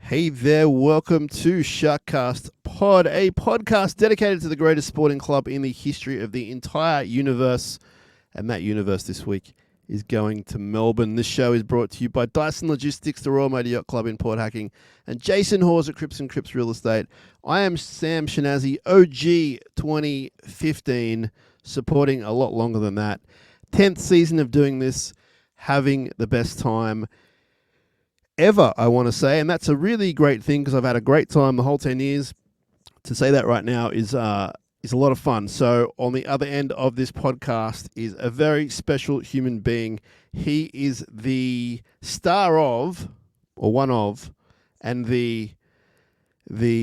Hey there, welcome to SharkCast Pod, a podcast dedicated to the greatest sporting club in the history of the entire universe. And that universe this week is going to Melbourne. This show is brought to you by Dyson Logistics, the Royal Motor Yacht Club in Port Hacking, and Jason Hawes at Cripps & Cripps Real Estate. I am Sam Shinazzi, OG 2015, supporting a lot longer than that. 10th season of doing this, having the best time ever, I want to say, and that's a really great thing because I've had a great time the whole 10 years. To say that right now is a lot of fun. So on the other end of this podcast is a very special human being. He is the star of, or one of, and the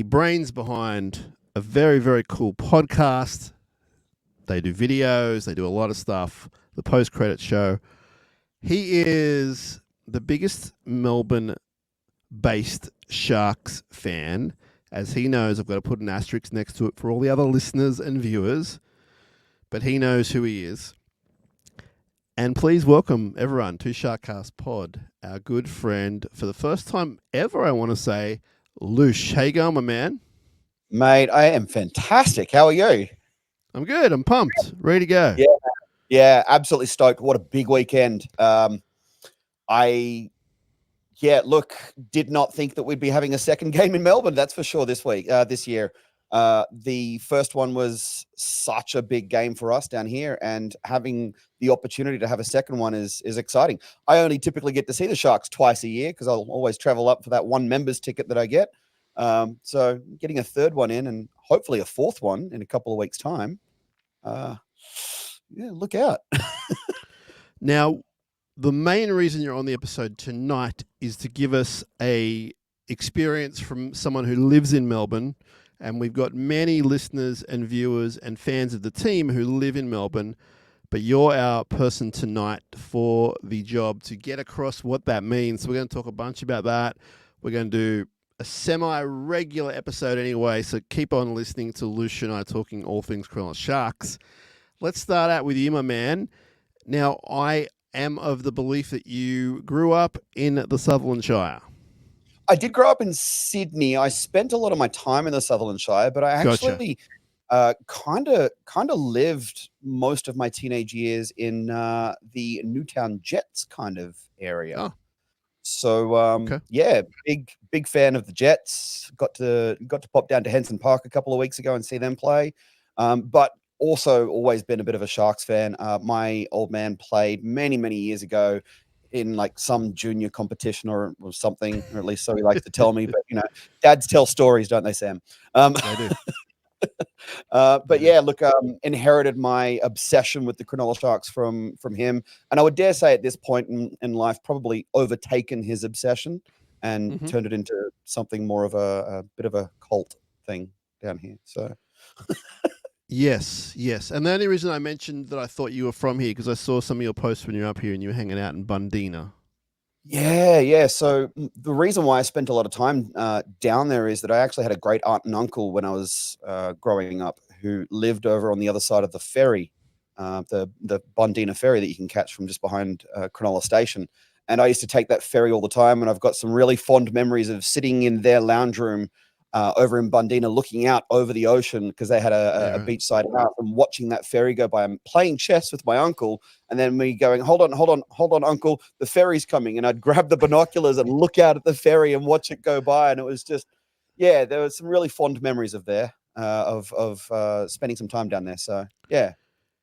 brains behind a very, very cool podcast. They do videos, they do a lot of stuff, the post-credit show. He is the biggest Melbourne-based Sharks fan. As he knows, I've got to put an asterisk next to it for all the other listeners and viewers, but he knows who he is. And please welcome everyone to SharkCast Pod, our good friend, for the first time ever, I want to say, Loosh. How you going, my man? Mate, I am fantastic. How are you? I'm good. I'm pumped. Ready to go. Yeah, absolutely stoked. What a big weekend. Did not think that we'd be having a second game in Melbourne. That's for sure this year. The first one was such a big game for us down here, and having the opportunity to have a second one is exciting. I only typically get to see the Sharks twice a year because I'll always travel up for that one members ticket that I get. So getting a third one in and hopefully a fourth one in a couple of weeks' time. Look out. Now, the main reason you're on the episode tonight is to give us a experience from someone who lives in Melbourne, and we've got many listeners and viewers and fans of the team who live in Melbourne, but you're our person tonight for the job to get across what that means. So we're going to talk a bunch about that. We're going to do a semi-regular episode anyway, so keep on listening to Loosh and I talking all things Cronulla Sharks. Let's start out with you, my man. Now, I am of the belief that you grew up in the Sutherland Shire. I did grow up in Sydney. I spent a lot of my time in the Sutherland Shire, but I actually kind of lived most of my teenage years in the Newtown Jets kind of area. Oh. So big fan of the Jets. Got to pop down to Henson Park a couple of weeks ago and see them play. But also always been a bit of a Sharks fan. My old man played many years ago in like some junior competition or something, or at least so he likes to tell me. But dads tell stories, don't they, Sam? They do. Inherited my obsession with the Cronulla Sharks from him, and I would dare say at this point in life, probably overtaken his obsession and turned it into something more of a bit of a cult thing down here. So. Yes. And the only reason I mentioned that I thought you were from here because I saw some of your posts when you were up here and you were hanging out in Bundeena. Yeah. So the reason why I spent a lot of time down there is that I actually had a great aunt and uncle when I was growing up who lived over on the other side of the ferry, the Bundeena ferry that you can catch from just behind Cronulla Station. And I used to take that ferry all the time, and I've got some really fond memories of sitting in their lounge room over in Bundeena, looking out over the ocean because they had a beachside house, and watching that ferry go by and playing chess with my uncle, and then me going, hold on, uncle, the ferry's coming. And I'd grab the binoculars and look out at the ferry and watch it go by. And it was just, there were some really fond memories of spending some time down there. So I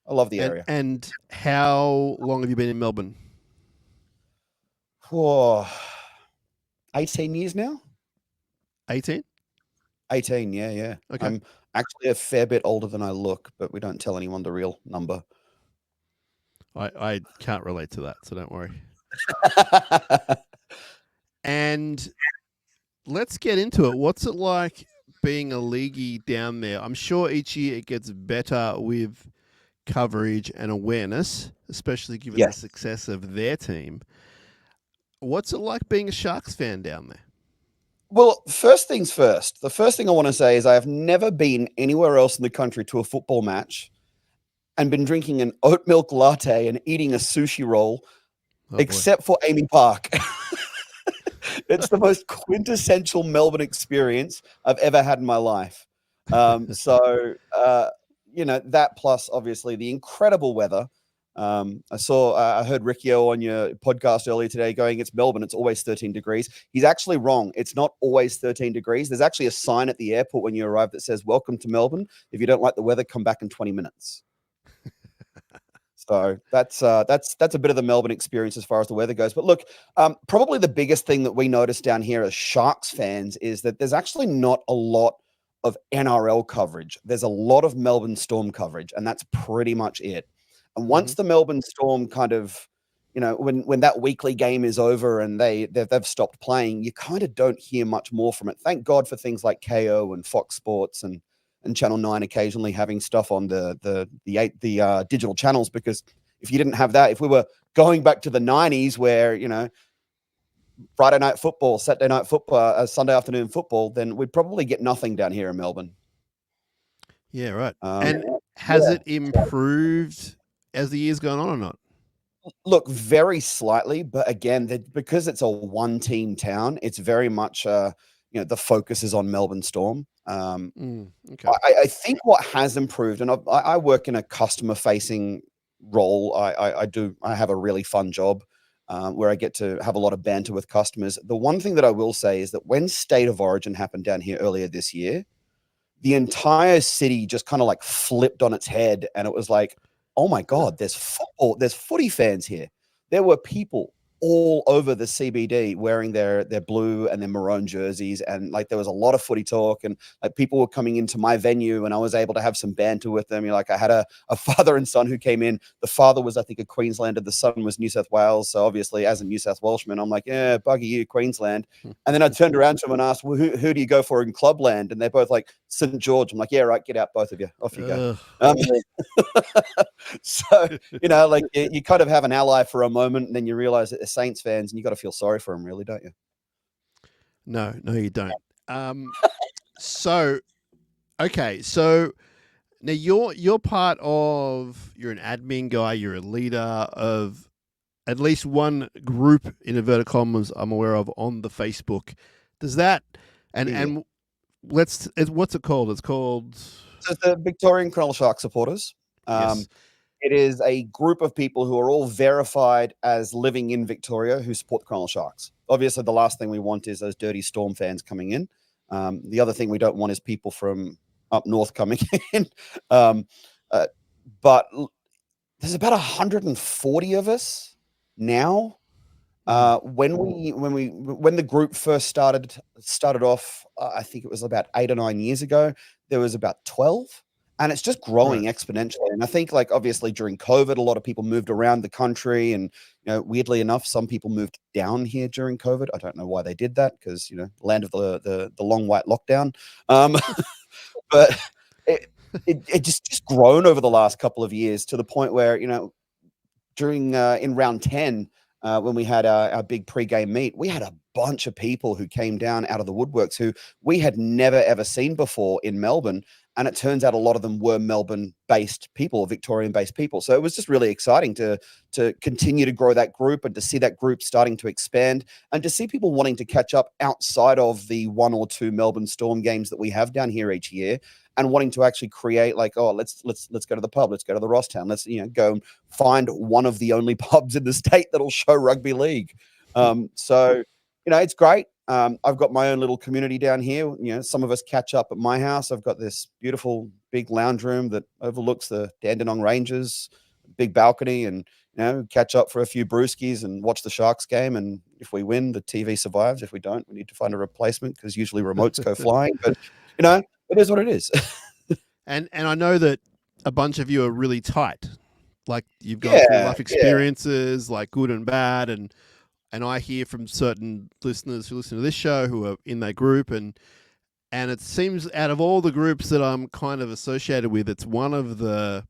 love the area. And how long have you been in Melbourne? For 18 years now. 18? 18, yeah. Okay. I'm actually a fair bit older than I look, but we don't tell anyone the real number. I can't relate to that, so don't worry. And let's get into it. What's it like being a leaguey down there? I'm sure each year it gets better with coverage and awareness, especially given the success of their team. What's it like being a Sharks fan down there? Well, first things first. The first thing I want to say is I have never been anywhere else in the country to a football match and been drinking an oat milk latte and eating a sushi roll, except for Amy Park. It's the most quintessential Melbourne experience I've ever had in my life. That plus obviously the incredible weather. I heard Riccio on your podcast earlier today going, it's Melbourne, it's always 13 degrees. He's actually wrong. It's not always 13 degrees. There's actually a sign at the airport when you arrive that says, welcome to Melbourne. If you don't like the weather, come back in 20 minutes. So that's a bit of the Melbourne experience as far as the weather goes. But look, probably the biggest thing that we notice down here as Sharks fans is that there's actually not a lot of NRL coverage. There's a lot of Melbourne Storm coverage, and that's pretty much it. And once the Melbourne Storm kind of, when that weekly game is over and they've stopped playing, you kind of don't hear much more from it. Thank God for things like KO and Fox Sports and Channel 9 occasionally having stuff on the digital channels, because if you didn't have that, if we were going back to the 90s where, Friday night football, Saturday night football, Sunday afternoon football, then we'd probably get nothing down here in Melbourne. Yeah, right. And has it improved as the year's gone on or not? Look, very slightly, but again, because it's a one-team town, it's very much the focus is on Melbourne Storm. Okay. I think what has improved, and I work in a customer-facing role. I have a really fun job where I get to have a lot of banter with customers. The one thing that I will say is that when State of Origin happened down here earlier this year, the entire city just kind of like flipped on its head, and it was like, oh my God, there's football, there's footy fans here. There were people all over the CBD wearing their blue and their maroon jerseys, and like there was a lot of footy talk, and like people were coming into my venue and I was able to have some banter with them. I had a father and son who came in. The father was, I think, a Queenslander, the son was New South Wales, so obviously as a New South Welshman I'm like, yeah, bugger you, Queensland. And then I turned around to them and asked, well, who do you go for in Clubland? And they're both like, St George. I'm like, yeah, right, get out, both of you, off you go. So you kind of have an ally for a moment, and then you realize that they're Saints fans, and you got to feel sorry for them, really, don't you? No, you don't. So now you're part of, you're an admin guy, you're a leader of at least one group, in inverted commas, I'm aware of on the Facebook. Does that and what's it called? It's called the Victorian Cronulla Sharks supporters. Yes. It is a group of people who are all verified as living in Victoria who support the Cronulla Sharks. Obviously, the last thing we want is those dirty Storm fans coming in. The other thing we don't want is people from up north coming in. But there's about 140 of us now. When the group first started off, I think it was about 8 or 9 years ago, there was about 12. And it's just growing exponentially. And I think, like, obviously during COVID, a lot of people moved around the country, and weirdly enough, some people moved down here during COVID. I don't know why they did that, because land of the long white lockdown. But it just grown over the last couple of years to the point where during in round 10, when we had our big pre-game meet, we had a bunch of people who came down out of the woodworks who we had never ever seen before in Melbourne. And it turns out a lot of them were Melbourne-based people, Victorian-based people. So it was just really exciting to continue to grow that group, and to see that group starting to expand, and to see people wanting to catch up outside of the 1 or 2 Melbourne Storm games that we have down here each year, and wanting to actually create, like, oh, let's go to the pub, let's go to the Rosstown, let's go and find one of the only pubs in the state that'll show rugby league. So it's great. I've got my own little community down here. Some of us catch up at my house. I've got this beautiful big lounge room that overlooks the Dandenong Ranges, big balcony, and catch up for a few brewskis and watch the Sharks game. And if we win, the TV survives. If we don't, we need to find a replacement, because usually remotes go flying. But it is what it is. And I know that a bunch of you are really tight. Like, you've got through life experiences, like good and bad, and I hear from certain listeners who listen to this show who are in that group, and it seems out of all the groups that I'm kind of associated with, it's one of the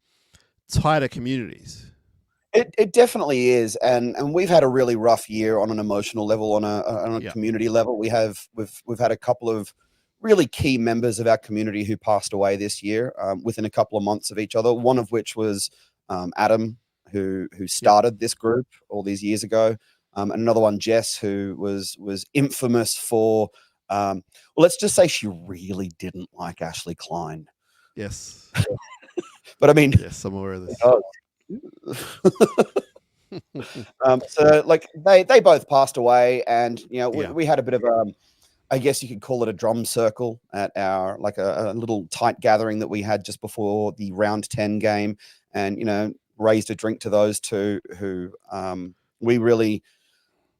tighter communities. It definitely is, and we've had a really rough year on an emotional level, on a community level. We've had a couple of really key members of our community who passed away this year, within a couple of months of each other. One of which was Adam, who started this group all these years ago. and another one, Jess, who was infamous for, well, let's just say she really didn't like Ashley Klein. Yes. But I mean, yes, I'm aware of this. So like they both passed away, and we had a bit of I guess you could call it a drum circle at our like a little tight gathering that we had just before the round 10 game, and raised a drink to those two who we really.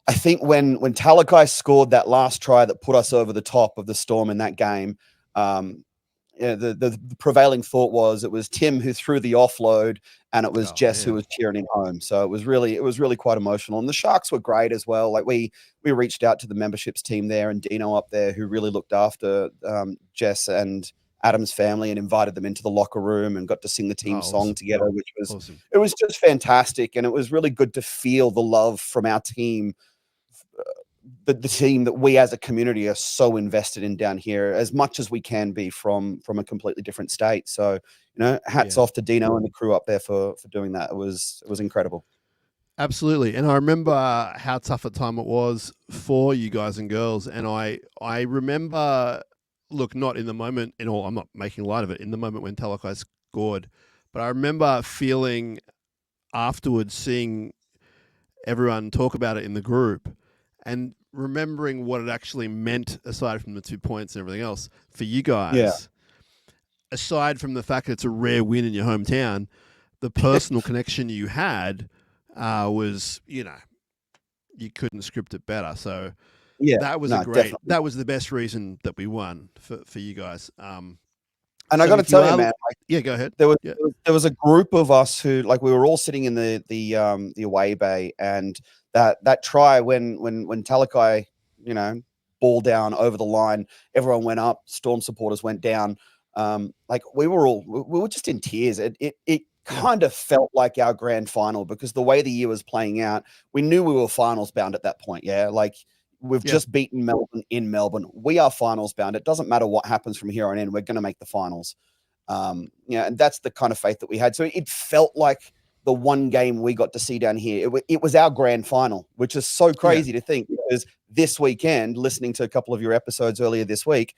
I think when Talakai scored that last try that put us over the top of the Storm in that game, the prevailing thought was it was Tim who threw the offload, and it was Jess who was cheering him home. So it was really quite emotional. And the Sharks were great as well. Like we reached out to the memberships team there and Dino up there, who really looked after Jess and Adam's family, and invited them into the locker room and got to sing the team song together, which was awesome. It was just fantastic, and it was really good to feel the love from our team. The team that we as a community are so invested in down here, as much as we can be from a completely different state. So, hats off to Dino and the crew up there for doing that. It was incredible. Absolutely. And I remember how tough a time it was for you guys and girls. And I remember, look, not in the moment, I'm not making light of it, in the moment when Talakai scored, but I remember feeling afterwards, seeing everyone talk about it in the group, and remembering what it actually meant, aside from the 2 points and everything else, for you guys. Aside from the fact that it's a rare win in your hometown, the personal connection you had was, you couldn't script it better. So that was definitely. That was the best reason that we won for you guys. And I got to tell you, man. Go ahead. There was a group of us who, like, we were all sitting in the away bay, and that try when Talakai, ball down over the line, everyone went up, Storm supporters went down. Like we were just in tears. It kind of felt like our grand final, because the way the year was playing out, we knew we were finals bound at that point. Yeah, like. We've just beaten Melbourne in Melbourne. We are finals bound. It doesn't matter what happens from here on in. We're going to make the finals. And that's the kind of faith that we had. So it felt like the one game we got to see down here. It was our grand final, which is so crazy to think, because this weekend, listening to a couple of your episodes earlier this week,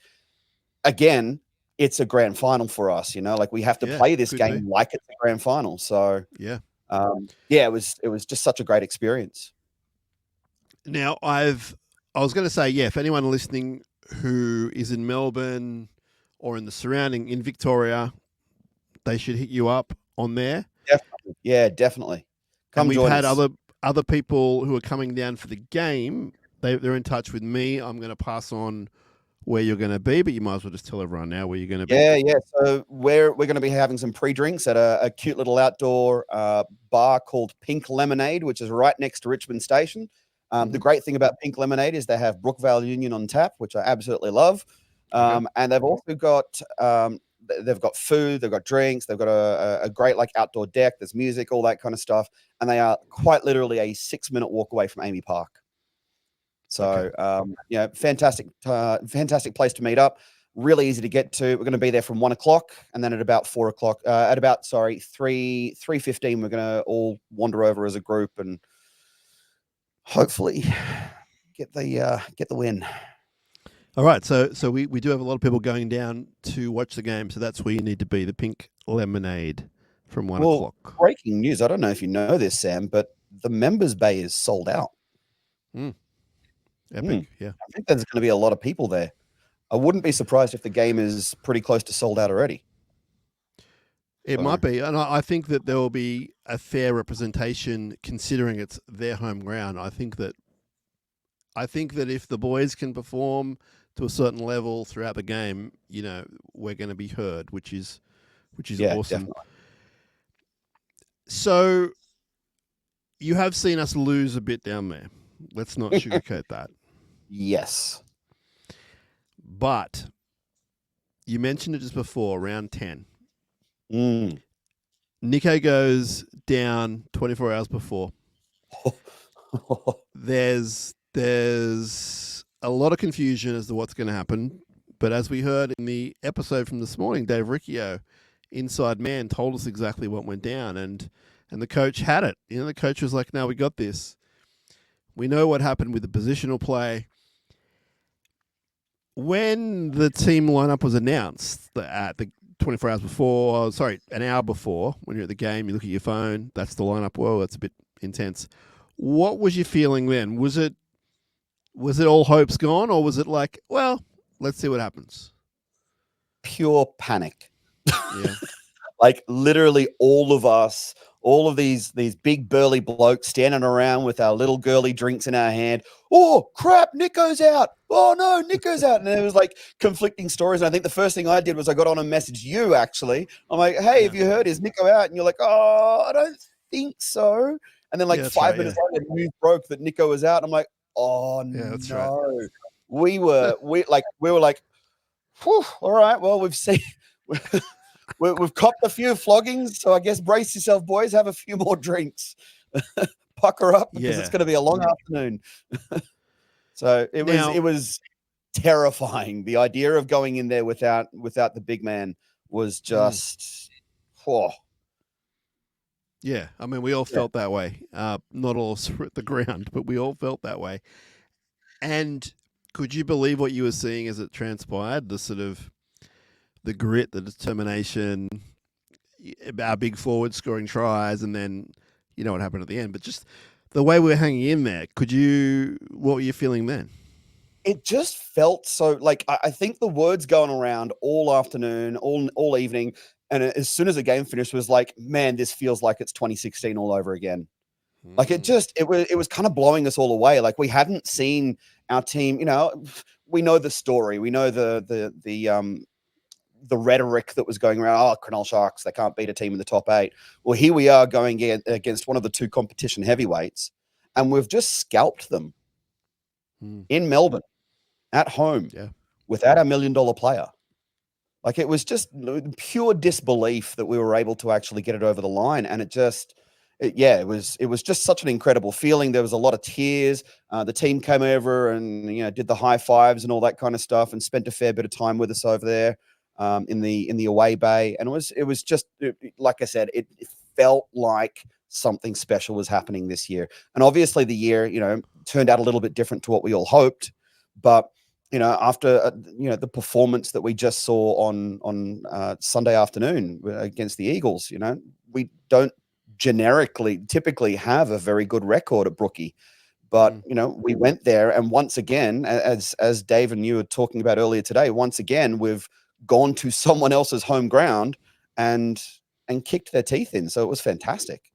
again, it's a grand final for us. Like we have to play this game like it's a grand final. So it was just such a great experience. Now I was going to say, if anyone listening who is in Melbourne or in the surrounding, in Victoria, they should hit you up on there. Definitely. Yeah, definitely. Come join us. We've had other people who are coming down for the game. They're in touch with me. I'm going to pass on where you're going to be, but you might as well just tell everyone now where you're going to be. Yeah. So we're going to be having some pre-drinks at a cute little outdoor bar called Pink Lemonade, which is right next to Richmond Station. The great thing about Pink Lemonade is they have Brookvale Union on tap, which I absolutely love. And they've also got food, they've got drinks, they've got a great like outdoor deck. There's music, all that kind of stuff, and they are quite literally a 6-minute walk away from Amy Park. So fantastic place to meet up. Really easy to get to. We're going to be there from 1:00, and then at about 4:00, 3:15, we're going to all wander over as a group and hopefully get the win. All right, so we do have a lot of people going down to watch the game, so that's where you need to be, the Pink Lemonade from 1:00. Breaking news, I don't know if you know this, Sam, but the members bay is sold out. Epic, yeah. I think there's going to be a lot of people there. I wouldn't be surprised if the game is pretty close to sold out already. It might be, and I think that there will be a fair representation, considering it's their home ground. I think that if the boys can perform to a certain level throughout the game, we're going to be heard, which is awesome. Definitely. So you have seen us lose a bit down there. Let's not sugarcoat that. Yes. But you mentioned it just before, round 10. Nico goes down 24 hours before. There's a lot of confusion as to what's going to happen. But as we heard in the episode from this morning, Dave Riccio, inside man, told us exactly what went down. And the coach had it. The coach was like, no, we got this. We know what happened with the positional play. When the team lineup was announced at the 24 hours before, an hour before, when you're at the game, you look at your phone, that's the lineup. Whoa, that's a bit intense. What was your feeling then? Was it all hopes gone, or was it like, well, let's see what happens? Pure panic. Yeah. Like literally all of us, all of these big burly blokes standing around with our little girly drinks in our hand. Oh crap, Nico's out. Oh no, Nico's out. And it was like conflicting stories. And I think the first thing I did was I got on and messaged you actually. I'm like, hey, have you heard, is Nico out? And you're like, oh, I don't think so. And then like 5 minutes later, the news broke that Nico was out. I'm like, oh that's no. right. We were like, whew, all right, well, we've seen we've copped a few floggings, so I guess brace yourself, boys. Have a few more drinks, pucker up, because it's going to be a long afternoon. So it was terrifying. The idea of going in there without the big man was just, Yeah, I mean, we all felt that way. Not all at the ground, but we all felt that way. And could you believe what you were seeing as it transpired? The sort of the grit, the determination, our big forward scoring tries, and then you know what happened at the end. But just the way we were hanging in there, what were you feeling then? It just felt so like, I think the words going around all afternoon, all evening, and as soon as the game finished was like, man, this feels like it's 2016 all over again. Like it was kind of blowing us all away. Like we hadn't seen our team, you know, we know the story. We know the rhetoric that was going around. Oh, Cronulla Sharks, they can't beat a team in the top 8. Well, here we are going against one of the two competition heavyweights, and we've just scalped them in Melbourne at home without our $1 million player. Like it was just pure disbelief that we were able to actually get it over the line. And it was just such an incredible feeling. There was a lot of tears. The team came over and, you know, did the high fives and all that kind of stuff and spent a fair bit of time with us over there in the away bay. And it was just, like I said, it felt like something special was happening this year. And obviously the year, you know, turned out a little bit different to what we all hoped, but you know, after the performance that we just saw on Sunday afternoon against the Eagles, you know, we don't typically have a very good record at Brookie, but you know, we went there, and once again, as Dave and you were talking about earlier today, once again we've gone to someone else's home ground and kicked their teeth in. So it was fantastic.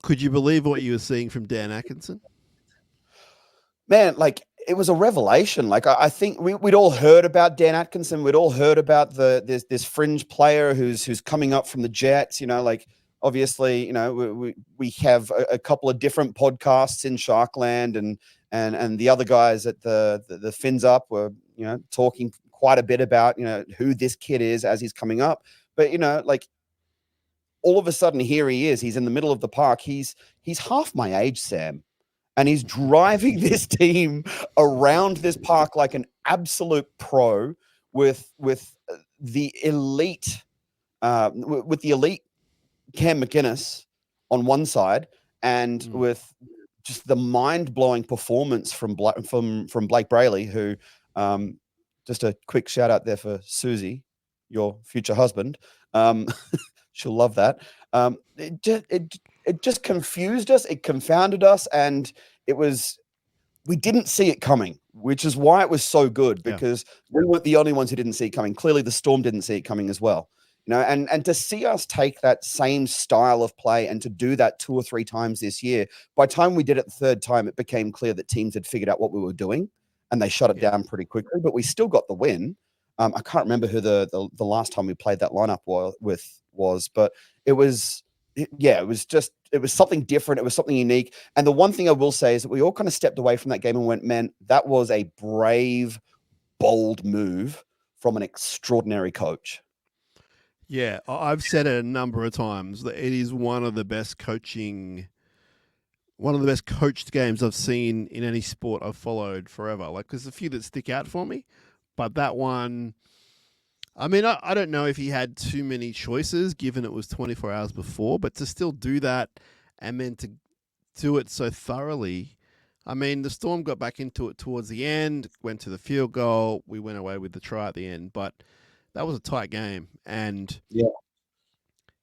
Could you believe what you were seeing from Dan Atkinson? Man, like it was a revelation. Like I think we'd all heard about Dan Atkinson. We'd all heard about this fringe player who's coming up from the Jets. You know, like obviously, you know, we have a couple of different podcasts in Sharkland, and the other guys at the Fins Up were, you know, talking quite a bit about, you know, who this kid is as he's coming up. But you know, like all of a sudden here he is. He's in the middle of the park. He's half my age, Sam. And he's driving this team around this park like an absolute pro with the elite Cam McInnes on one side, and with just the mind-blowing performance from Blake Brayley, who just a quick shout out there for Susie, your future husband. She'll love that. It just confused us. It confounded us. And we didn't see it coming, which is why it was so good, because we weren't the only ones who didn't see it coming. Clearly the Storm didn't see it coming as well. You know, and to see us take that same style of play and to do that 2 or 3 times this year, by the time we did it the third time, it became clear that teams had figured out what we were doing and they shut it down pretty quickly, but we still got the win. I can't remember who the last time we played that lineup was, but it was something different. It was something unique. And the one thing I will say is that we all kind of stepped away from that game and went, man, that was a brave, bold move from an extraordinary coach. Yeah, I've said it a number of times that it is one of the best coached games I've seen in any sport I've followed forever. Like, there's a few that stick out for me, but that one, I mean, I don't know if he had too many choices given it was 24 hours before, but to still do that and then do it so thoroughly. I mean, the Storm got back into it towards the end, went to the field goal. We went away with the try at the end, but that was a tight game. And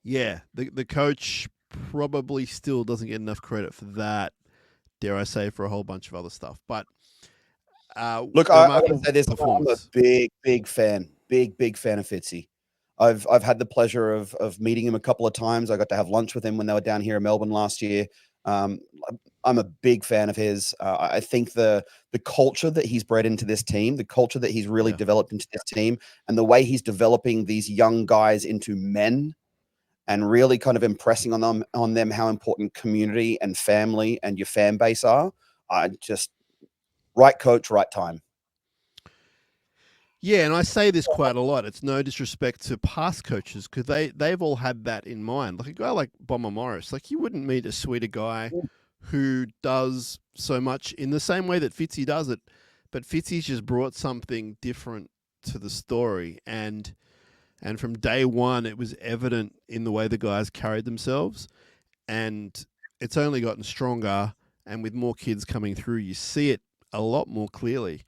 yeah, the coach probably still doesn't get enough credit for that, dare I say, for a whole bunch of other stuff. But look, I want to say this: I'm a big fan of Fitzy. I've had the pleasure of meeting him a couple of times. I got to have lunch with him when they were down here in Melbourne last year. I'm a big fan of his. I think the culture that he's bred into this team, the culture that he's really developed into this team, and the way he's developing these young guys into men, and really kind of impressing on them how important community and family and your fan base are. Right coach, right time. Yeah, and I say this quite a lot. It's no disrespect to past coaches because they've all had that in mind. Like a guy like Bomber Morris, like you wouldn't meet a sweeter guy who does so much in the same way that Fitzy does it, but Fitzy's just brought something different to the story, and from day one, it was evident in the way the guys carried themselves, and it's only gotten stronger. And with more kids coming through, you see it a lot more clearly,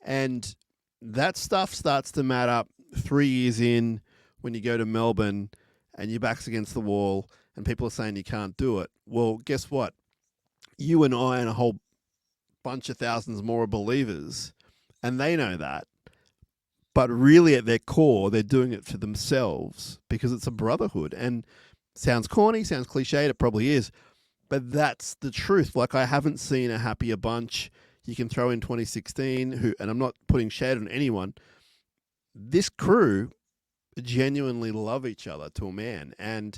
and that stuff starts to matter 3 years in when you go to Melbourne and your back's against the wall and people are saying you can't do it. Well, guess what? You and I and a whole bunch of thousands more are believers, and they know that. But really at their core, they're doing it for themselves because it's a brotherhood. And sounds corny, sounds cliched, it probably is. But that's the truth. Like, I haven't seen a happier bunch. You can throw in 2016, and I'm not putting shade on anyone. This crew genuinely love each other to a man. And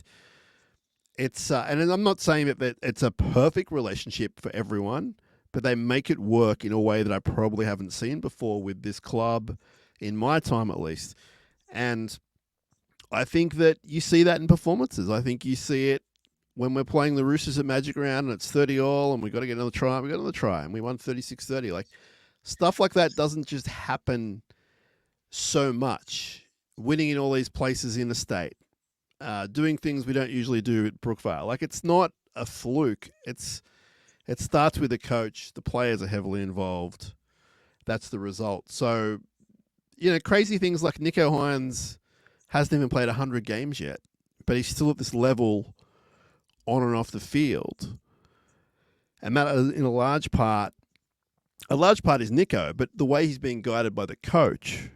it's, and I'm not saying that it's a perfect relationship for everyone, but they make it work in a way that I probably haven't seen before with this club, in my time at least. And I think that you see that in performances. I think you see it when we're playing the Roosters at Magic Round and it's 30-all and we've got to get another try. We got another try and we won 36-30. Like, stuff like that doesn't just happen so much. Winning in all these places in the state, doing things we don't usually do at Brookvale. Like, it's not a fluke. It starts with the coach. The players are heavily involved. That's the result. So, crazy things like Nico Hines hasn't even played 100 games yet, but he's still at this level on and off the field. And that, in a large part is Nico, but the way he's being guided by the coach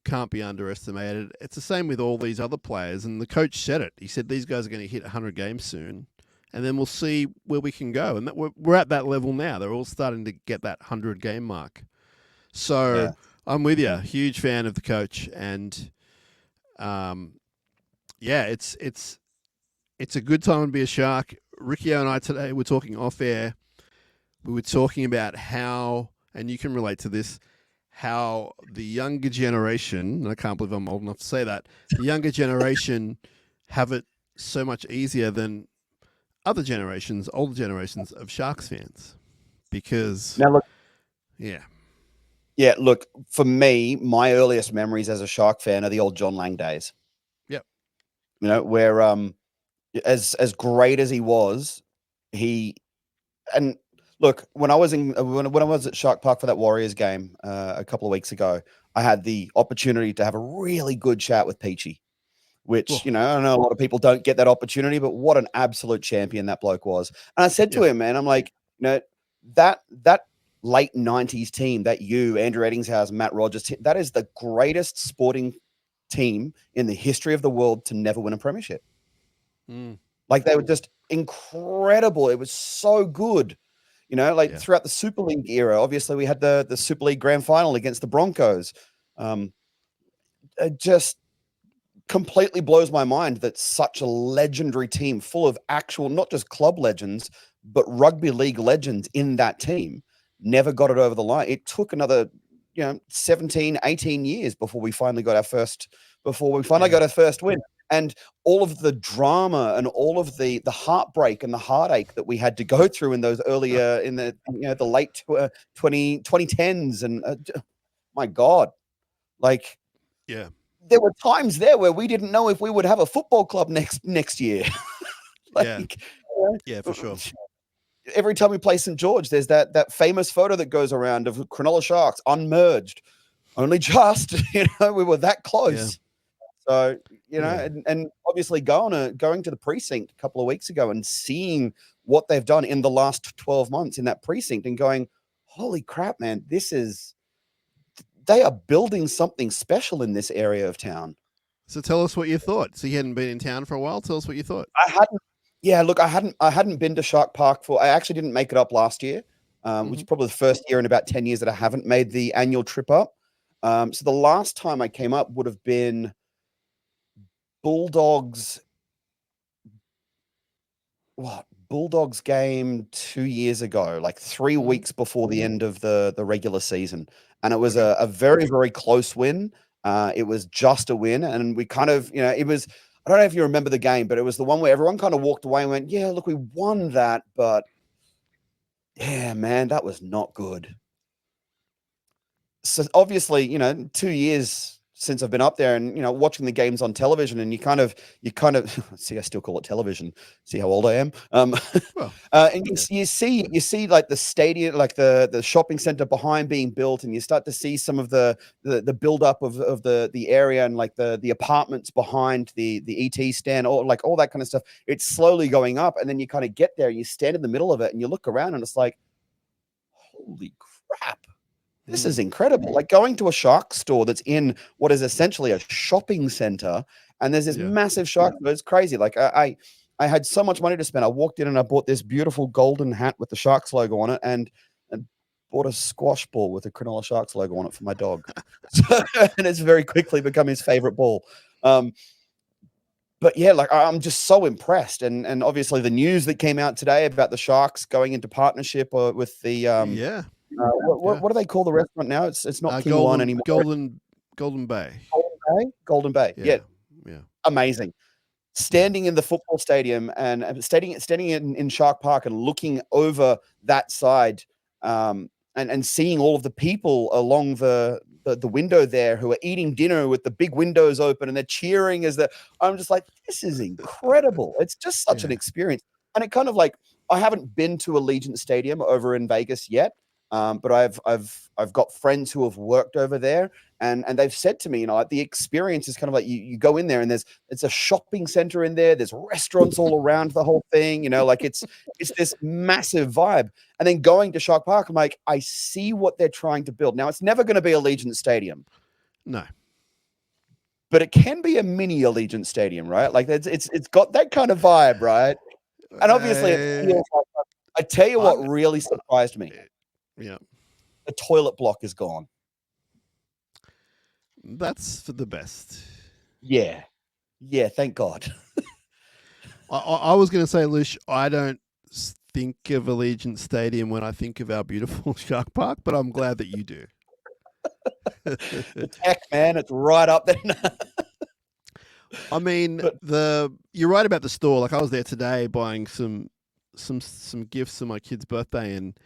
can't be underestimated. It's the same with all these other players, and the coach said it. He said these guys are going to hit 100 games soon, and then we'll see where we can go. And we're at that level now. They're all starting to get that 100-game mark. So yeah. I'm with you. Huge fan of the coach, and it's a good time to be a Shark. Riccio and I today were talking off air. We were talking about how, and you can relate to this, how the younger generation, and I can't believe I'm old enough to say that, the younger generation have it so much easier than older generations of Sharks fans. Because, now look, yeah, look, for me, my earliest memories as a Shark fan are the old John Lang days. Yep. Where as great as he was, and look, when I was at Shark Park for that Warriors game a couple of weeks ago, I had the opportunity to have a really good chat with Peachy, which, I know a lot of people don't get that opportunity, but what an absolute champion that bloke was. And I said to him, man, I'm like, that late 90s team, that Andrew Eddingshausen, Matt Rogers, that is the greatest sporting team in the history of the world to never win a premiership. Like, they were just incredible. It was so good. Throughout the Super League era, obviously we had the Super League grand final against the Broncos. It just completely blows my mind that such a legendary team full of actual, not just club legends, but rugby league legends in that team never got it over the line. It took another, 17, 18 years before we finally got our first win. And all of the drama and all of the heartbreak and the heartache that we had to go through in those earlier, in the late 2010s. And my God, like, there were times there where we didn't know if we would have a football club next year. Yeah, for sure. every time we play St. George, there's that famous photo that goes around of Cronulla Sharks unmerged. Only just, we were that close. So, and obviously going to the precinct a couple of weeks ago and seeing what they've done in the last 12 months in that precinct and going, holy crap, man, they are building something special in this area of town. So tell us what you thought. So you hadn't been in town for a while. Tell us what you thought. I hadn't been to Shark Park I actually didn't make it up last year, which is probably the first year in about 10 years that I haven't made the annual trip up. So the last time I came up would have been Bulldogs game 2 years ago, like 3 weeks before the end of the regular season. And it was a very, very close win. It was just a win. And we kind of, it was, I don't know if you remember the game, but it was the one where everyone kind of walked away and went, yeah, look, we won that, but yeah, man, that was not good. So obviously, 2 years since I've been up there and, watching the games on television, and you kind of see, I still call it television. See how old I am. And you see like the stadium, like the shopping center behind being built, and you start to see some of the build up of the area and like the apartments behind the ET stand, or like all that kind of stuff. It's slowly going up, and then you kind of get there and you stand in the middle of it and you look around and it's like, holy crap. This is incredible. Like going to a shark store that's in what is essentially a shopping center, and there's this massive shark. It's crazy. Like I had so much money to spend. I walked in and I bought this beautiful golden hat with the Sharks logo on it, and bought a squash ball with the Cronulla Sharks logo on it for my dog. And it's very quickly become his favorite ball. But yeah, like I'm just so impressed, and obviously the news that came out today about the Sharks going into partnership with the what do they call the restaurant now? It's not King One anymore. Golden Bay. Golden Bay. Yeah. Amazing. Standing in the football stadium and standing in Shark Park and looking over that side, and seeing all of the people along the window there who are eating dinner with the big windows open and they're cheering I'm just like, this is incredible. It's just such an experience. And it kind of like, I haven't been to Allegiant Stadium over in Vegas yet. But I've got friends who have worked over there, and they've said to me, like the experience is kind of like you go in there and it's a shopping center in there. There's restaurants all around the whole thing, like it's this massive vibe. And then going to Shark Park, I'm like, I see what they're trying to build. Now it's never going to be Allegiant Stadium. No. But it can be a mini Allegiant Stadium, right? Like it's got that kind of vibe, right? And obviously it feels like, I tell you what really surprised me. Yeah. The toilet block is gone. That's for the best. Yeah. Yeah, thank God. I was going to say, Loosh, I don't think of Allegiant Stadium when I think of our beautiful Shark Park, but I'm glad that you do. The tech, man, it's right up there. I mean, you're right about the store. Like I was there today buying some gifts for my kid's birthday, and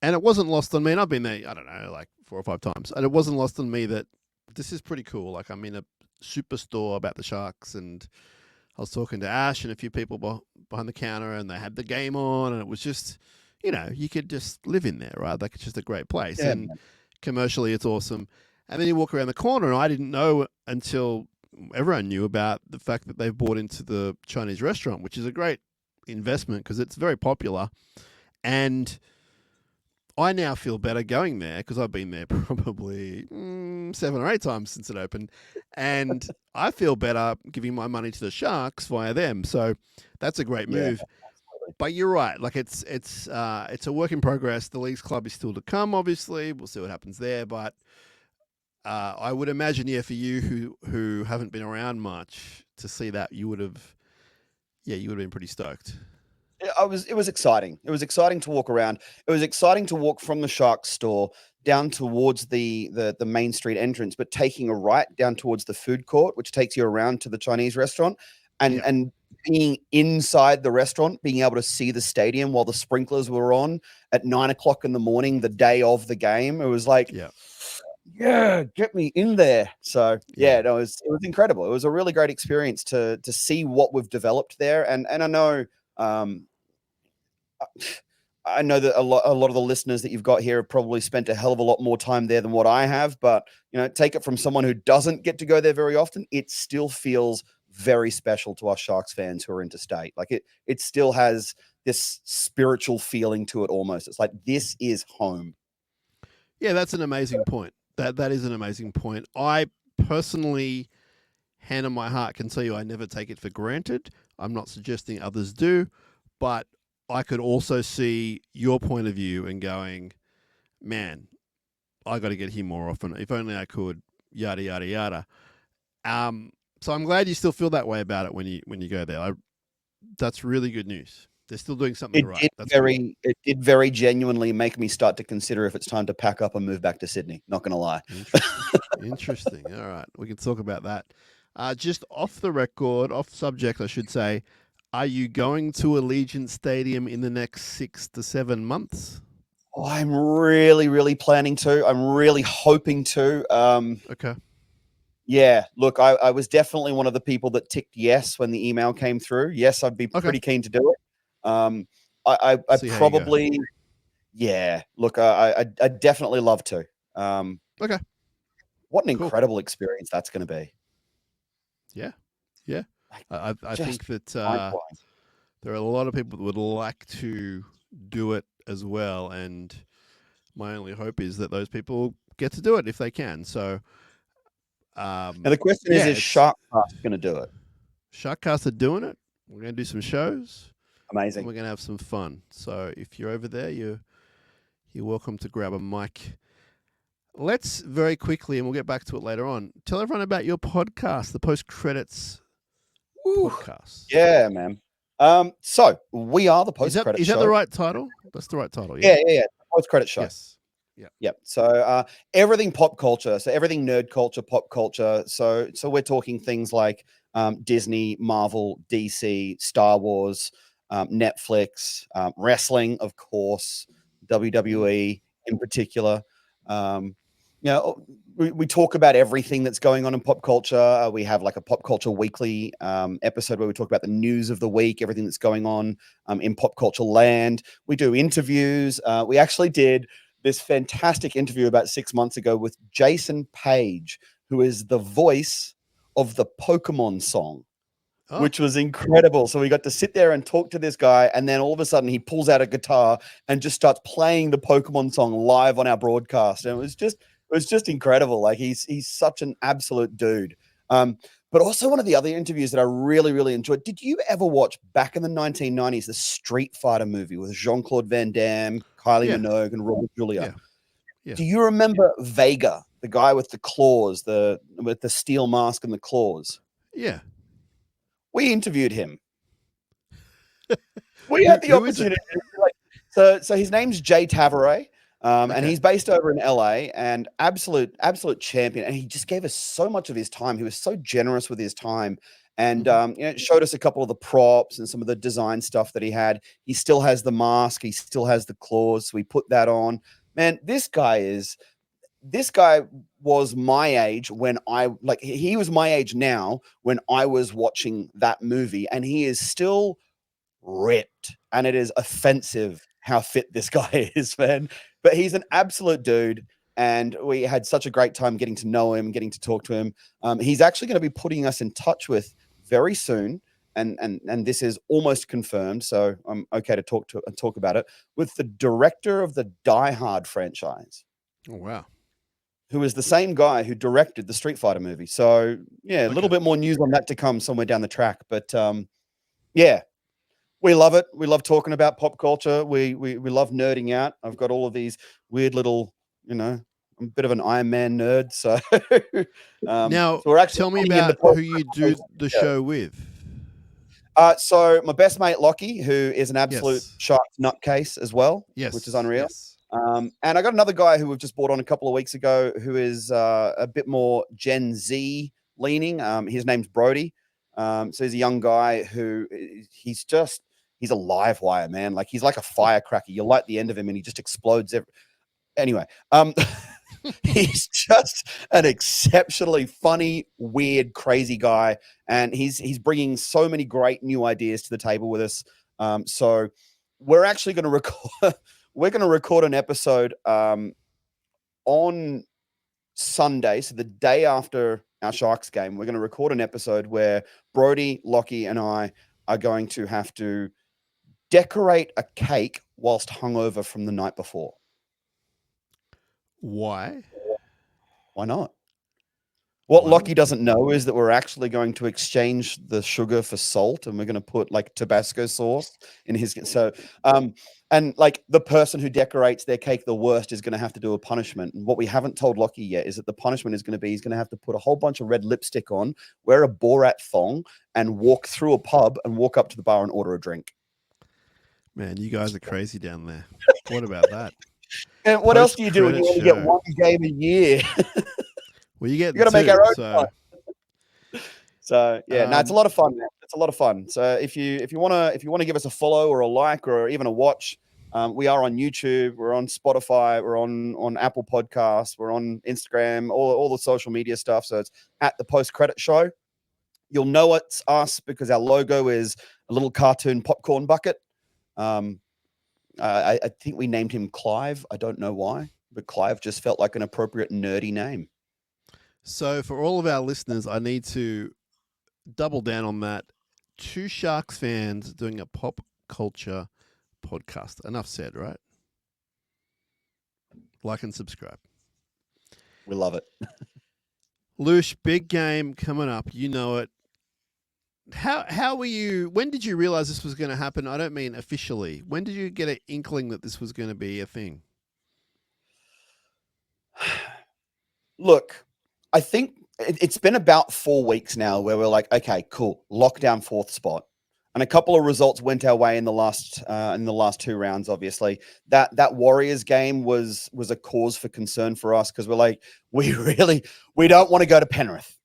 it wasn't lost on me. And I've been there, I don't know, like 4 or 5 times. And it wasn't lost on me that this is pretty cool. Like I'm in a superstore about the Sharks, and I was talking to Ash and a few people behind the counter, and they had the game on, and it was just, you could just live in there, right? Like it's just a great place. Yeah, and commercially it's awesome. And then you walk around the corner, and I didn't know until everyone knew about the fact that they've bought into the Chinese restaurant, which is a great investment because it's very popular. And I now feel better going there because I've been there probably 7 or 8 times since it opened, and I feel better giving my money to the Sharks via them. So that's a great move. Yeah. But you're right. Like it's a work in progress. The Leagues Club is still to come. Obviously, we'll see what happens there. But I would imagine, for you who haven't been around much to see that, you would have been pretty stoked. It was exciting. It was exciting to walk around. It was exciting to walk from the Sharks store down towards the main street entrance, but taking a right down towards the food court, which takes you around to the Chinese restaurant, and being inside the restaurant, being able to see the stadium while the sprinklers were on at 9 o'clock in the morning, the day of the game. It was like, get me in there. So it was incredible. It was a really great experience to see what we've developed there. And I know, I know that a lot of the listeners that you've got here have probably spent a hell of a lot more time there than what I have, but take it from someone who doesn't get to go there very often, it still feels very special to us Sharks fans who are interstate. Like it still has this spiritual feeling to it almost. It's like, this is home. Yeah, that's an amazing point. That is an amazing point. I personally, hand on my heart, can tell you I never take it for granted. I'm not suggesting others do, but I could also see your point of view and going, man, I got to get here more often. If only I could. Yada yada yada. So I'm glad you still feel that way about it when you go there. That's really good news. They're still doing something right. It did very genuinely make me start to consider if it's time to pack up and move back to Sydney. Not going to lie. Interesting. All right, we can talk about that. Just off the record, off subject, I should say. Are you going to Allegiant Stadium in the next 6 to 7 months? Oh, I'm really, really planning to. I'm really hoping to. Okay. Yeah, look, I was definitely one of the people that ticked yes when the email came through. Yes, I'd be pretty keen to do it. I probably, yeah. Look, I definitely love to. Okay. What an incredible experience that's going to be. Yeah, yeah. I think that there are a lot of people that would like to do it as well, and my only hope is that those people get to do it if they can. So, now the question is SharkCast going to do it? SharkCast are doing it. We're going to do some shows. Amazing. And we're going to have some fun. So if you're over there, you're welcome to grab a mic. Let's very quickly, and we'll get back to it later on, tell everyone about your podcast, the Post Credits podcast. Yeah, man. So we are the Post Credits Is show. that the right title? That's the right title. Yeah. Post Credits show. Yes. Yeah. Yep. So everything pop culture, so everything nerd culture, pop culture. So we're talking things like Disney, Marvel, DC, Star Wars, Netflix, wrestling, of course, WWE in particular. We talk about everything that's going on in pop culture. We have like a pop culture weekly episode where we talk about the news of the week, everything that's going on in pop culture land. We do interviews. We actually did this fantastic interview about 6 months ago with Jason Page, who is the voice of the Pokemon song, which was incredible. So we got to sit there and talk to this guy, and then all of a sudden he pulls out a guitar and just starts playing the Pokemon song live on our broadcast. And it was just incredible. Like he's such an absolute dude. But also one of the other interviews that I really, really enjoyed. Did you ever watch back in the 1990s, the Street Fighter movie with Jean-Claude Van Damme, Kylie Minogue, and Raul Julia? Yeah. Do you remember Vega, the guy with the claws, with the steel mask and the claws? Yeah. We interviewed him. We had the opportunity. So his name's Jay Tavares. And he's based over in LA, and absolute champion. And he just gave us so much of his time. He was so generous with his time, and showed us a couple of the props and some of the design stuff that he had. He still has the mask. He still has the claws. So we put that on. Man, this guy was my age when he was my age now when I was watching that movie, and he is still ripped, and it is offensive how fit this guy is, man. But he's an absolute dude, and we had such a great time getting to know him, getting to talk to him. He's actually going to be putting us in touch with very soon, and this is almost confirmed, so I'm okay to talk about it, with the director of the Die Hard franchise. Oh, wow. Who is the same guy who directed the Street Fighter movie. So, yeah, a little bit more news on that to come somewhere down the track. But, yeah. We love it. We love talking about pop culture. We love nerding out. I've got all of these weird little, I'm a bit of an Iron Man nerd. So now, so we're actually tell me about who you do the show with. So my best mate Lockie, who is an absolute Sharks nutcase as well, which is unreal. Yes. And I got another guy who we've just brought on a couple of weeks ago, who is a bit more Gen Z leaning. His name's Brody. So he's a young guy who he's a live wire, man. Like he's like a firecracker. You light the end of him and he just explodes. Anyway, he's just an exceptionally funny, weird, crazy guy. And he's bringing so many great new ideas to the table with us. So we're actually going to record. We're going to record an episode on Sunday, so the day after our Sharks game. We're going to record an episode where Brody, Lockie, and I are going to have to decorate a cake whilst hungover from the night before. Why? Why not? What Why Lockie not? doesn't know is that we're actually going to exchange the sugar for salt, and we're going to put like Tabasco sauce in his. So, and like the person who decorates their cake the worst is going to have to do a punishment. And what we haven't told Lockie yet is that the punishment is going to be he's going to have to put a whole bunch of red lipstick on, wear a Borat thong, and walk through a pub and walk up to the bar and order a drink. Man, you guys are crazy down there. What about that? And what else do you do when you only get one game a year? Well, you get got to make our own fun. So yeah, no, it's a lot of fun, man. It's a lot of fun. So if you want to give us a follow or a like or even a watch, we are on YouTube, we're on Spotify, we're on Apple Podcasts, we're on Instagram, all the social media stuff. So it's at the Post Credit Show. You'll know it's us because our logo is a little cartoon popcorn bucket. I think we named him Clive. I don't know why, but Clive just felt like an appropriate nerdy name. So for all of our listeners, I need to double down on that. Two Sharks fans doing a pop culture podcast. Enough said, right? Like and subscribe. We love it. Loosh, big game coming up. You know it. How were you? When did you realize this was going to happen? I don't mean officially. When did you get an inkling that this was going to be a thing? Look, I think it's been about 4 weeks now where we're like, okay, cool, lockdown 4th spot, and a couple of results went our way in the last 2 rounds. Obviously, that Warriors game was a cause for concern for us because we're like, we don't want to go to Penrith.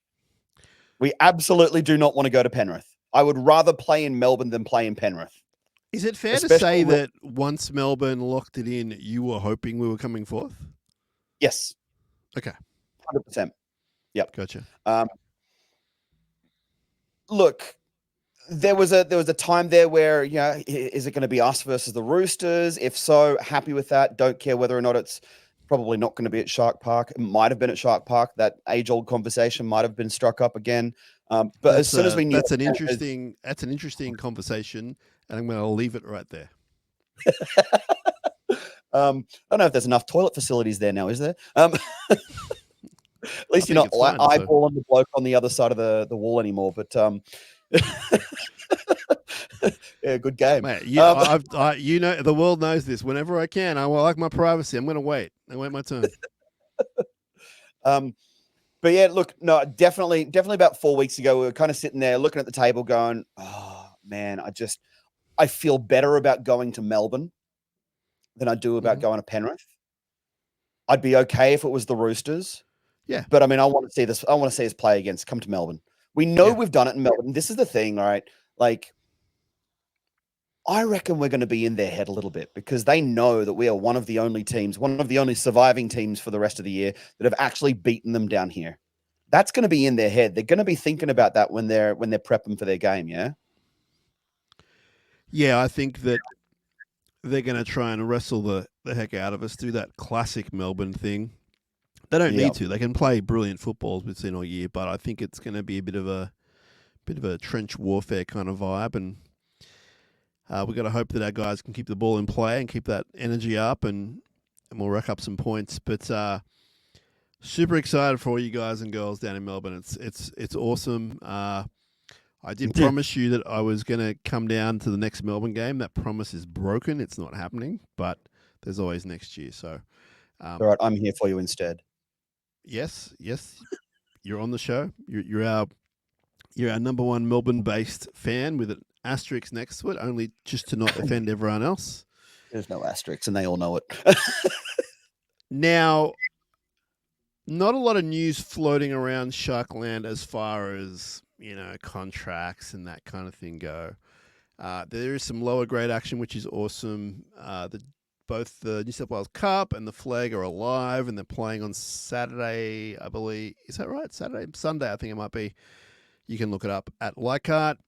We absolutely do not want to go to Penrith. I would rather play in Melbourne than play in Penrith. Is it fair to say that once Melbourne locked it in, you were hoping we were coming fourth? Yes. Okay. 100%. Yep. Gotcha. Look, there was a time there where, is it going to be us versus the Roosters? If so, happy with that. Don't care whether or not it's probably not going to be at Shark Park. It might have been at Shark Park. That age-old conversation might have been struck up again. But as soon as we knew, that's an interesting conversation, and I'm going to leave it right there. I don't know if there's enough toilet facilities there now, is there? At least you're not eyeballing the bloke on the other side of the wall anymore. But yeah, good game. Mate, the world knows this. Whenever I can, I like my privacy. I'm going to wait. I wait my turn. But yeah, look, no, definitely about 4 weeks ago, we were kind of sitting there looking at the table going, oh man, I feel better about going to Melbourne than I do about going to Penrith. I'd be okay if it was the Roosters. Yeah. But I mean, I want to see this. I want to see us play against. Come to Melbourne. We know we've done it in Melbourne. This is the thing, right? Like, I reckon we're going to be in their head a little bit because they know that we are one of the only surviving teams for the rest of the year that have actually beaten them down here. That's going to be in their head. They're going to be thinking about that when they're prepping for their game. Yeah. Yeah, I think that they're going to try and wrestle the heck out of us, do that classic Melbourne thing. They don't need to. They can play brilliant football as we've seen all year, but I think it's going to be a bit of a trench warfare kind of vibe, and we've got to hope that our guys can keep the ball in play and keep that energy up, and we'll rack up some points. But super excited for all you guys and girls down in Melbourne. It's awesome. I did promise you that I was going to come down to the next Melbourne game. That promise is broken. It's not happening, but there's always next year. So, all right, I'm here for you instead. Yes, you're on the show. You're our number one Melbourne-based fan with an asterisk next to it, only just to not offend everyone else. There's no asterisk, and they all know it. Now, not a lot of news floating around Sharkland as far as contracts and that kind of thing go. There is some lower grade action, which is awesome. Both the New South Wales Cup and the Flag are alive, and they're playing on Saturday, I believe. Is that right? Sunday, I think it might be. You can look it up at Yacht.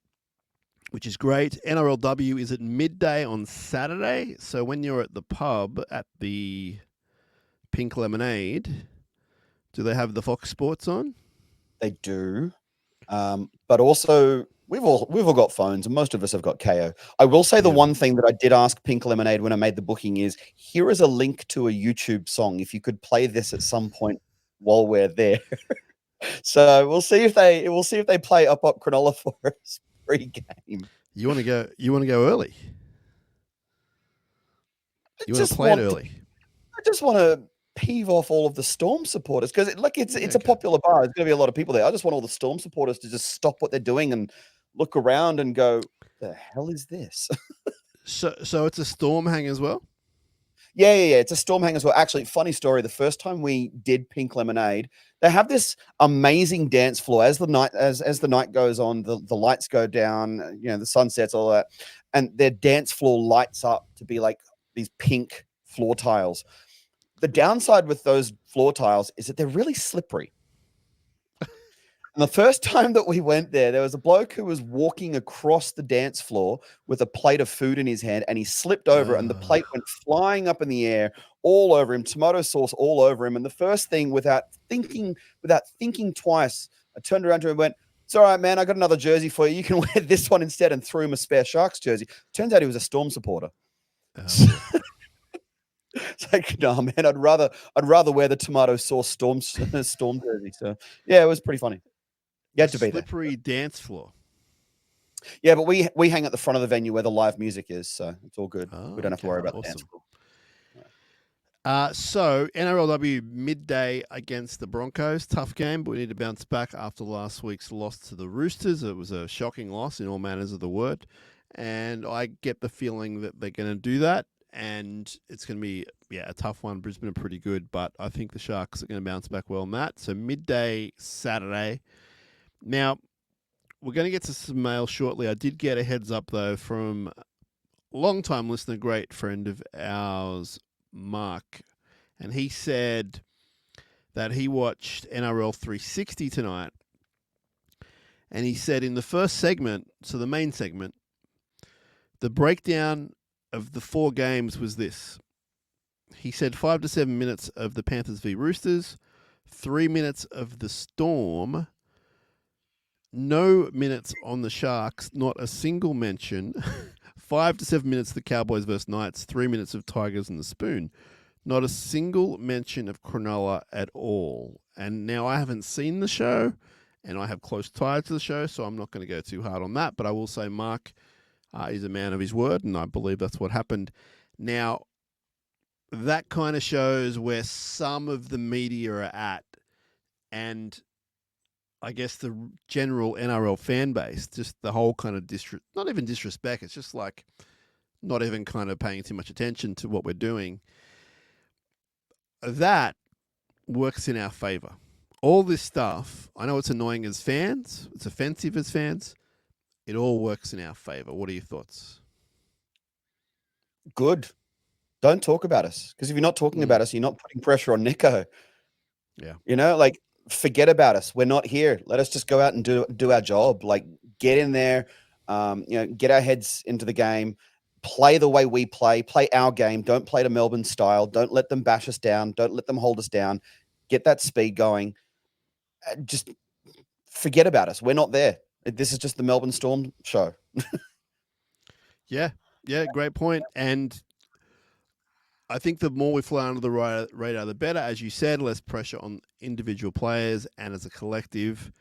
which is great. NRLW is at midday on Saturday. So when you're at the pub at the Pink Lemonade, do they have the Fox Sports on? They do. But also, we've all got phones, and most of us have got KO. I will say the one thing that I did ask Pink Lemonade when I made the booking is, here is a link to a YouTube song. If you could play this at some point while we're there. So we'll see if they play Up Cronulla for us pre-game. You want to go early? You want to play it early? I just want to peeve off all of the Storm supporters, because it's a popular bar. There's going to be a lot of people there. I just want all the Storm supporters to just stop what they're doing and look around and go, "The hell is this?" So it's a Storm hang as well? Yeah. It's a Storm hang as well. Actually, funny story. The first time we did Pink Lemonade, they have this amazing dance floor. As the night goes on, the lights go down, the sun sets, all that, and their dance floor lights up to be like these pink floor tiles. The downside with those floor tiles is that they're really slippery. And the first time that we went there was a bloke who was walking across the dance floor with a plate of food in his hand, and he slipped over and the plate went flying up in the air all over him, tomato sauce all over him. And the first thing, without thinking twice, I turned around to him and went, "It's all right, man. I got another jersey for you. You can wear this one instead," and threw him a spare Sharks jersey. Turns out he was a Storm supporter. It's like, no, man, I'd rather wear the tomato sauce Storm jersey. So yeah, it was pretty funny. You had to be there. Slippery dance floor. Yeah, but we hang at the front of the venue where the live music is, so it's all good. We don't have to worry about the dance floor. So NRLW midday against the Broncos. Tough game, but we need to bounce back after last week's loss to the Roosters. It was a shocking loss in all manners of the word, and I get the feeling that they're going to do that, and it's going to be a tough one. Brisbane are pretty good, but I think the Sharks are going to bounce back well on that. So midday Saturday. Now, we're going to get to some mail shortly. I did get a heads up, though, from a long-time listener, great friend of ours, Mark, and he said that he watched NRL 360 tonight, and he said in the first segment, so the main segment, the breakdown of the 4 games was this. He said 5 to 7 minutes of the Panthers v Roosters, 3 minutes of the Storm, no minutes on the Sharks, not a single mention. 5 to 7 minutes of the Cowboys versus Knights, 3 minutes of Tigers and the Spoon. Not a single mention of Cronulla at all. And now I haven't seen the show, and I have close ties to the show, so I'm not going to go too hard on that. But I will say Mark is a man of his word, and I believe that's what happened. Now, that kind of shows where some of the media are at, and I guess the general NRL fan base, just the whole kind of not even disrespect, it's just like not even kind of paying too much attention to what we're doing. That works in our favor. All this stuff, I know it's annoying as fans, it's offensive as fans, it all works in our favor. What are your thoughts? Good. Don't talk about us, because if you're not talking about us, you're not putting pressure on Nico. Yeah. Forget about us. We're not here. Let us just go out and do our job. Like, get in there, get our heads into the game, play the way we play our game. Don't play to Melbourne style. Don't let them bash us down. Don't let them hold us down. Get that speed going. Just forget about us. We're not there. This is just the Melbourne Storm show. Yeah, great point. And I think the more we fly under the radar, the better. As you said, less pressure on individual players and as a collective.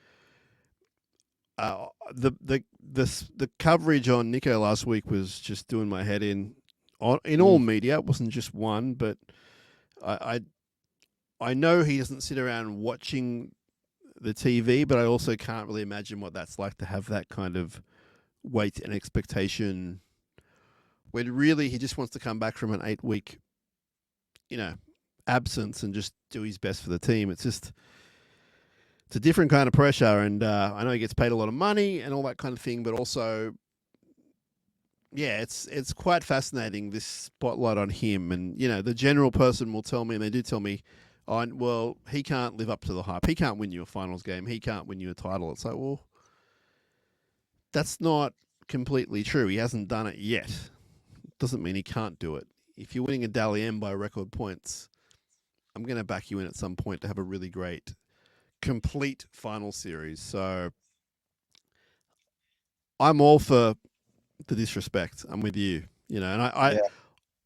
The coverage on Nico last week was just doing my head in all media. It wasn't just one, but I know he doesn't sit around watching the TV, but I also can't really imagine what that's like to have that kind of weight and expectation when really he just wants to come back from an 8-week absence and just do his best for the team. It's a different kind of pressure, and I know he gets paid a lot of money and all that kind of thing, but also, it's quite fascinating, this spotlight on him. And, the general person will tell me, and they do tell me, well, he can't live up to the hype. He can't win you a finals game. He can't win you a title. It's like, well, that's not completely true. He hasn't done it yet. Doesn't mean he can't do it. If you're winning a Dally M by record points, I'm going to back you in at some point to have a really great, complete final series. So I'm all for the disrespect. I'm with you. And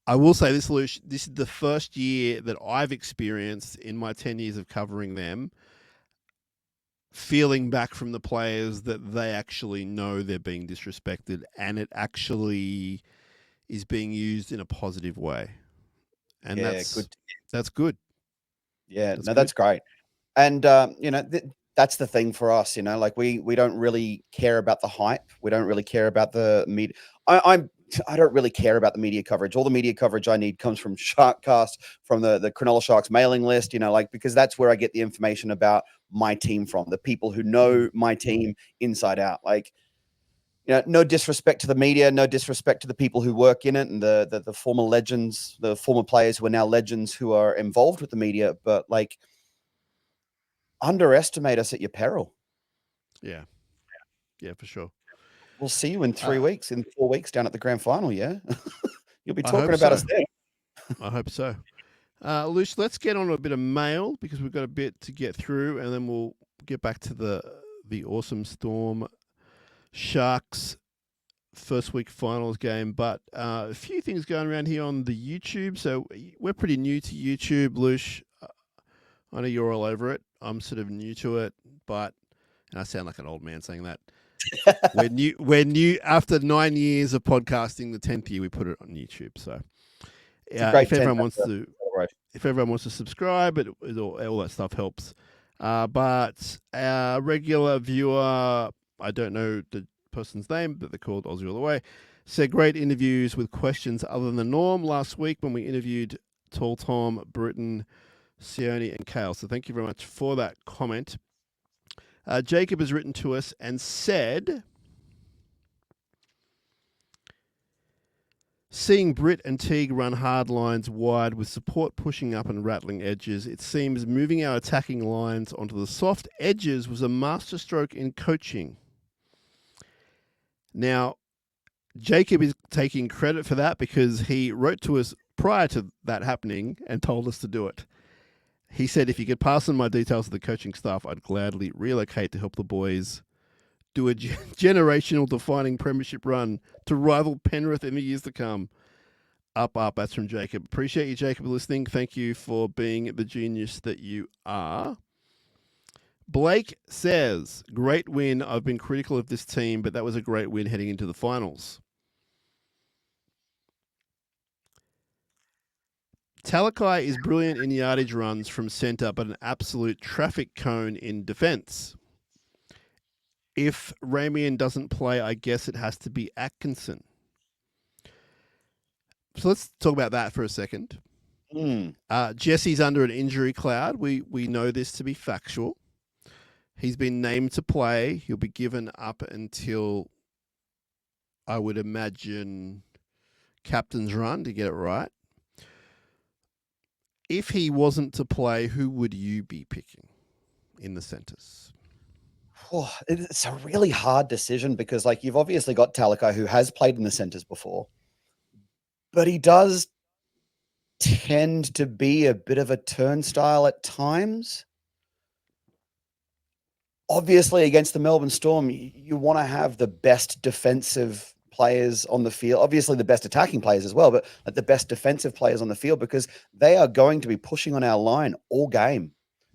I will say this, Loosh, this is the first year that I've experienced in my 10 years of covering them, feeling back from the players that they actually know they're being disrespected and it actually is being used in a positive way. And that's good. Yeah, that's great. And, that's the thing for us, like we don't really care about the hype. We don't really care about the media. I don't really care about the media coverage. All the media coverage I need comes from SharkCast, from the Cronulla Sharks mailing list, because that's where I get the information about my team from, the people who know my team inside out. Like, no disrespect to the media, no disrespect to the people who work in it and the former legends, the former players who are now legends who are involved with the media, but like, underestimate us at your peril. Yeah, for sure. We'll see you in 3 weeks, in 4 weeks down at the grand final. Yeah, you'll be I talking hope about so. us then. I hope so. Loosh, let's get on to a bit of mail because we've got a bit to get through, and then we'll get back to the awesome Storm Sharks first week finals game. But a few things going around here on the YouTube. So we're pretty new to YouTube, Loosh. I know you're all over it. I'm sort of new to it, and I sound like an old man saying that. We're new after 9 years of podcasting. The 10th year we put it on YouTube. So if everyone wants to subscribe, all that stuff helps. But our regular viewer, I don't know the person's name, but they're called Aussie All the Way, said great interviews with questions other than the norm last week when we interviewed Tall Tom, Britton, Sione and Kale. So thank you very much for that comment. Jacob has written to us and said, seeing Britt and Teague run hard lines wide with support pushing up and rattling edges, it seems moving our attacking lines onto the soft edges was a masterstroke in coaching. Now, Jacob is taking credit for that because he wrote to us prior to that happening and told us to do it. He said, if you could pass on my details to the coaching staff, I'd gladly relocate to help the boys do a generational defining premiership run to rival Penrith in the years to come. Up. That's from Jacob. Appreciate you, Jacob, listening. Thank you for being the genius that you are. Blake says, great win. I've been critical of this team, but that was a great win heading into the finals. Talakai is brilliant in yardage runs from centre, but an absolute traffic cone in defence. If Ramian doesn't play, I guess it has to be Atkinson. So let's talk about that for a second. Jesse's under an injury cloud. We know this to be factual. He's been named to play. He'll be given up until, I would imagine, captain's run to get it right. If he wasn't to play, who would you be picking in the centres? Oh, it's a really hard decision because, like, you've obviously got Talakai who has played in the centres before, but he does tend to be a bit of a turnstile at times. Obviously, against the Melbourne Storm, you want to have the best defensive players on the field, obviously the best attacking players as well, but like the best defensive players on the field because they are going to be pushing on our line all game.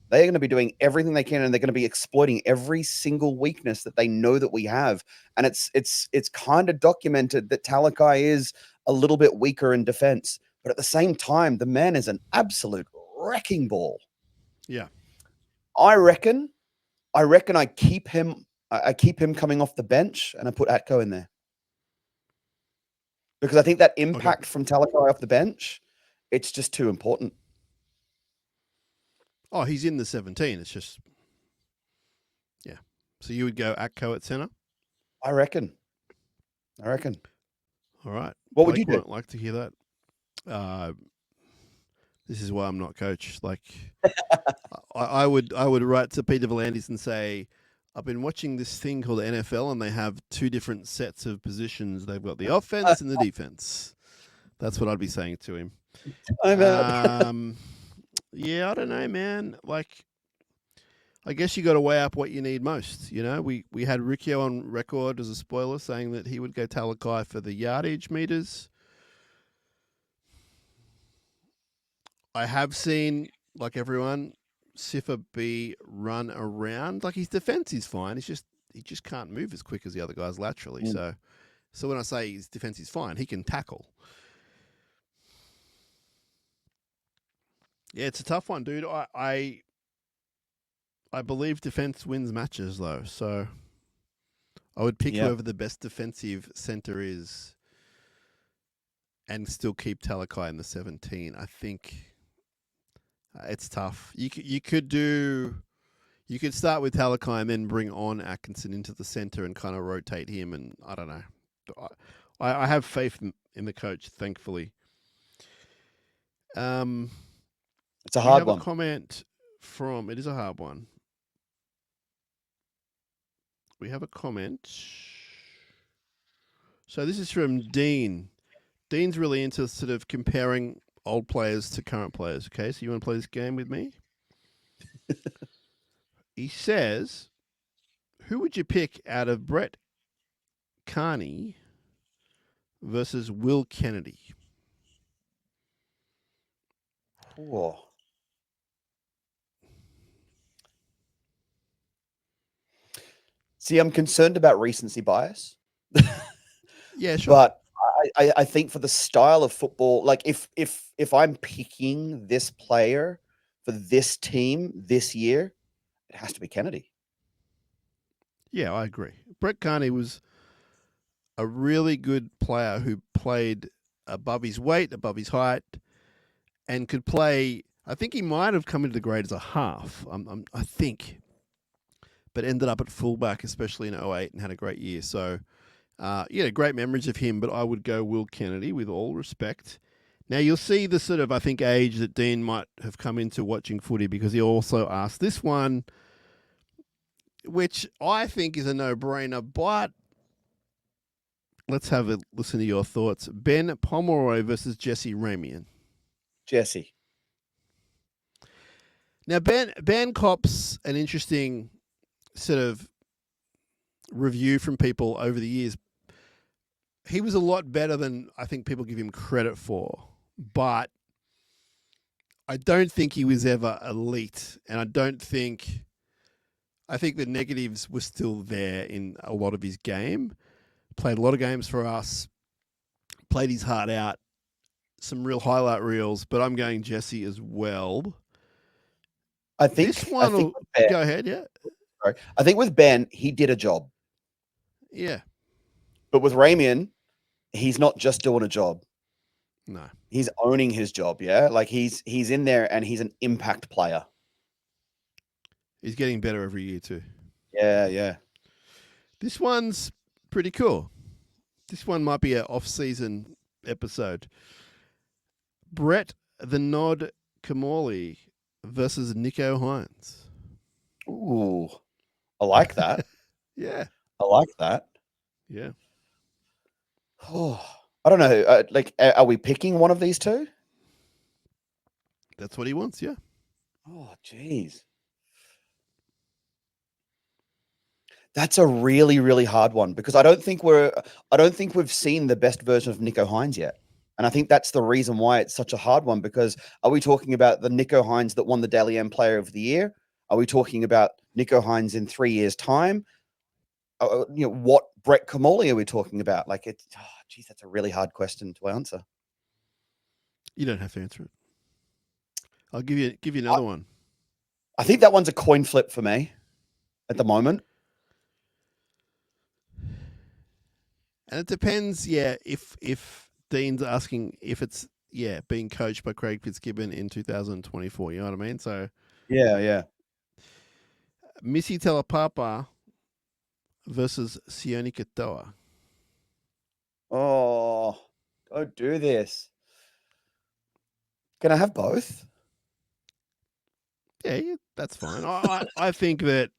They're going to be doing everything they can and they're going to be exploiting every single weakness that they know that we have. And it's kind of documented that Talakai is a little bit weaker in defense, but at the same time, the man is an absolute wrecking ball. Yeah. I reckon I keep him coming off the bench and I put Atco in there. Because I think that impact from Talakai off the bench, it's just too important. Oh, he's in the 17. It's just, yeah. So you would go Atco at centre? I reckon. All right. What would you do? I'd like to hear that. This is why I'm not coach. Like, I would write to Peter V'landys and say, I've been watching this thing called the NFL, and they have two different sets of positions. They've got the offense and the defense. That's what I'd be saying to him. I'm out. Yeah, I don't know, man. Like, I guess you got to weigh up what you need most. You know, we had Riccio on record as a spoiler saying that he would go Talakai for the yardage meters. I have seen, like everyone, Sifa be run around. Like, his defense is fine. He just can't move as quick as the other guys laterally. So when I say his defense is fine, he can tackle. Yeah, it's a tough one, dude. I believe defense wins matches, though. So I would pick whoever the best defensive center is and still keep Talakai in the 17. I think it's tough. You could start with Talakai and then bring on Atkinson into the center and kind of rotate him. And I don't know. I have faith in the coach, thankfully. It's a hard one. A comment from, it is a hard one. We have a comment. So this is from Dean. Dean's really into sort of comparing old players to current players. Okay, so you want to play this game with me? He says, who would you pick out of Brett Carney versus Will Kennedy? Whoa. See, I'm concerned about recency bias. Yeah, sure. But I think for the style of football, like if I'm picking this player for this team this year, it has to be Kennedy. Yeah, I agree. Brett Carney was a really good player who played above his weight, above his height, and could play. I think he might have come into the grade as a half. I think, but ended up at fullback, especially in 2008, and had a great year. So, great memories of him. But I would go Will Kennedy with all respect. Now you'll see the sort of, I think, age that Dean might have come into watching footy, because he also asked this one, which I think is a no-brainer, but let's have a listen to your thoughts. Ben Pomeroy versus Jesse Ramian. Jesse. Now, Ben cops an interesting sort of review from people over the years. He was a lot better than I think people give him credit for, but I don't think he was ever elite, and I think the negatives were still there in a lot of his game. Played a lot of games for us, played his heart out, some real highlight reels, but I'm going Jesse as well. I think go ahead, yeah. Sorry. I think with Ben, he did a job. Yeah. But with Ramian, he's not just doing a job. No. He's owning his job, yeah? Like he's in there and he's an impact player. He's getting better every year too. Yeah. This one's pretty cool. This one might be an off-season episode. Brett the Nod Kamali versus Nico Hines. Ooh, I like that. Yeah. I like that. Yeah. Oh, I don't know. Are we picking one of these two? That's what he wants, yeah. Oh, geez. That's a really, really hard one, because I don't think we've seen the best version of Nico Hines yet. And I think that's the reason why it's such a hard one, because are we talking about the Nico Hines that won the Dally M Player of the Year? Are we talking about Nico Hines in 3 years' time? What Brett Kamali are we talking about? Like, that's a really hard question to answer. You don't have to answer it. I'll give you another one. I think that one's a coin flip for me at the moment. And it depends, if Dean's asking if it's, being coached by Craig Fitzgibbon in 2024. You know what I mean? So, yeah. Missy Telapapa versus Sione Katoa. Oh, don't do this. Can I have both? Yeah, that's fine. I think that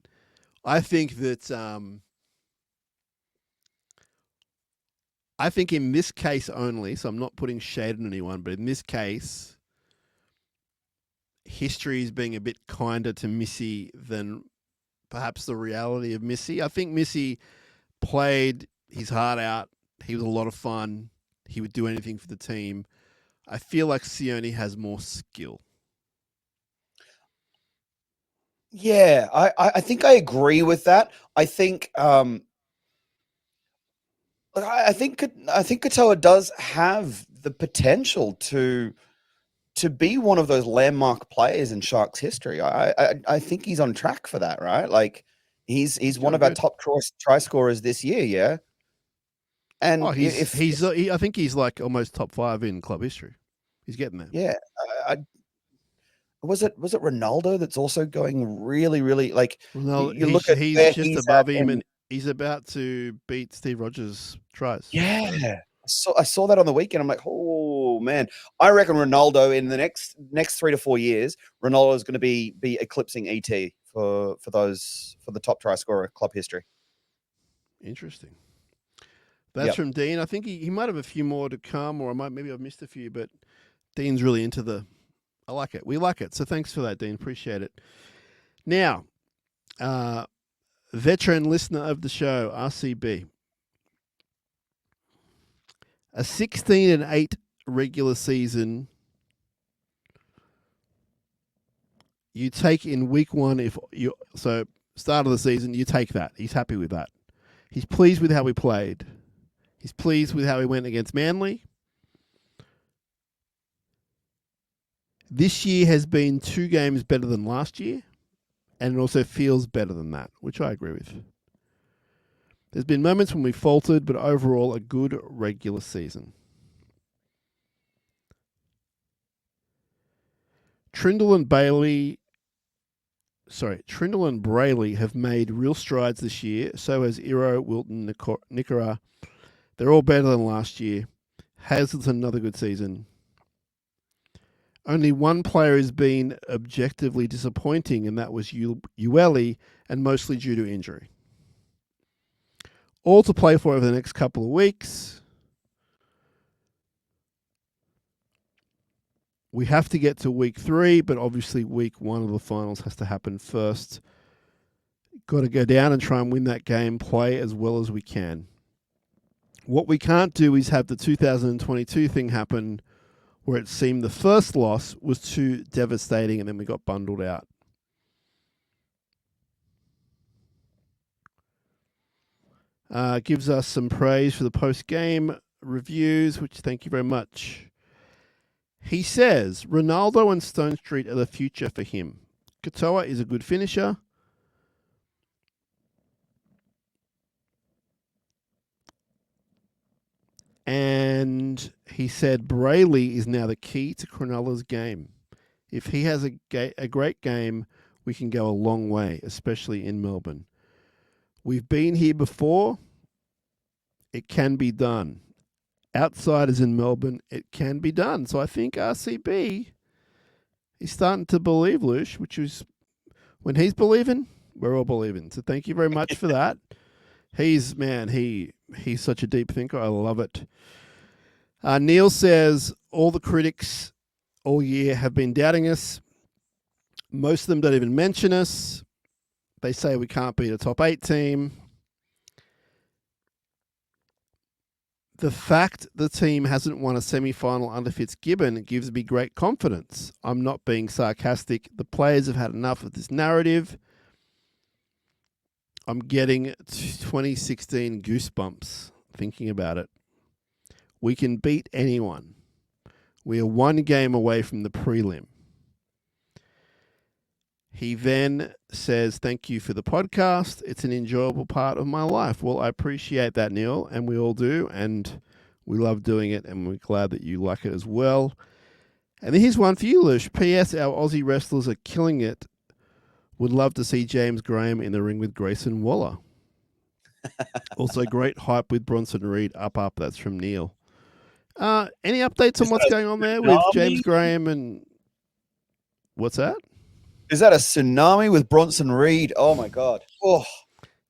I think that I think in this case only, so I'm not putting shade on anyone, but in this case, history is being a bit kinder to Missy than perhaps the reality of Missy. I think Missy played his heart out. He was a lot of fun. He would do anything for the team. I feel like Sione has more skill. Yeah, I think I agree with that. I think I think Katoa does have the potential to be one of those landmark players in Sharks history. I think he's on track for that, right? Like he's one of our Good. top try scorers this year, yeah. And I think he's like almost top 5 in club history. He's getting there. yeah, was it Ronaldo that's also going really, really like Well, you look at he's where just he's above at him, in, and he's about to beat Steve Rogers' tries. yeah. So I saw that on the weekend. I'm like, oh man, I reckon Ronaldo in the next 3 to 4 years, Ronaldo is going to be eclipsing ET for the top try scorer club history. Interesting. That's from Dean. I think he might have a few more to come, or maybe I've missed a few, but Dean's really into the. I like it. We like it. So thanks for that, Dean. Appreciate it. Now, veteran listener of the show, RCB. A 16-8 regular season you take in week 1 so start of the season, you take that. He's happy with that. He's pleased with how we played. He's pleased with how he went against Manly. This year has been 2 games better than last year, and it also feels better than that, which I agree with. There's been moments when we faltered, but overall a good regular season. Trindle and Brayley have made real strides this year. So has Iro, Wilton, Nicara. They're all better than last year. Hazelton, another good season. Only one player has been objectively disappointing, and that was Ueli, and mostly due to injury. All to play for over the next couple of weeks. We have to get to week 3, but obviously week 1 of the finals has to happen first. Got to go down and try and win that game, play as well as we can. What we can't do is have the 2022 thing happen where it seemed the first loss was too devastating and then we got bundled out. Gives us some praise for the post-game reviews, which thank you very much. He says, Ronaldo and Stone Street are the future for him. Katoa is a good finisher. And he said Brayley is now the key to Cronulla's game. If he has a great game, we can go a long way, especially in Melbourne. We've been here before. It can be done. Outsiders in Melbourne, it can be done. So I think RCB is starting to believe, Loosh, which is when he's believing, we're all believing. So thank you very much for that. He's such a deep thinker. I love it. Neil says all the critics all year have been doubting us. Most of them don't even mention us. They say we can't beat a top 8 team. The fact the team hasn't won a semi-final under Fitzgibbon gives me great confidence. I'm not being sarcastic. The players have had enough of this narrative. I'm getting 2016 goosebumps thinking about it. We can beat anyone. We are 1 game away from the prelim. He then says, thank you for the podcast. It's an enjoyable part of my life. Well, I appreciate that, Neil, and we all do, and we love doing it, and we're glad that you like it as well. And then here's one for you, Loosh. P.S. Our Aussie wrestlers are killing it. Would love to see James Graham in the ring with Grayson Waller. Also, great hype with Bronson Reed. Up. That's from Neil. Any updates on what's going on there with James Graham and what's that? Is that a tsunami with Bronson Reed? Oh my God! Oh,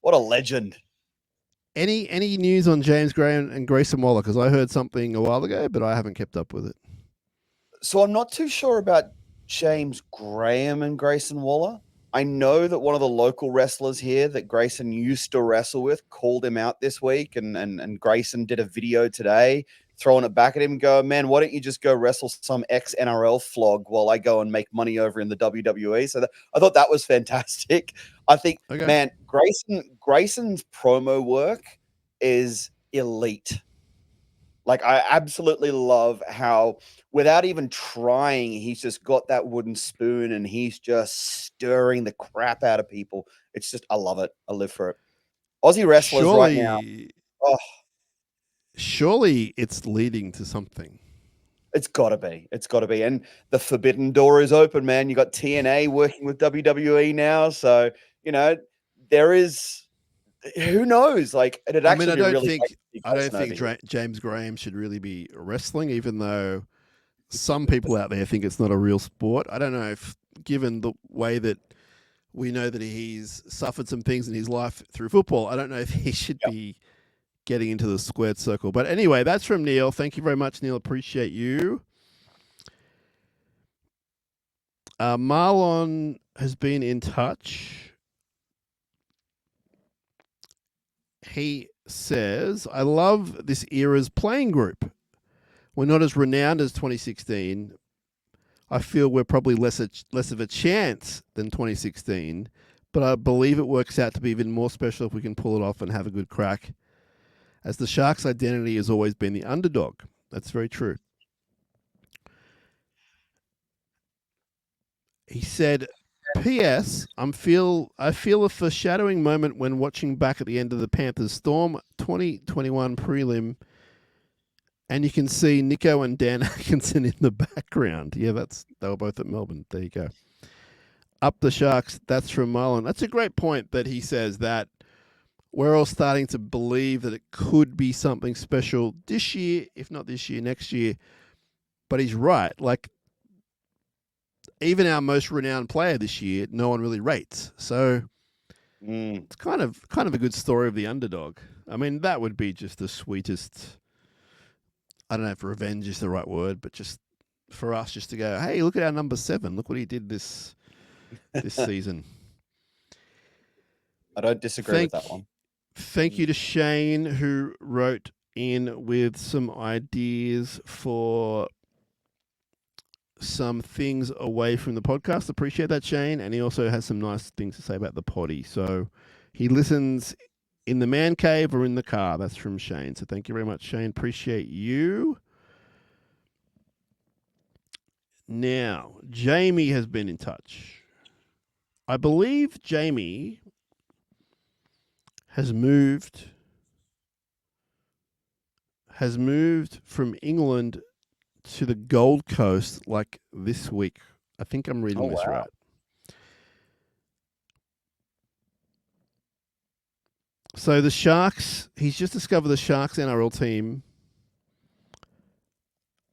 what a legend! Any news on James Graham and Grayson Waller? Because I heard something a while ago, but I haven't kept up with it. So I'm not too sure about James Graham and Grayson Waller. I know that one of the local wrestlers here that Grayson used to wrestle with called him out this week, and Grayson did a video today throwing it back at him and go, man, why don't you just go wrestle some ex-NRL flog while I go and make money over in the WWE? So I thought that was fantastic. I think, Okay. man, Grayson's promo work is elite. Like, I absolutely love how, without even trying, he's just got that wooden spoon and he's just stirring the crap out of people. It's just, I love it. I live for it. Aussie wrestlers right now. Oh, surely it's leading to something. it's got to be. It's got to be. And the forbidden door is open, man. You got TNA working with WWE now. So, there is, who knows? Like, it'd actually be really great to see I don't Grayson think over here. James Graham should really be wrestling, even though some people out there think it's not a real sport. I don't know if, given the way that we know that he's suffered some things in his life through football, I don't know if he should be getting into the squared circle. But anyway, that's from Neil. Thank you very much, Neil. Appreciate you. Marlon has been in touch. He says, I love this era's playing group. We're not as renowned as 2016. I feel we're probably less of a chance than 2016, but I believe it works out to be even more special if we can pull it off and have a good crack, as the Sharks' identity has always been the underdog. That's very true. He said, P.S. I feel a foreshadowing moment when watching back at the end of the Panthers Storm 2021 prelim, and you can see Nico and Dan Atkinson in the background. Yeah, they were both at Melbourne. There you go. Up the Sharks. That's from Marlon. That's a great point that he says that we're all starting to believe that it could be something special this year, if not this year, next year. But he's right. Like, even our most renowned player this year, no one really rates. So it's kind of a good story of the underdog. I mean, that would be just the sweetest. I don't know if revenge is the right word, but just for us, just to go, hey, look at our number 7. Look what he did this season. I don't disagree with that one. Thank you to Shane, who wrote in with some ideas for some things away from the podcast. Appreciate that, Shane. And he also has some nice things to say about the potty. So he listens in the man cave or in the car. That's from Shane. So thank you very much, Shane. Appreciate you. Now, Jamie has been in touch. I believe Jamie has moved from England to the Gold Coast like this week. I think I'm reading this right. So the Sharks, he's just discovered the Sharks NRL team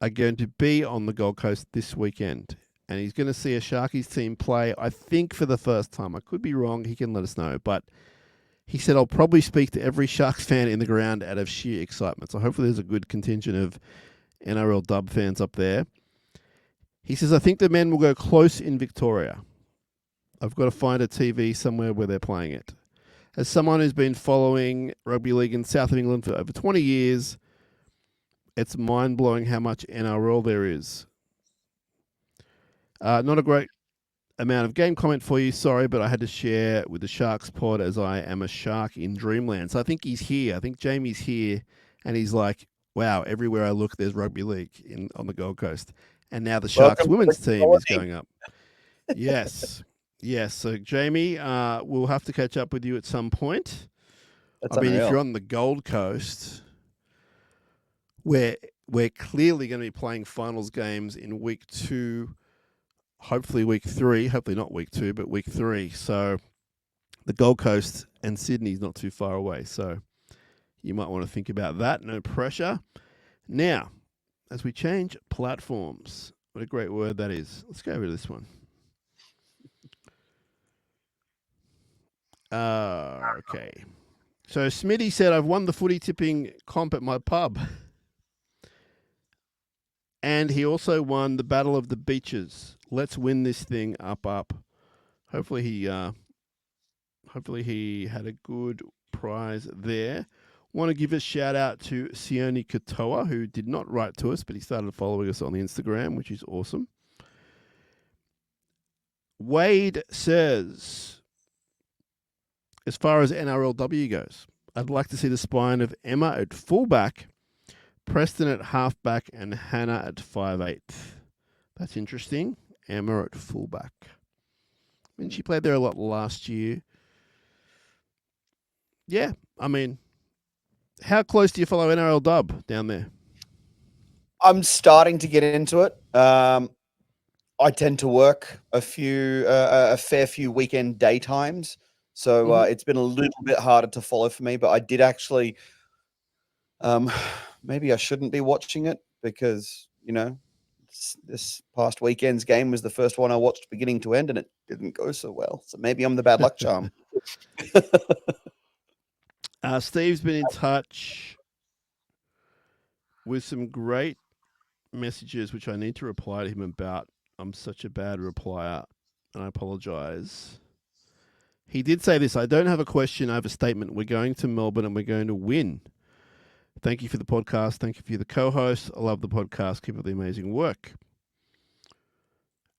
are going to be on the Gold Coast this weekend. And he's going to see a Sharkies team play, I think, for the first time. I could be wrong. He can let us know. But he said, I'll probably speak to every Sharks fan in the ground out of sheer excitement. So hopefully there's a good contingent of NRL dub fans up there. He says, I think the men will go close in Victoria. I've got to find a TV somewhere where they're playing it. As someone who's been following rugby league in South of England for over 20 years, it's mind-blowing how much NRL there is. Not a great amount of game comment for you, sorry, but I had to share with the Sharks pod as I am a shark in dreamland. So I think he's here. I think Jamie's here, and he's like, wow, everywhere I look, there's rugby league on the Gold Coast. And now the Sharks women's team is going up. Yes. Yes. So, Jamie, we'll have to catch up with you at some point. That's I mean, unreal. if you're on the Gold Coast, we're clearly going to be playing finals games in week 2, hopefully week 3, hopefully not week 2, but week 3. So the Gold Coast and Sydney's not too far away. So you might want to think about that. No pressure. Now, as we change platforms, what a great word that is. Let's go over to this one. Okay. So Smitty said, I've won the footy tipping comp at my pub. And he also won the Battle of the Beaches. Let's win this thing up. Hopefully he had a good prize there. Want to give a shout out to Sione Katoa, who did not write to us, but he started following us on the Instagram, which is awesome. Wade says, as far as NRLW goes, I'd like to see the spine of Emma at fullback, Preston at halfback, and Hannah at 5'8". That's interesting. Emma at fullback. I mean, she played there a lot last year. Yeah, I mean, how close do you follow NRL Dub down there? I'm starting to get into it. I tend to work a fair few weekend daytimes, so it's been a little bit harder to follow for me. But I did actually, maybe I shouldn't be watching it because this past weekend's game was the first one I watched beginning to end, and it didn't go so well. So maybe I'm the bad luck charm. Steve's been in touch with some great messages, which I need to reply to him about. I'm such a bad replier, and I apologize. He did say this: I don't have a question, I have a statement. We're going to Melbourne and we're going to win. Thank you for the podcast. Thank you for the co-host. I love the podcast. Keep up the amazing work.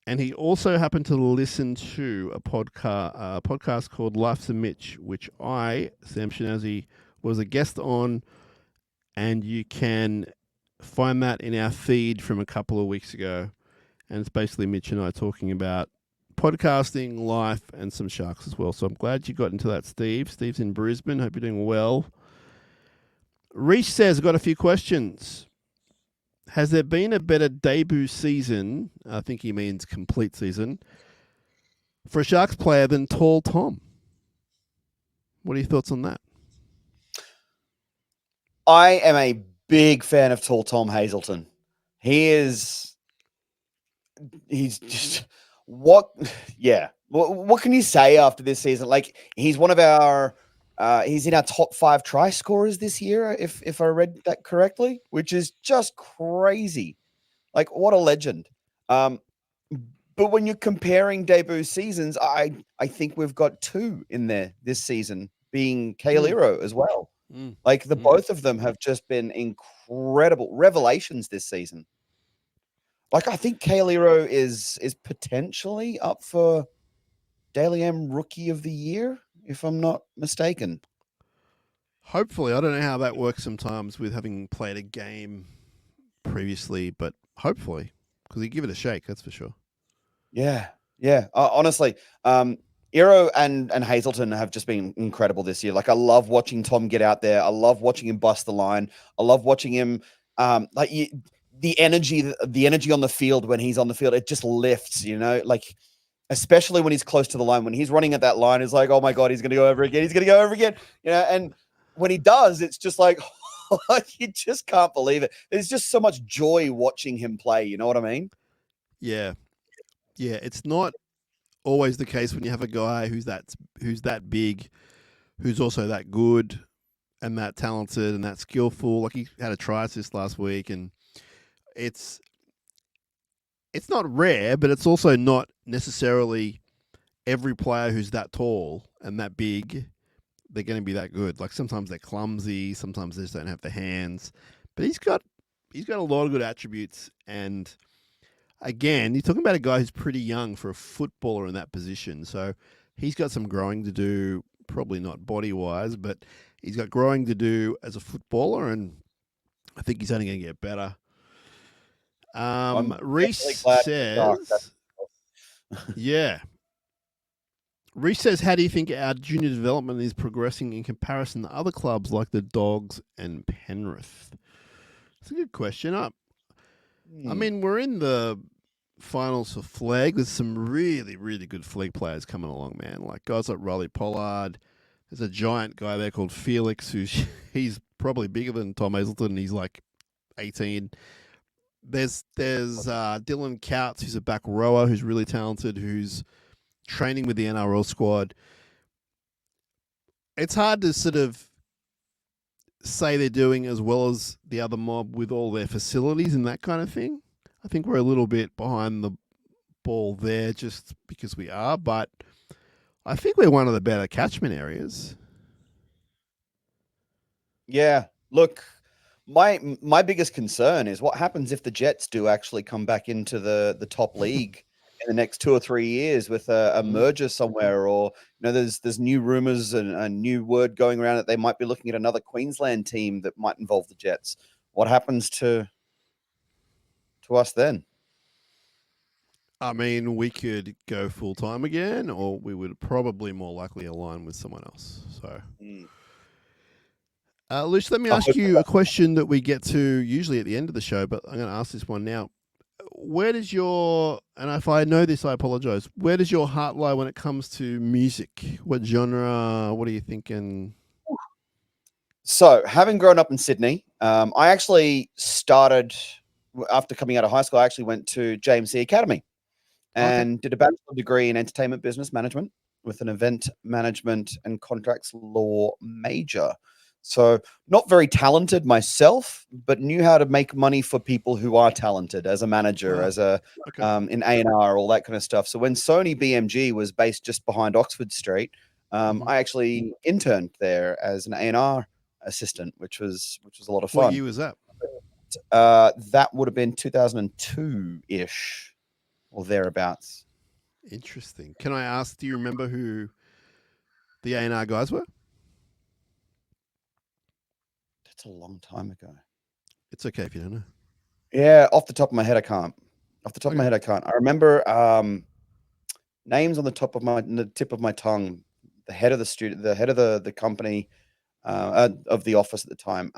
And he also happened to listen to a podcast called Life's a Mitch, which I, Sam Shinazzi, was a guest on. And you can find that in our feed from a couple of weeks ago. And it's basically Mitch and I talking about podcasting, life, and some Sharks as well. So I'm glad you got into that, Steve. Steve's in Brisbane. Hope you're doing well. Reese says, I've got a few questions. Has there been a better debut season, I think he means complete season, for a Sharks player than Tall Tom? What are your thoughts on that? I am a big fan of Tall Tom Hazelton. He's just what can you say after this season? Like, he's one of our he's in our top 5 try scorers this year, if I read that correctly, which is just crazy. Like, what a legend. But when you're comparing debut seasons, I think we've got 2 in there this season, being Kailiro as well. Like, both of them have just been incredible revelations this season. Like, I think Kailiro is potentially up for Daily M Rookie of the Year, if I'm not mistaken. Hopefully. I don't know how that works sometimes with having played a game previously, but hopefully, because he'd give it a shake, that's for sure. Yeah. Honestly, Iro and Hazelton have just been incredible this year. Like, I love watching Tom get out there. I love watching him bust the line. I love watching him, the energy on the field when he's on the field, it just lifts, like, especially when he's close to the line. When he's running at that line, it's like, oh my God, he's going to go over again. He's going to go over again. And when he does, it's just like, you just can't believe it. There's just so much joy watching him play. You know what I mean? Yeah. Yeah. It's not always the case when you have a guy who's that big, who's also that good and that talented and that skillful. Like, he had a try assist last week, and it's not rare, but it's also not necessarily every player who's that tall and that big, they're going to be that good. Like, sometimes they're clumsy, sometimes they just don't have the hands. But he's got a lot of good attributes. And again, you're talking about a guy who's pretty young for a footballer in that position. So he's got some growing to do, probably not body-wise, but he's got growing to do as a footballer, and I think he's only going to get better. Reese says, yeah. Reese says, how do you think our junior development is progressing in comparison to other clubs like the Dogs and Penrith? That's a good question. I mean, we're in the finals for flag. There's some really, really good flag players coming along, man. Like guys like Riley Pollard. There's a giant guy there called Felix, he's probably bigger than Tom Hazelton, and he's like 18. There's Dylan Couts, who's a back rower, who's really talented, who's training with the NRL squad. it's hard to sort of say they're doing as well as the other mob with all their facilities and that kind of thing. I think we're a little bit behind the ball there just because we are, but I think we're one of the better catchment areas. Yeah. Look, my biggest concern is what happens if the Jets do actually come back into the top league in the next 2 or 3 years with a merger somewhere, or there's new rumors and a new word going around that they might be looking at another Queensland team that might involve the Jets. What happens to us then? I mean, we could go full time again, or we would probably more likely align with someone else. So, Loosh, let me ask you a question that we get to usually at the end of the show, but I'm going to ask this one now. Where does your, and if I know this, I apologize, where does your heart lie when it comes to music? What genre? What are you thinking? So, having grown up in Sydney, I actually started, after coming out of high school, I actually went to JMC Academy and did a bachelor degree in entertainment business management with an event management and contracts law major. So not very talented myself, but knew how to make money for people who are talented as a manager, as a in A&R, all that kind of stuff. So when Sony BMG was based just behind Oxford Street, I actually interned there as an A&R assistant, which was a lot of fun. What year was that? That would have been 2002-ish or thereabouts. Interesting. Can I ask, do you remember who the A&R guys were? That's a long time ago. It's okay if you don't know. Yeah, off the top of my head, I can't. I remember names on the tip of my tongue. The head of the student, the head of the company, of the office at the time.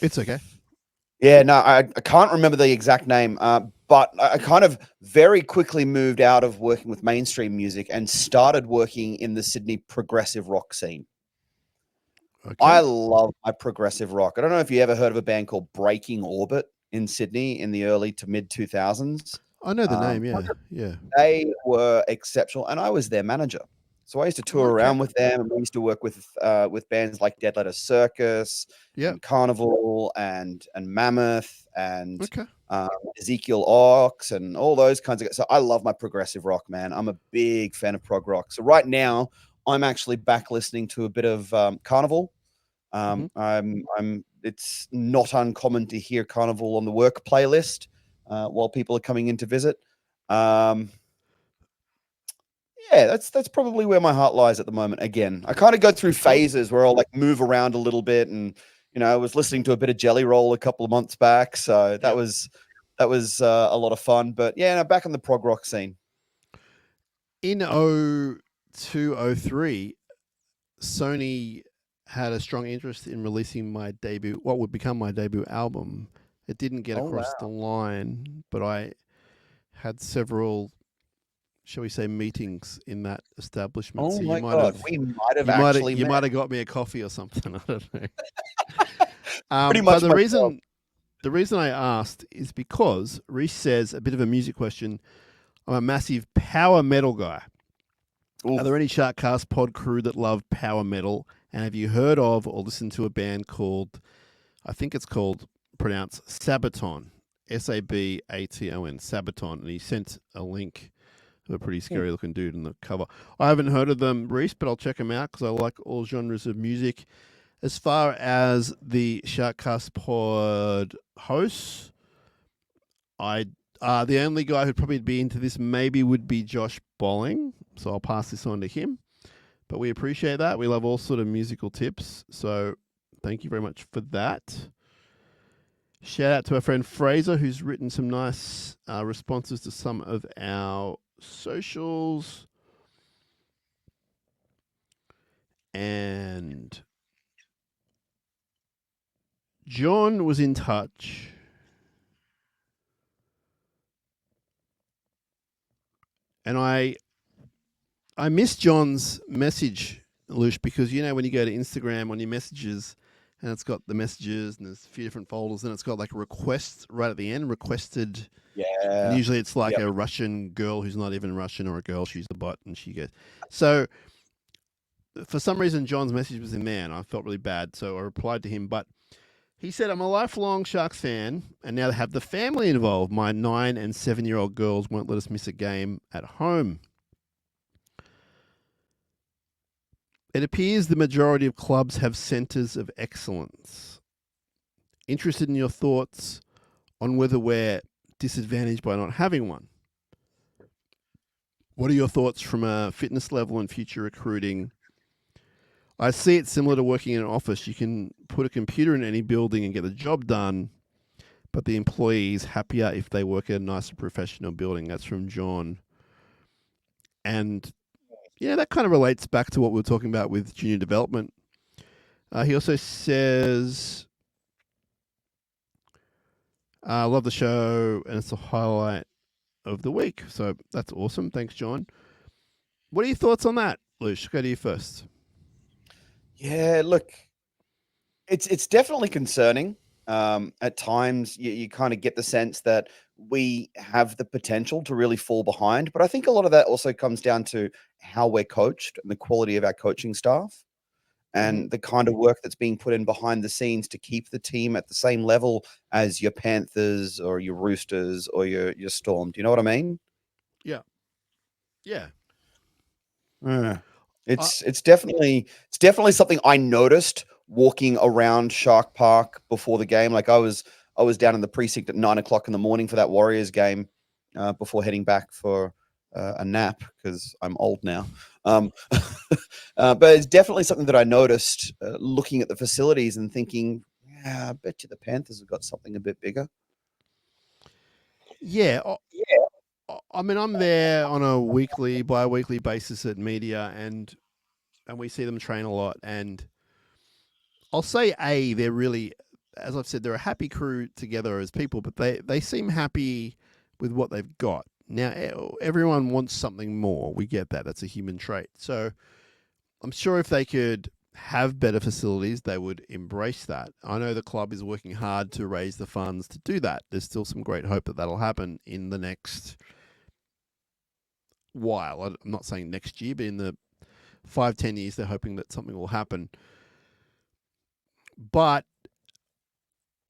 It's okay. Yeah, no, I can't remember the exact name, but I kind of very quickly moved out of working with mainstream music and started working in the Sydney progressive rock scene. Okay. I love my progressive rock. I don't know if you ever heard of a band called Breaking Orbit in Sydney in the early to mid 2000s. I know the name, yeah. They were exceptional, and I was their manager. So I used to tour around with them, and we used to work with bands like Dead Letter Circus, and Carnival, and Mammoth, and Ezekiel Ox, and all those kinds of. So I love my progressive rock, man. I'm a big fan of prog rock. So right now, I'm actually back listening to a bit of Carnival. It's not uncommon to hear Carnival on the work playlist while people are coming in to visit. Yeah, that's probably where my heart lies at the moment. Again, I kind of go through phases where I'll like move around a little bit, and I was listening to a bit of Jelly Roll a couple of months back, so that was a lot of fun. But yeah, no, back in the prog rock scene. In 0203, Sony had a strong interest in releasing what would become my debut album. It didn't get across the line, but I had several, shall we say, meetings in that establishment. Oh so my God, we might have actually you might have got me a coffee or something. I don't know. Pretty much. But the reason I asked is because Reese says, a bit of a music question, I'm a massive power metal guy. Are there any SharkCast pod crew that love power metal? And have you heard of or listened to a band called, I think it's pronounced Sabaton, Sabaton, Sabaton. And he sent a link of a pretty scary looking dude in the cover. I haven't heard of them, Reese, but I'll check them out because I like all genres of music. As far as the SharkCast pod hosts, the only guy who'd probably be into this maybe would be Josh Bolling, so I'll pass this on to him. But we appreciate that. We love all sort of musical tips, so thank you very much for that. Shout out to our friend Fraser, who's written some nice responses to some of our socials. And John was in touch. And I missed John's message, Loosh, because when you go to Instagram on your messages, and it's got the messages and there's a few different folders, and it's got like requests right at the end, requested. And Yeah. usually it's like Yep. a Russian girl who's not even Russian, or a girl, she's the bot, and she goes. So for some reason, John's message was in there, and I felt really bad, so I replied to him. But he said, I'm a lifelong Sharks fan, and now they have the family involved. My 9 and 7-year-old girls won't let us miss a game at home. It appears the majority of clubs have centres of excellence. Interested in your thoughts on whether we're disadvantaged by not having one? What are your thoughts from a fitness level and future recruiting? I see it similar to working in an office. You can put a computer in any building and get the job done, but the employee is happier if they work at a nicer professional building. That's from John. And yeah, that kind of relates back to what we were talking about with junior development. He also says, I love the show, and it's a highlight of the week. So that's awesome. Thanks, John. What are your thoughts on that, Loosh? Go to you first. Yeah, look, it's definitely concerning. At times, you kind of get the sense that we have the potential to really fall behind. But I think a lot of that also comes down to how we're coached and the quality of our coaching staff and the kind of work that's being put in behind the scenes to keep the team at the same level as your Panthers or your Roosters or your Storm. Do you know what I mean? Yeah. Yeah. It's definitely something I noticed walking around Shark Park before the game. Like I was down in the precinct at 9 o'clock in the morning for that Warriors game before heading back for a nap because I'm old now. But it's definitely something that I noticed looking at the facilities and thinking, yeah, I bet you the Panthers have got something a bit bigger. Yeah. I mean, I'm there on a weekly, bi-weekly basis at media, and we see them train a lot. And I'll say, they're really, as I've said, they're a happy crew together as people, but they seem happy with what they've got. Now, everyone wants something more. We get that. That's a human trait. So I'm sure if they could have better facilities, they would embrace that. I know the club is working hard to raise the funds to do that. There's still some great hope that that'll happen in the next while. I'm not saying next year, but in the 5-10 years, they're hoping that something will happen. But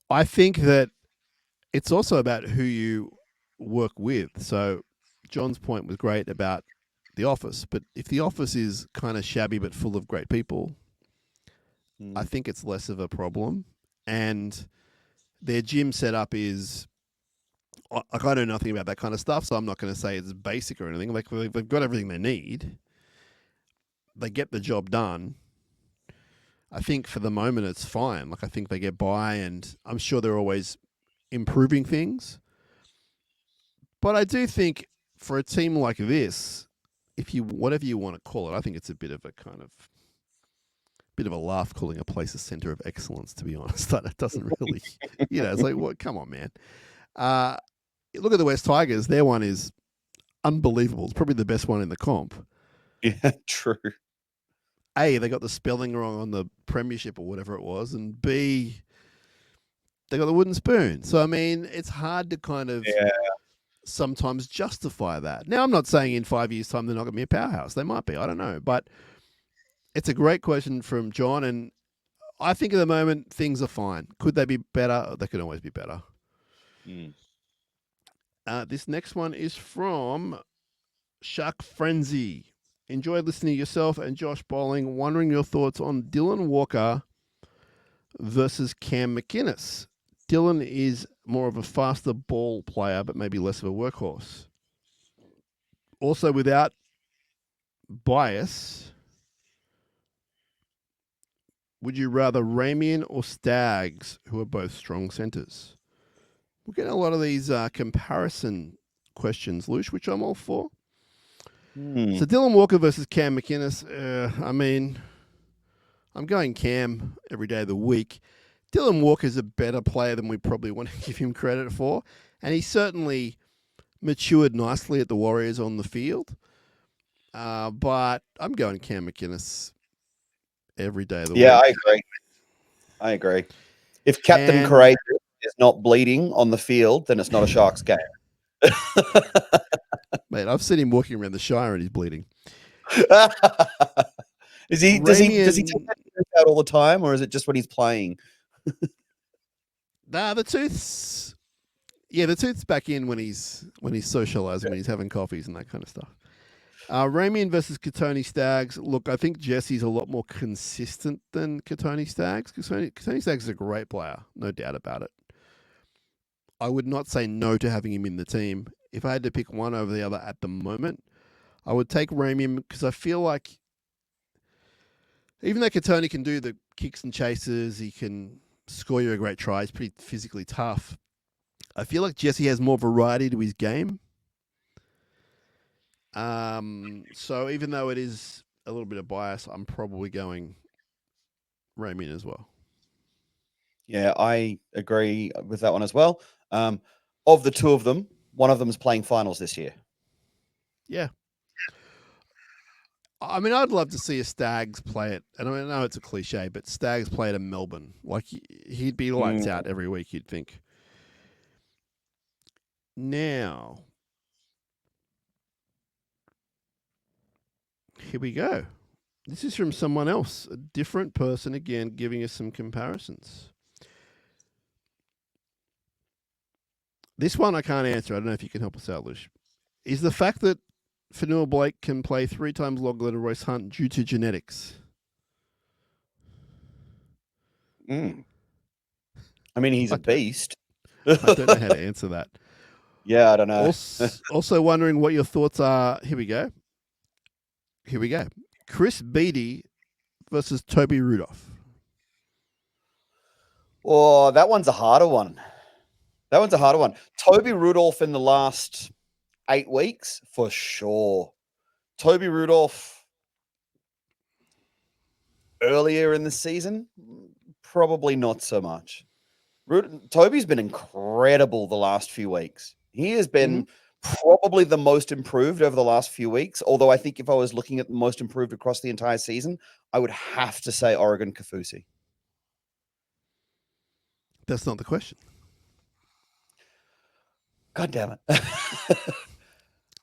I think that it's also about who you work with. So John's point was great about the office, but if the office is kind of shabby but full of great people, I think it's less of a problem. And their gym setup is, like, I know nothing about that kind of stuff, so I'm not going to say it's basic or anything. Like, they've got everything they need. They get the job done. I think for the moment it's fine. Like, I think they get by, and I'm sure they're always improving things. But I do think for a team like this, if you, whatever you want to call it, I think it's a bit of a laugh calling a place a center of excellence, to be honest. It doesn't really, it's like, what? Come on, man. Look at the West Tigers. Their one is unbelievable. It's probably the best one in the comp. Yeah, true. A, they got the spelling wrong on the premiership or whatever it was, and B, they got the wooden spoon. So, I mean, it's hard to kind of sometimes justify that. Now, I'm not saying in 5 years' time they're not going to be a powerhouse. They might be. I don't know. But it's a great question from John, and I think at the moment things are fine. Could they be better? They could always be better. This next one is from Shark Frenzy. Enjoyed listening to yourself and Josh Bowling. Wondering your thoughts on Dylan Walker versus Cam McInnes. Dylan is more of a faster ball player, but maybe less of a workhorse. Also, without bias, would you rather Ramian or Staggs, who are both strong centres? We're getting a lot of these comparison questions, Loosh, which I'm all for. So Dylan Walker versus Cam McInnes. I mean, I'm going Cam every day of the week. Dylan Walker's a better player than we probably want to give him credit for. And he certainly matured nicely at the Warriors on the field. But I'm going Cam McInnes every day of the week. Yeah, I agree. I agree. If Captain Courageous is not bleeding on the field, then it's not a Sharks game. Mate, I've seen him walking around the Shire and he's bleeding. Does he take that out all the time, or is it just when he's playing? Nah, the tooth's back in when he's socializing, when he's having coffees and that kind of stuff. Ramian versus Katoni Staggs. Look, I think Jesse's a lot more consistent than Katoni Staggs. Katoni Staggs is a great player, no doubt about it. I would not say no to having him in the team. If I had to pick one over the other at the moment, I would take Ramian because I feel like even though Katoni can do the kicks and chases, he can score you a great try, he's pretty physically tough. I feel like Jesse has more variety to his game. So even though it is a little bit of bias, I'm probably going Ramian as well. Yeah, I agree with that one as well. Of the two of them, one of them is playing finals this year. Yeah. I mean, I'd love to see a Staggs play it. And I know it's a cliche, but Staggs play it in Melbourne. Like, he'd be lights out every week, you'd think. Now, here we go. This is from someone else, a different person again, giving us some comparisons. This one I can't answer. I don't know if you can help us out, Loosh. Is the fact that Fanua Blake can play 3 times longer than Royce Hunt due to genetics? I mean, he's a beast. I don't know how to answer that. Yeah, I don't know. Also wondering what your thoughts are. Here we go. Chris Beattie versus Toby Rudolph. Oh, that one's a harder one. Toby Rudolph in the last 8 weeks, for sure. Toby Rudolph earlier in the season, probably not so much. Toby's been incredible the last few weeks. He has been probably the most improved over the last few weeks. Although I think if I was looking at the most improved across the entire season, I would have to say Oregon Kaufusi. That's not the question. God damn it.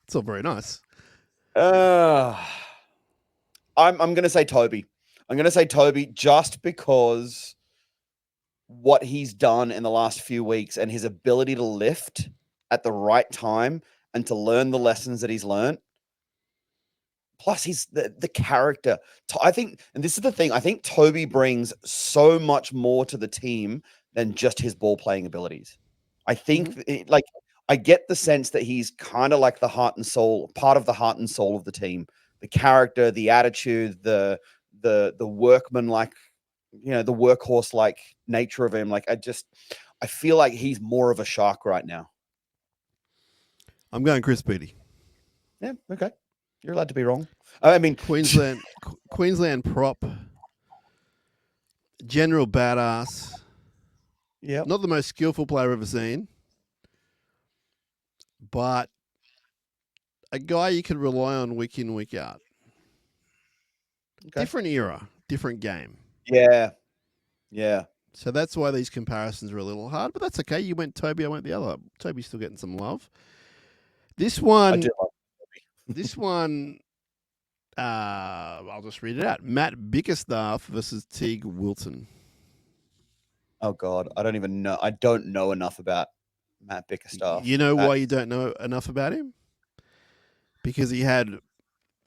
It's all very nice. I'm going to say Toby. I'm going to say Toby just because what he's done in the last few weeks and his ability to lift at the right time and to learn the lessons that he's learned. Plus, he's the character. I think, and this is the thing, I think Toby brings so much more to the team than just his ball playing abilities. I think, I get the sense that he's kind of like the heart and soul, part of the heart and soul of the team. The character, the attitude, the workman, like, the workhorse like nature of him. Like, I feel like he's more of a Shark right now. I'm going Chris Beattie. Yeah, okay. You're allowed to be wrong. I mean, Queensland prop, general badass. Yeah, not the most skillful player I've ever seen, but a guy you can rely on week in, week out. Okay. Different era, different game. Yeah. So that's why these comparisons are a little hard, but that's okay. You went Toby, I went the other. Toby's still getting some love. This one, I do like Toby. This one, I'll just read it out. Matt Bickerstaff versus Teague Wilton. Oh, God. I don't even know. I don't know enough about Matt Bickerstaff. You know why you don't know enough about him? Because he had,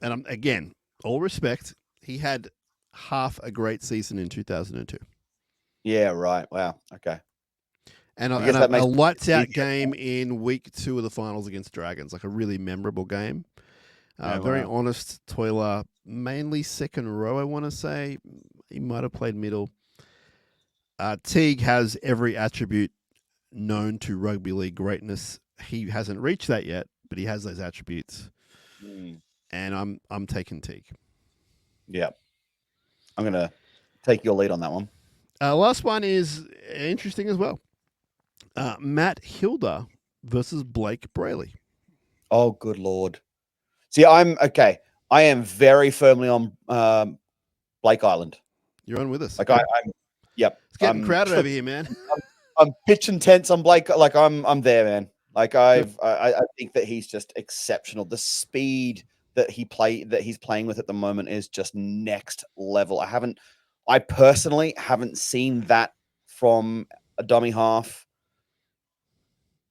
and again, all respect, he had half a great season in 2002. Yeah, right. Wow. Okay. And a lights-out game in week 2 of the finals against Dragons, like a really memorable game. Very honest toiler, mainly second row, I want to say. He might have played middle. Teague has every attribute known to rugby league greatness. He hasn't reached that yet, but he has those attributes. And I'm taking Teague. Yeah. I'm going to take your lead on that one. Last one is interesting as well. Matt Hilda versus Blake Brayley. Oh, good Lord. See, I am very firmly on Blake Island. You're on with us. Like, Yep. It's getting crowded over here, man. I'm pitching tents on Blake. Like I'm there, man. Like I think that he's just exceptional. The speed that he's playing with at the moment is just next level. I personally haven't seen that from a dummy half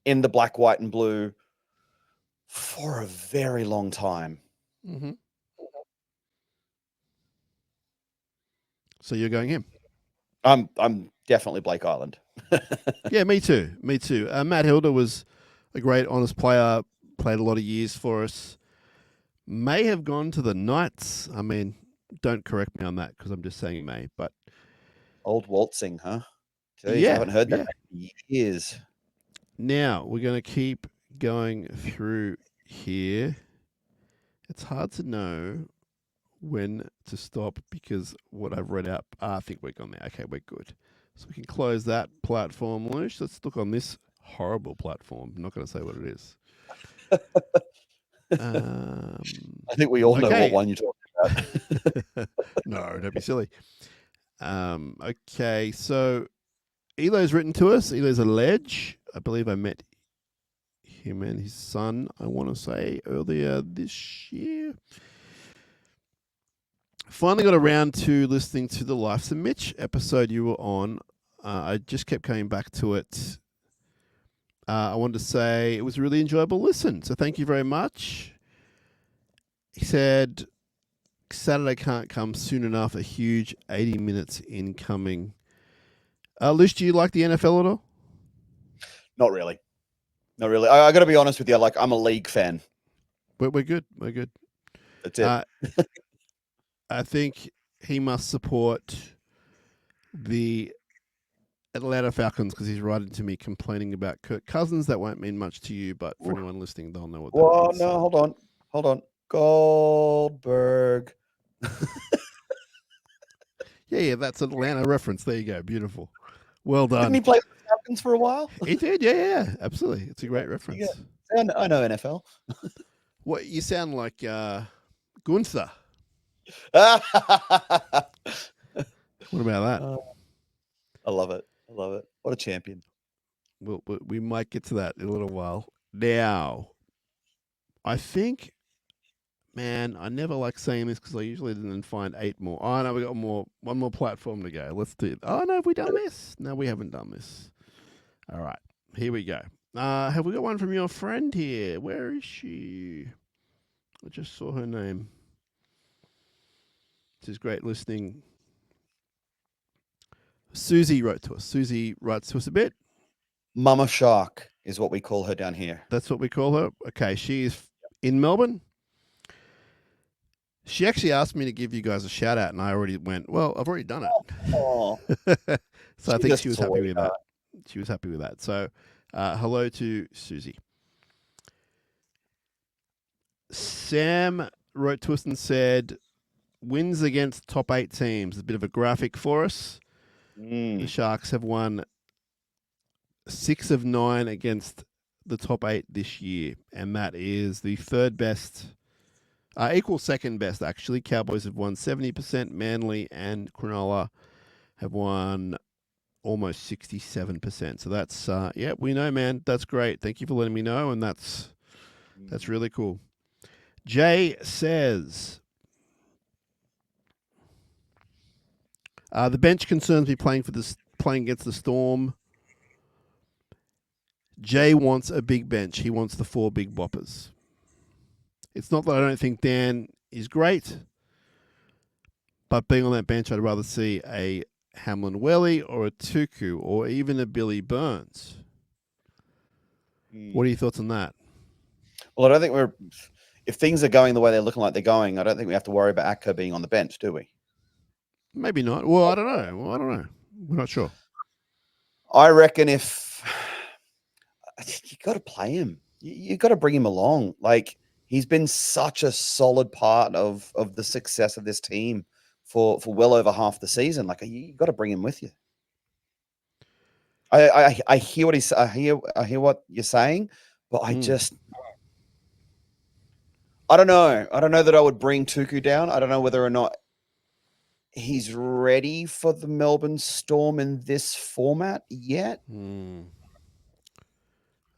in the black, white, and blue for a very long time. Mm-hmm. So you're going him? I'm definitely Blake Island. Yeah, me too. Me too. Matt Hilder was a great, honest player. Played a lot of years for us. May have gone to the Knights. I mean, don't correct me on that because I'm just saying may. But Old waltzing, huh? Jeez, yeah, I haven't heard that in years. Now we're going to keep going through here. It's hard to know when to stop because what I've read out, I think we're gone there. Okay, we're good. So we can close that platform, Loosh. Let's look on this horrible platform. I'm not going to say what it is. I think we all know what one you're talking about. No, don't be silly. Okay, so Elo's written to us. Elo's a ledge. I believe I met him and his son, I want to say, earlier this year. Finally got around to listening to the Life's a Mitch episode you were on. I just kept coming back to it. I wanted to say it was a really enjoyable listen, so thank you very much. He said, Saturday can't come soon enough, a huge 80 minutes incoming. Loosh, do you like the NFL at all? Not really. Not really. I got to be honest with you. Like, I'm a league fan. We're good. We're good. That's it. I think he must support the Atlanta Falcons because he's writing to me complaining about Kirk Cousins. That won't mean much to you, but for anyone listening, they'll know what that means. No, hold on. Goldberg. Yeah, that's an Atlanta reference. There you go. Beautiful. Well done. Didn't he play with the Falcons for a while? He did, yeah, absolutely. It's a great reference. Yeah. I know NFL. What you sound like Gunther. What about that? I love it. What a champion. We might get to that in a little while. Now, I think, man, I never like saying this because I usually didn't find 8 more. Oh, no, we got one more platform to go. Let's do it. Oh, no, have we done this? No, we haven't done this. All right, here we go. Have we got one from your friend here? Where is she? I just saw her name. This is great listening. Susie wrote to us. Susie writes to us a bit. Mama Shark is what we call her down here. That's what we call her? Okay, she is in Melbourne. She actually asked me to give you guys a shout out, and I already went, well, I've already done it. Oh. So I think she was happy with that. She was happy with that. So hello to Susie. Sam wrote to us and said, wins against top 8 teams. A bit of a graphic for us. The Sharks have won 6 of 9 against the top 8 this year, and that is the third best, equal second best actually. Cowboys have won 70%, Manly and Cronulla have won almost 67%. So that's yeah, we know, man. That's great. Thank you for letting me know, and that's really cool. Jay says, the bench concerns me playing against the Storm. Jay wants a big bench. He wants the 4 big boppers. It's not that I don't think Dan is great, but being on that bench, I'd rather see a Hamlin Welly or a Tuku or even a Billy Burns. What are your thoughts on that? Well, I don't think if things are going the way they're looking like they're going, I don't think we have to worry about Atco being on the bench, do we? Maybe not. Well, I don't know. We're not sure. I reckon if you got to play him, you got to bring him along. Like, he's been such a solid part of the success of this team for well over half the season. Like, you got to bring him with you. I hear what I hear what you're saying, but I don't know. I don't know that I would bring Tuku down. I don't know whether or not he's ready for the Melbourne Storm in this format yet. I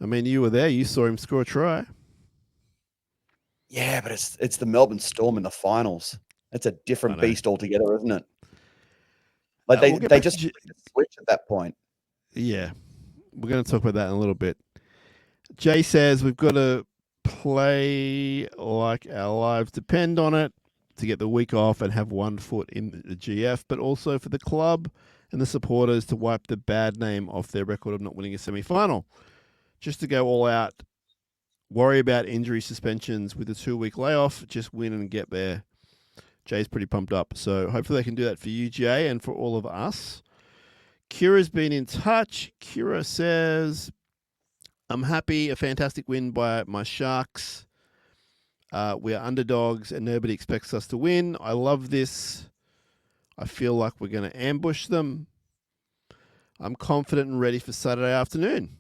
mean, you were there. You saw him score a try. Yeah, but it's the Melbourne Storm in the finals. It's a different beast altogether, isn't it? Like they just switch at that point. Yeah, we're going to talk about that in a little bit. Jay says we've got to play like our lives depend on it to get the week off and have one foot in the GF, but also for the club and the supporters to wipe the bad name off their record of not winning a semi-final. Just to go all out, worry about injury suspensions with a 2-week layoff, just win and get there. Jay's pretty pumped up. So hopefully they can do that for you, Jay, and for all of us. Kira's been in touch. Kira says, I'm happy. A fantastic win by my Sharks. We're underdogs and nobody expects us to win. I love this. I feel like we're going to ambush them. I'm confident and ready for Saturday afternoon.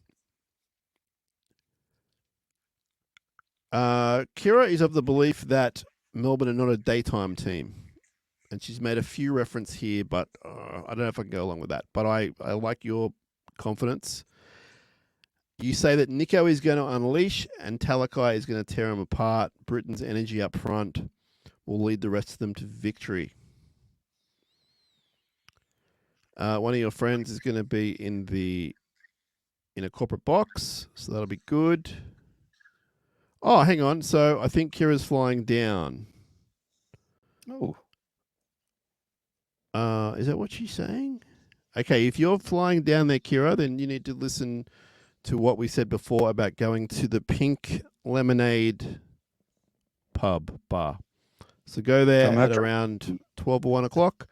Kira is of the belief that Melbourne are not a daytime team. And she's made a few references here, but I don't know if I can go along with that. But I like your confidence. You say that Nico is going to unleash and Talakai is going to tear him apart. Britain's energy up front will lead the rest of them to victory. One of your friends is going to be in a corporate box, so that'll be good. Oh, hang on. So I think Kira's flying down. Oh. Is that what she's saying? Okay, if you're flying down there, Kira, then you need to listen to what we said before about going to the Pink Lemonade bar. So go there at around 12 or 1 o'clock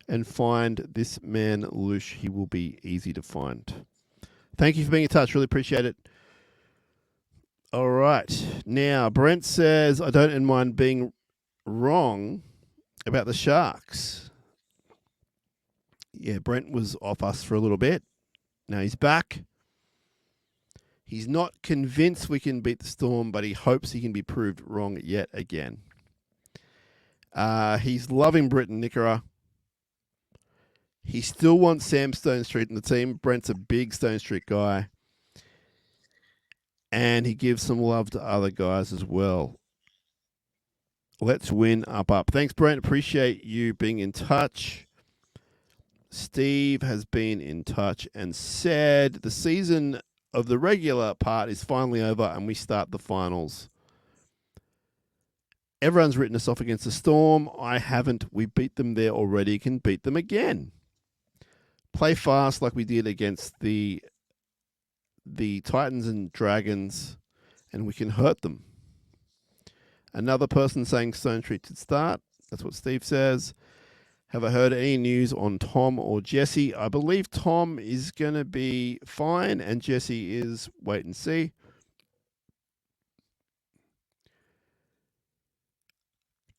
and find this man, Loosh. He will be easy to find. Thank you for being in touch. Really appreciate it. All right. Now, Brent says, I don't mind being wrong about the Sharks. Yeah, Brent was off us for a little bit. Now he's back. He's not convinced we can beat the Storm, but he hopes he can be proved wrong yet again. He's loving Britain, Nicara. He still wants Sam Stone Street in the team. Brent's a big Stone Street guy. And he gives some love to other guys as well. Let's win up. Thanks, Brent. Appreciate you being in touch. Steve has been in touch and said the season of the regular part is finally over and we start the finals. Everyone's written us off against the Storm. I haven't. We beat them there already. Can beat them again. Play fast like we did against the Titans and Dragons, and we can hurt them. Another person saying Stone Street should start. That's what Steve says. Have I heard any news on Tom or Jesse? I believe Tom is going to be fine, and Jesse is wait and see.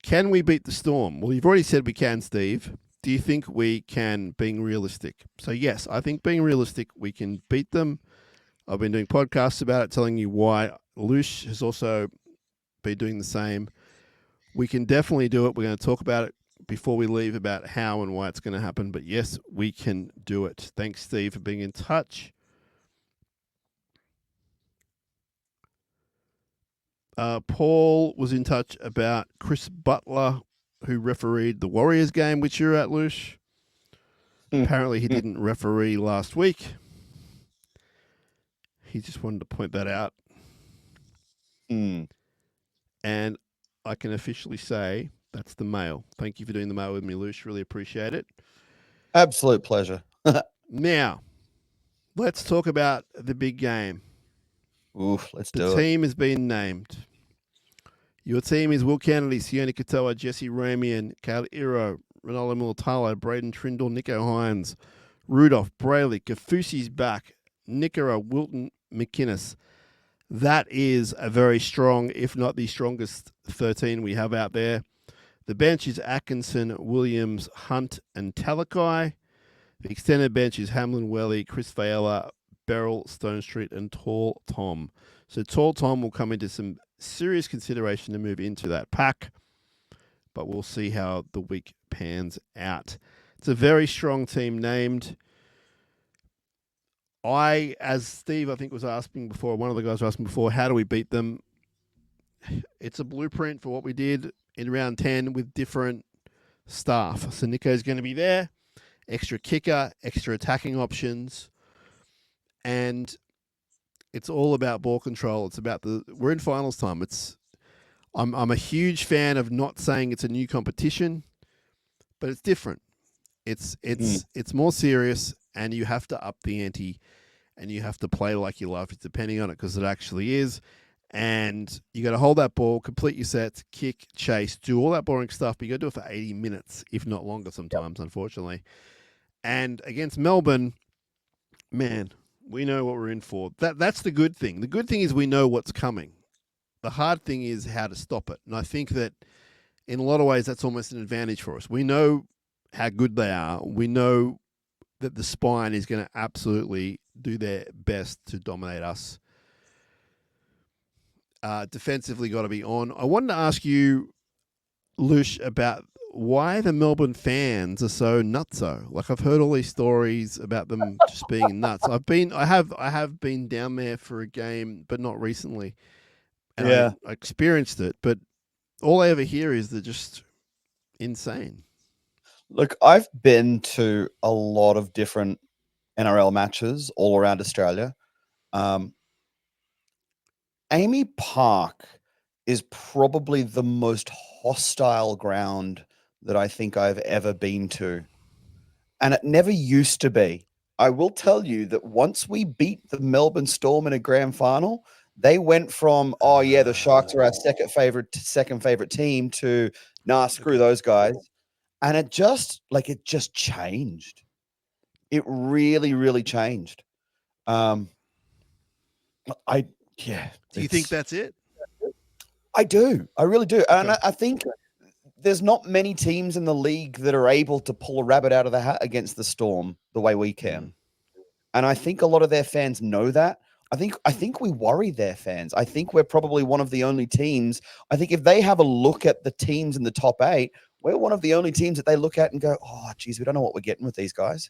Can we beat the Storm? Well, you've already said we can, Steve. Do you think we can, being realistic? So, yes, I think being realistic, we can beat them. I've been doing podcasts about it, telling you why. Loosh has also been doing the same. We can definitely do it. We're going to talk about it before we leave about how and why it's going to happen. But, yes, we can do it. Thanks, Steve, for being in touch. Paul was in touch about Chris Butler, who refereed the Warriors game, which you're at, Loosh. Apparently he didn't referee last week. He just wanted to point that out. And I can officially say that's the mail. Thank you for doing the mail with me, Loosh. Really appreciate it. Absolute pleasure. Now, let's talk about the big game. Oof, let's do it. The team has been named. Your team is Will Kennedy, Sione Katoa, Jesse Ramian, Kale Iro, Ronaldo Mulatalo, Braden Trindle, Nico Hines, Rudolph, Brayley, Kafusi's back, Nicara, Wilton, McInnes. That is a very strong, if not the strongest 13 we have out there. The bench is Atkinson, Williams, Hunt, and Talakai. The extended bench is Hamlin, Welly, Chris Viola, Beryl, Stone Street, and Tall Tom. So Tall Tom will come into some serious consideration to move into that pack, but we'll see how the week pans out. It's a very strong team named. As Steve, I think, was asking before, one of the guys was asking before, how do we beat them? It's a blueprint for what we did in round 10 with different staff. So Nico's going to be there, extra kicker, extra attacking options, and it's all about ball control. It's about we're in finals time. I'm a huge fan of not saying it's a new competition, but it's different. It's more serious, and you have to up the ante, and you have to play like your life is depending on it, because it actually is. And you got to hold that ball, complete your sets, kick, chase, do all that boring stuff, but you got to do it for 80 minutes, if not longer sometimes, unfortunately. And against Melbourne, man, we know what we're in for. That's the good thing. The good thing is we know what's coming. The hard thing is how to stop it. And I think that in a lot of ways, that's almost an advantage for us. We know how good they are. We know that the spine is going to absolutely do their best to dominate us. Defensively got to be on. I wanted to ask you, Loosh, about why the Melbourne fans are so nutso. Like, I've heard all these stories about them just being nuts. I have been down there for a game, but not recently. And I experienced it, but all I ever hear is they're just insane. Look, I've been to a lot of different NRL matches all around Australia. Amy Park is probably the most hostile ground that I think I've ever been to. And it never used to be. I will tell you that once we beat the Melbourne Storm in a grand final, they went from, oh yeah, the Sharks are our second favorite team, to, nah, screw those guys. And it just changed. It really, really changed. Do you think that's it? I do. I really do. Okay. And I think there's not many teams in the league that are able to pull a rabbit out of the hat against the Storm the way we can. And I think a lot of their fans know that. I think we worry their fans. I think we're probably one of the only teams. I think if they have a look at the teams in the top 8, we're one of the only teams that they look at and go, oh, geez, we don't know what we're getting with these guys.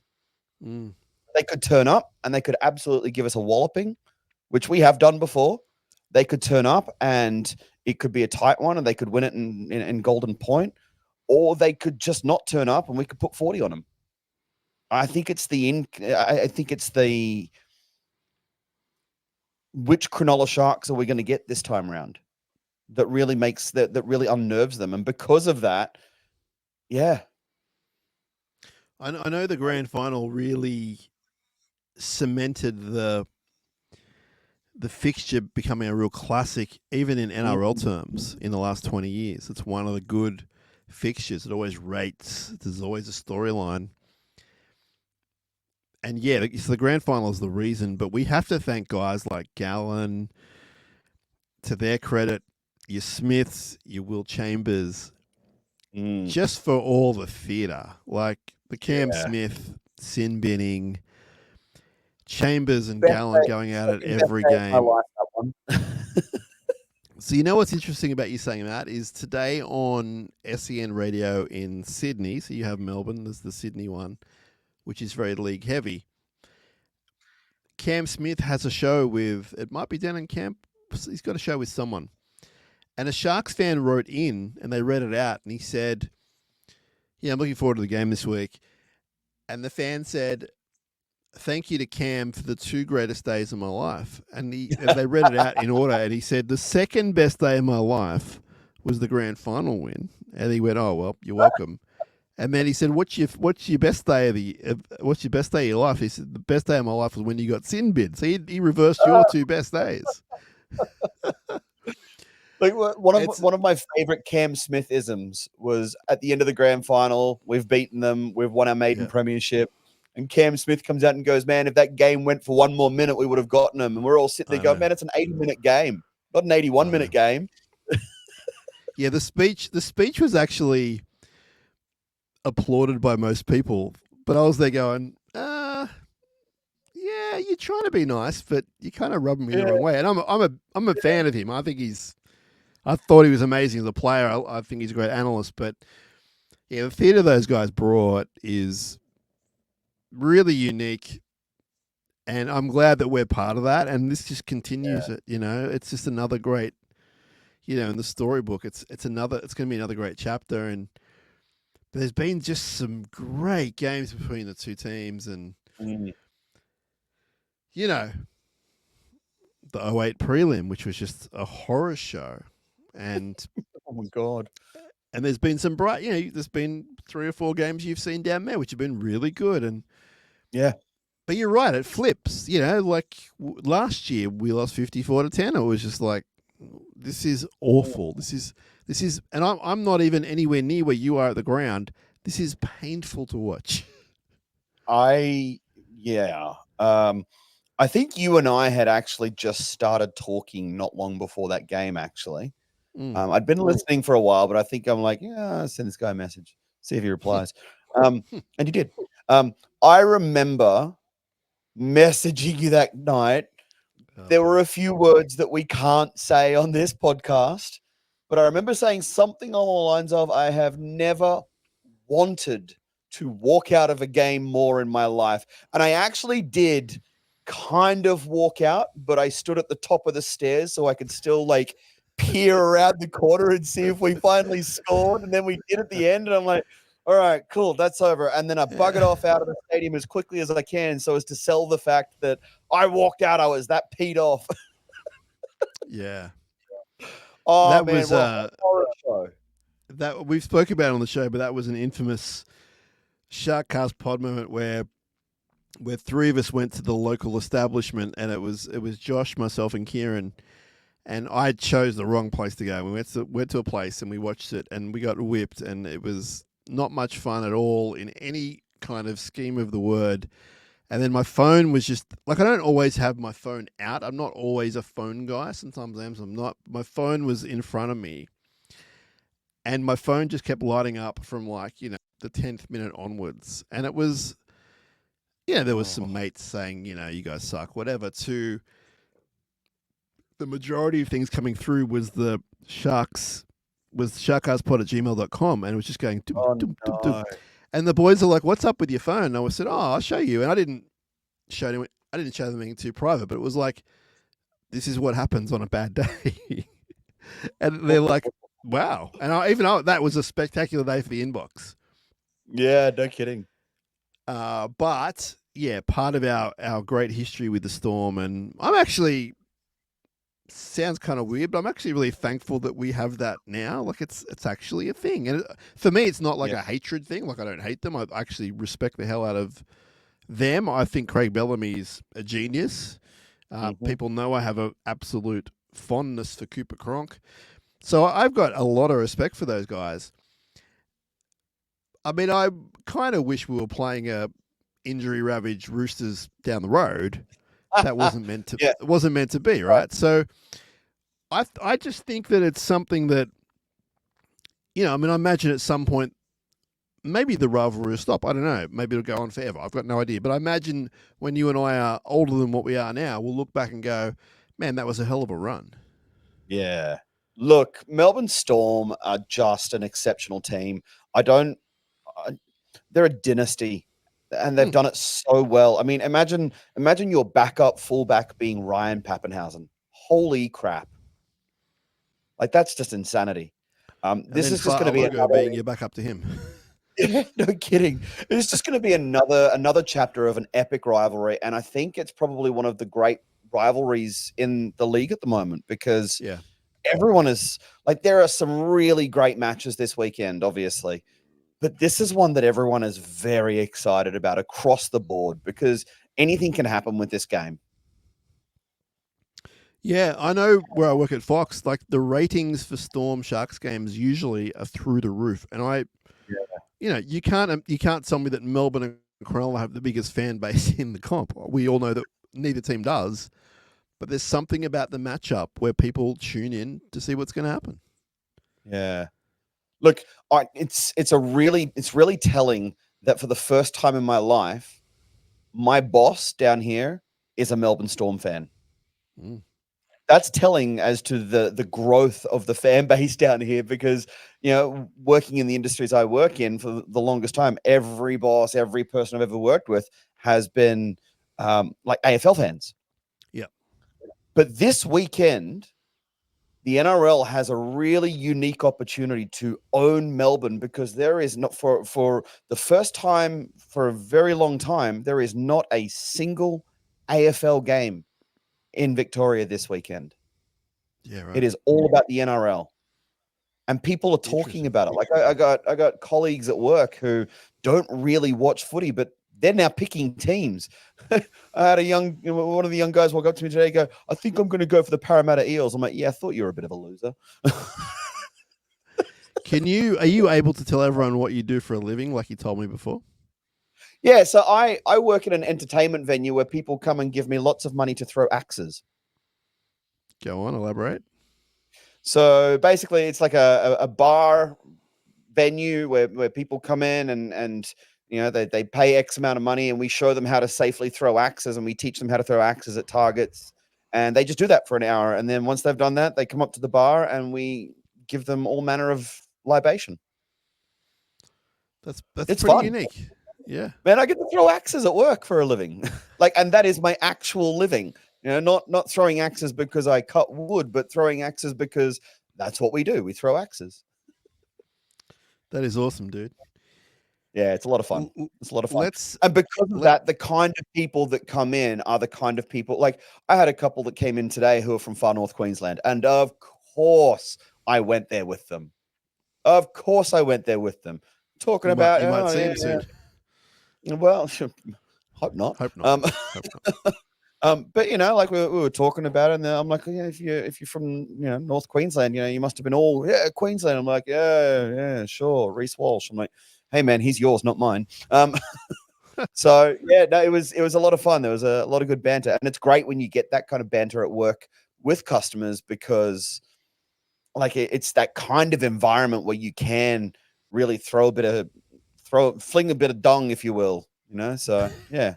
They could turn up and they could absolutely give us a walloping, which we have done before. They could turn up and it could be a tight one and they could win it in golden point, or they could just not turn up and we could put 40 on them. I think it's the which Cronulla Sharks are we going to get this time around that really makes that really unnerves them. And because of that, yeah. I know the grand final really cemented the fixture becoming a real classic, even in NRL terms, in the last 20 years. It's one of the good fixtures. It always rates. There's always a storyline. And yeah, so the grand final is the reason, but we have to thank guys like Gallen, to their credit, your Smiths, your Will Chambers, just for all the theatre. Like the Cam Smith sin binning, Chambers and Gallen going out at every game. I like that one. So you know what's interesting about you saying that is today on SEN Radio in Sydney, so you have Melbourne, there's the Sydney one, which is very league heavy. Cam Smith has a show with, it might be down in camp, he's got a show with someone. And a Sharks fan wrote in and they read it out and he said, yeah, I'm looking forward to the game this week. And the fan said, thank you to Cam for the 2 greatest days of my life. And they read it out in order and he said, the second best day of my life was the grand final win. And he went, oh, well, you're welcome. And then he said, "What's your best day of your life?" He said, "The best day of my life was when you got sin bid." So he reversed your 2 best days. Like one of my favorite Cam Smith isms was at the end of the grand final. We've beaten them. We've won our maiden premiership. And Cam Smith comes out and goes, "Man, if that game went for 1 more minute, we would have gotten them." And we're all sitting there going, "Man, it's an 80-minute game, not an 81-minute game." Yeah, the speech was actually applauded by most people, but I was there going, yeah, you're trying to be nice, but you're kind of rubbing me the wrong way. And I'm a fan of him. I thought he was amazing as a player. I think he's a great analyst, but Yeah, the theatre those guys brought is really unique, and I'm glad that we're part of that. And this just continues it. It's just another great, in the storybook. It's going to be another great chapter, and there's been just some great games between the two teams, and the '08 prelim, which was just a horror show, and oh my god. And there's been some bright, there's been 3 or 4 games you've seen down there which have been really good. And yeah, but you're right, it flips. Like last year we lost 54-10. It was just like, this is awful. This is, and I'm not even anywhere near where you are at the ground. This is painful to watch. I think you and I had actually just started talking not long before that game, actually. I'd been listening for a while, but I think I'm like, I'll send this guy a message, see if he replies. And he did. I remember messaging you that night. There were a few words that we can't say on this podcast, but I remember saying something along the lines of, I have never wanted to walk out of a game more in my life. And I actually did kind of walk out, but I stood at the top of the stairs so I could still like peer around the corner and see if we finally scored. And then we did at the end, and I'm like, all right, cool, that's over. And then I buggered off out of the stadium as quickly as I can so as to sell the fact that I walked out, I was that peed off. Yeah. Oh, that man, was what a horror show. That we've spoken about on the show, but that was an infamous SharkCast pod moment where 3 of us went to the local establishment, and it was Josh, myself, and Kieran, and I chose the wrong place to go. We went to a place and we watched it, and we got whipped, and it was not much fun at all in any kind of scheme of the word. And then my phone was just like, I don't always have my phone out. I'm not always a phone guy. Sometimes I am, sometimes I'm not. My phone was in front of me, and my phone just kept lighting up from like, the 10th minute onwards. And it was, there was some mates saying, you guys suck, whatever, to the majority of things coming through was the sharkcastpod at gmail.com, and it was just going dum, dum, dum, dum. And the boys are like, what's up with your phone? And I said, I'll show you. And I didn't show them anything too private, but it was like, this is what happens on a bad day. And they're like, wow. And that was a spectacular day for the inbox. Yeah, no kidding. But yeah, part of our great history with the Storm, and I'm actually, sounds kind of weird, but I'm actually really thankful that we have that now. Like it's actually a thing. And for me, it's not like a hatred thing. Like I don't hate them. I actually respect the hell out of them. I think Craig Bellamy's a genius. People know I have an absolute fondness for Cooper Cronk. So I've got a lot of respect for those guys. I mean, I kind of wish we were playing a injury-ravaged Roosters down the road. That wasn't meant to. It wasn't meant to be, right? So, I just think that it's something that, I mean, I imagine at some point, maybe the rivalry will stop. I don't know. Maybe it'll go on forever. I've got no idea. But I imagine when you and I are older than what we are now, we'll look back and go, man, that was a hell of a run. Yeah. Look, Melbourne Storm are just an exceptional team. They're a dynasty, and they've done it so well. I mean, imagine your backup fullback being Ryan Pappenhausen. Holy crap. Like, that's just insanity. This is just going to be being your backup to him. No kidding. It's just going to be another chapter of an epic rivalry, and I think it's probably one of the great rivalries in the league at the moment, because everyone is like, there are some really great matches this weekend, obviously, but this is one that everyone is very excited about across the board, because anything can happen with this game. Yeah, I know where I work at Fox, like the ratings for Storm Sharks games usually are through the roof. And you can't tell me that Melbourne and Cronulla have the biggest fan base in the comp. We all know that neither team does, but there's something about the matchup where people tune in to see what's going to happen. Yeah. Look, it's really telling that for the first time in my life, my boss down here is a Melbourne Storm fan. that's telling as to the growth of the fan base down here, because working in the industries I work in for the longest time, every boss, every person I've ever worked with has been like AFL fans. Yeah. But this weekend, the NRL has a really unique opportunity to own Melbourne, because there is not, for the first time for a very long time, there is not a single AFL game in Victoria this weekend. Yeah, right. It is all about the NRL. And people are talking about it. Like I got colleagues at work who don't really watch footy, but they're now picking teams. I had one of the young guys walk up to me today, go, "I think I'm going to go for the Parramatta Eels." I'm like, "Yeah, I thought you were a bit of a loser." Are you able to tell everyone what you do for a living, like you told me before? Yeah, so I work in an entertainment venue where people come and give me lots of money to throw axes. Go on, elaborate. So basically, it's like a bar venue where people come in and they pay X amount of money, and we show them how to safely throw axes, and we teach them how to throw axes at targets, and they just do that for an hour, and then once they've done that, they come up to the bar and we give them all manner of libation. That's It's pretty fun. unique. Yeah, Man, I get to throw axes at work for a living. And that is my actual living. Not throwing axes because I cut wood, but throwing axes because that's what we do. We throw axes. that is awesome, dude. Yeah, it's a lot of fun. It's a lot of fun. Let's And because of that, the kind of people that come in are the kind of people, like I had a couple that came in today who are from far north Queensland. And of course I went there with them. Talking you about, might see him yeah. soon. Well, hope not. Hope not. Hope not. But like we were talking about it, and then I'm like, yeah, if you're from North Queensland, you must have been all Queensland. I'm like, yeah, sure, Reece Walsh. I'm like, hey man, he's yours, not mine. So yeah, no, it was a lot of fun. There was a lot of good banter, and it's great when you get that kind of banter at work with customers, because like it's that kind of environment where you can really fling a bit of dong, if you will. So yeah,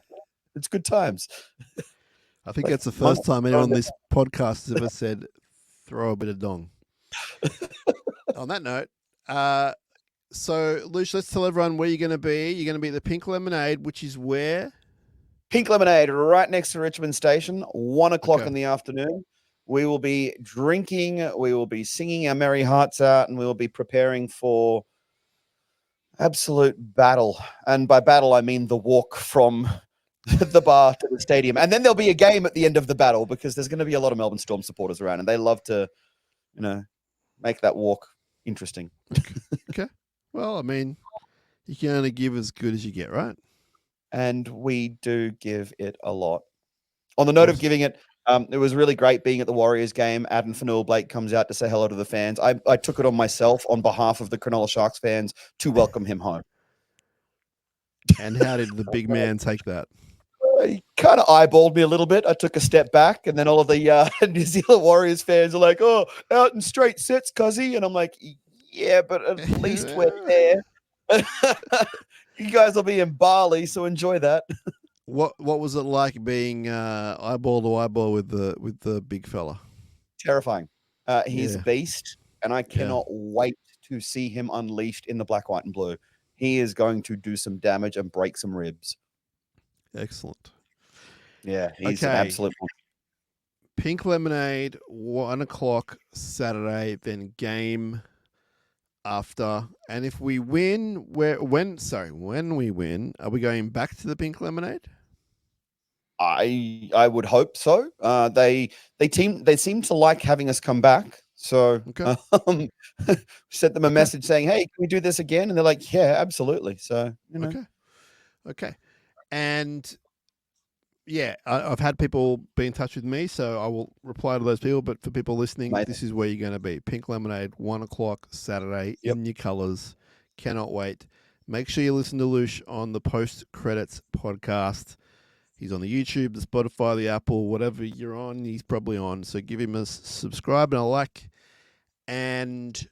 it's good times. I think Like that's the first time anyone on this podcast has ever said, "Throw a bit of dong." On that note, so Loosh, let's tell everyone where you're going to be. You're going to be at the Pink Lemonade, which is where? Pink Lemonade, right next to Richmond Station, 1 o'clock Okay. in the afternoon. We will be drinking, we will be singing our merry hearts out, and we will be preparing for absolute battle. And by battle, I mean the walk from the bar to the stadium. And then there'll be a game at the end of the battle, because there's going to be a lot of Melbourne Storm supporters around, and they love to, make that walk interesting. Okay. Well, I mean, you can only give as good as you get, right? And we do give it a lot. On the note of giving it, it was really great being at the Warriors game. Adam Fanua-Blake comes out to say hello to the fans. I took it on myself on behalf of the Cronulla Sharks fans to welcome him home. And how did the big man take that? He kind of eyeballed me a little bit. I took a step back, and then all of the New Zealand Warriors fans are like, "Oh, out in straight sets, cuzzy," and I'm like, "Yeah, but at least we're there. You guys will be in Bali, so enjoy that." What was it like being eyeball to eyeball with the big fella? Terrifying. He's a Yeah. beast, and I cannot wait to see him unleashed in the black, white, and blue. He is going to do some damage and break some ribs. Excellent. Yeah, he's an absolute. Pink Lemonade, 1 o'clock Saturday, then game after. And if we win, when we win, are we going back to the Pink Lemonade? I would hope so. They seem to like having us come back. So okay. Sent them a message saying, "Hey, can we do this again?" And they're like, "Yeah, absolutely." So Okay. And yeah, I've had people be in touch with me, so I will reply to those people. But for people listening, this is where you're going to be. Pink Lemonade, 1 o'clock Saturday, in your colours. Cannot wait. Make sure you listen to Loosh on the Post Credits podcast. He's on the YouTube, the Spotify, the Apple, whatever you're on, he's probably on. So give him a subscribe and a like. And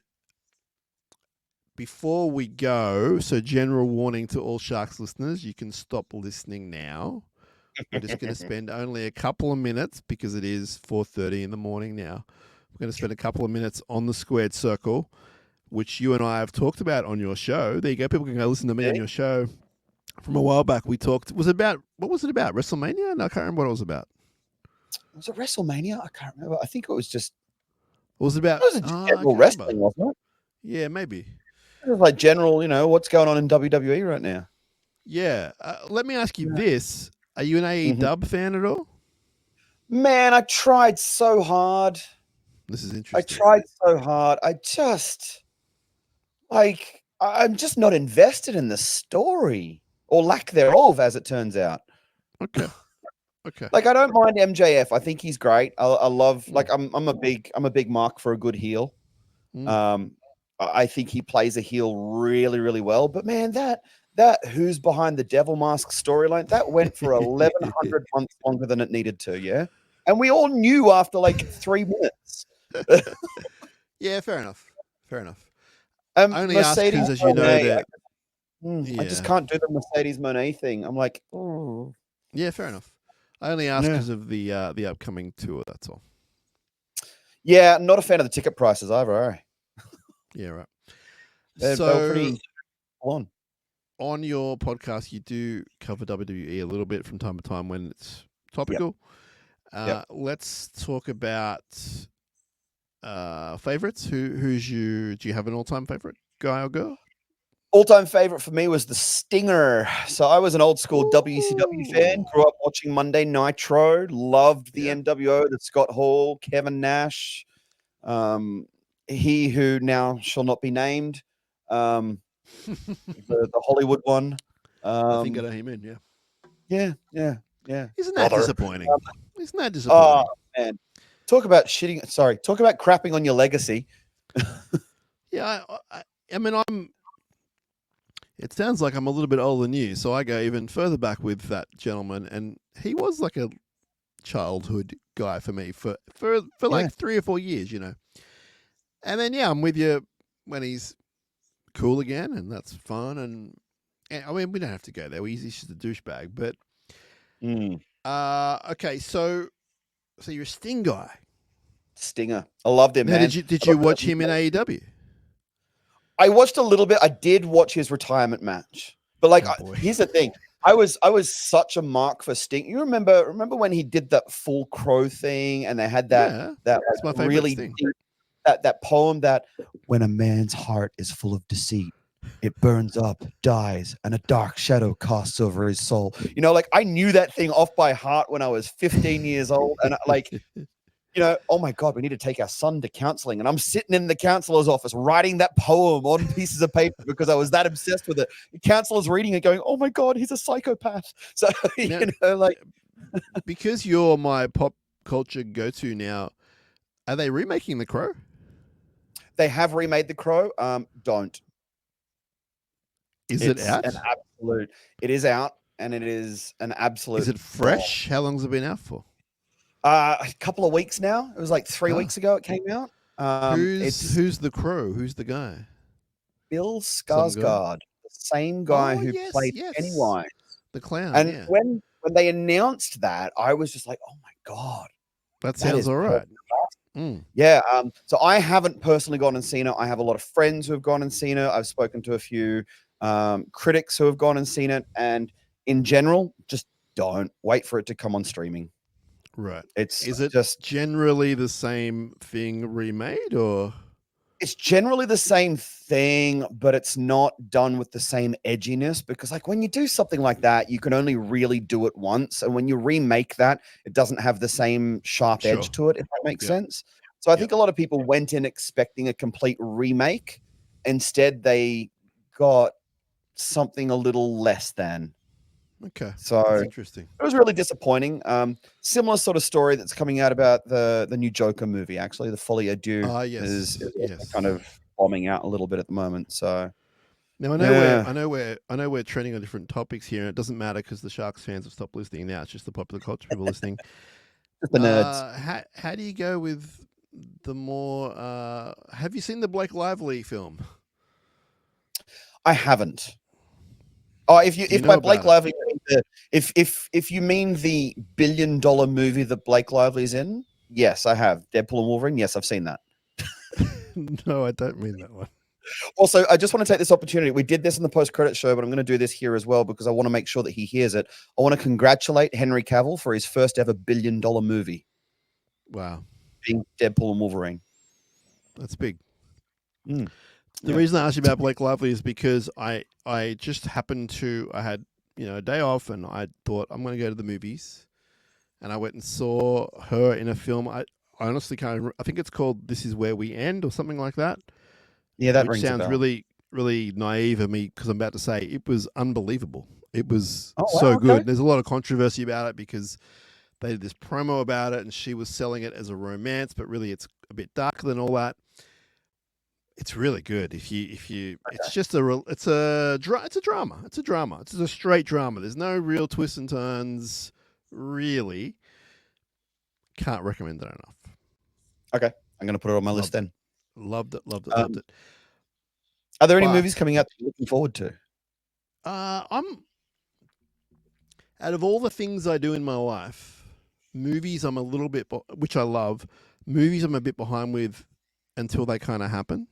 before we go, so general warning to all Sharks listeners, you can stop listening now. we're just going to spend only a couple of minutes because it is 4:30 in the morning now. We're going to spend a couple of minutes on the squared circle, which you and I have talked about on your show. There you go. People can go listen to me on your show. From a while back, we talked. What was it about? WrestleMania? No, I can't remember what it was about. Was it WrestleMania? I can't remember. I think it was just. What was it about? It was general wrestling, wasn't it? Yeah, maybe. It was like general, what's going on in WWE right now. Yeah. Let me ask you this. Are you an AEW fan at all? Man, I tried so hard. This is interesting. I tried so hard. I'm just not invested in the story or lack thereof, as it turns out. Okay. Like, I don't mind MJF. I think he's great. I love, like, I'm a big mark for a good heel. I think he plays a heel really, really well. But man, that who's behind the devil mask storyline, that went for 1,100 months longer than it needed to. Yeah. And we all knew after like 3 minutes. Yeah, fair enough. Only Mercedes ask because, as you know, that I just can't do the Mercedes Monet thing. I'm like, oh. Yeah, fair enough. I only ask because of the upcoming tour. That's all. Yeah, not a fan of the ticket prices either. Yeah, right. They're pretty on. On your podcast, you do cover WWE a little bit from time to time when it's topical. Yep. Let's talk about favorites. Do you have an all-time favorite guy or girl? All-time favorite for me was the Stinger. So I was an old school WCW fan. Grew up watching Monday Nitro. Loved the NWO, the Scott Hall, Kevin Nash. He who now shall not be named. The Hollywood one. I think I know him in. Yeah. Isn't that disappointing? Isn't that disappointing? Oh man, talk about crapping on your legacy. Yeah, I mean, it sounds like I'm a little bit older than you, so I go even further back with that gentleman, and he was like a childhood guy for me for like 3 or 4 years, And then I'm with you when he's cool again, and that's fun. And I mean, we don't have to go there. He's just a douchebag, but okay. So you're a Sting guy. Stinger, I loved him. Now, man. Did you watch him in AEW? I watched a little bit. I did watch his retirement match, but here's the thing. I was such a mark for Sting. You remember when he did that full crow thing, and they had that's my favorite really deep, that poem that when a man's heart is full of deceit, it burns up, dies, and a dark shadow casts over his soul. I knew that thing off by heart when I was 15 years old, and oh my God, we need to take our son to counseling. And I'm sitting in the counselor's office writing that poem on pieces of paper because I was that obsessed with it. The counselor's reading it going, oh my God, he's a psychopath. So, because you're my pop culture go-to now, are they remaking The Crow? They have remade The Crow. Don't. It out? It is out, and it is an absolute. Is it fresh? How long's it been out for? A couple of weeks now. It was like 3 weeks ago it came out. Who's the Crow? Who's the guy? Bill Skarsgård, the same guy who played Pennywise, the clown. And when they announced that, I was just like, "Oh my God, that sounds all right." Yeah. So I haven't personally gone and seen it. I have a lot of friends who have gone and seen it. I've spoken to a few critics who have gone and seen it, and in general, just don't wait for it to come on streaming. Right. Is it just generally the same thing remade, or? It's generally the same thing, but it's not done with the same edginess, because when you do something like that, you can only really do it once. And when you remake that, it doesn't have the same sharp edge to it, if that makes sense. So I think a lot of people went in expecting a complete remake. Instead, they got something a little less than. Okay. So that's interesting. It was really disappointing. Similar sort of story that's coming out about the new Joker movie, actually. The Folie à Deux is kind of bombing out a little bit at the moment. So now I know we're trending on different topics here, and it doesn't matter because the Sharks fans have stopped listening now. It's just the popular culture people listening. Just the nerds. How do you go with the more have you seen the Blake Lively film? I haven't. Oh, if by Blake Lively If you mean the $1 billion movie that Blake Lively's in, yes, I have. Deadpool and Wolverine, yes, I've seen that. No, I don't mean that one. Also, I just want to take this opportunity. We did this in the post-credit show, but I'm going to do this here as well because I want to make sure that he hears it. I want to congratulate Henry Cavill for his first ever $1 billion movie. Wow. Being Deadpool and Wolverine. That's big. Mm. The reason I asked you about Blake Lively is because I just happened to, I had, a day off and I thought I'm going to go to the movies. And I went and saw her in a film. I honestly can't remember. I think it's called This Is Where We End or something like that. Yeah, that which rings a sounds bell. really, really naive of me because I'm about to say it was unbelievable. It was Oh, wow, so okay. good. There's a lot of controversy about it because they did this promo about it and she was selling it as a romance, but really it's a bit darker than all that. It's really good. If you, it's just it's a drama. It's a drama. It's a straight drama. There's no real twists and turns. Really, can't recommend it enough. Okay, I'm going to put it on my list then. Loved it. Loved it. Are there any movies coming out that you're looking forward to? I'm out of all the things I do in my life, movies I'm a little bit, which I love. Movies I'm a bit behind with until they kind of happen.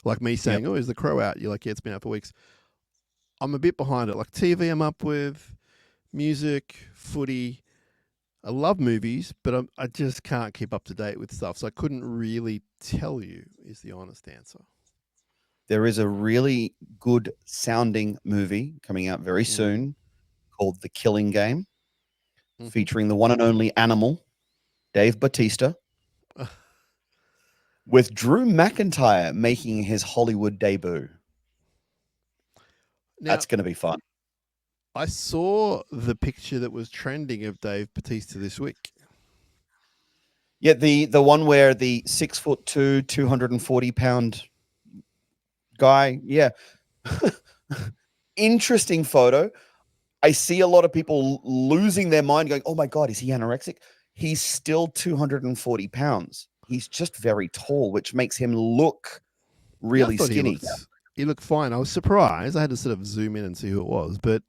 Like me saying, "Oh, is The Crow out?" You're like, "Yeah, it's been out for weeks." I'm a bit behind it. Like TV, I'm up with music, footy. I love movies, but I just can't keep up to date with stuff. So I couldn't really tell you is the honest answer. There is a really good sounding movie coming out very soon called The Killing Game, featuring the one and only Animal, Dave Bautista, with Drew McIntyre making his Hollywood debut. Now, that's going to be fun. I saw the picture that was trending of Dave Bautista this week. Yeah, the one where the 6'2", 240-pound guy. Yeah. Interesting photo. I see a lot of people losing their mind going, "Oh my God, is he anorexic?" He's still 240 pounds. He's just very tall, which makes him look really skinny. He looked fine. I was surprised. I had to sort of zoom in and see who it was, but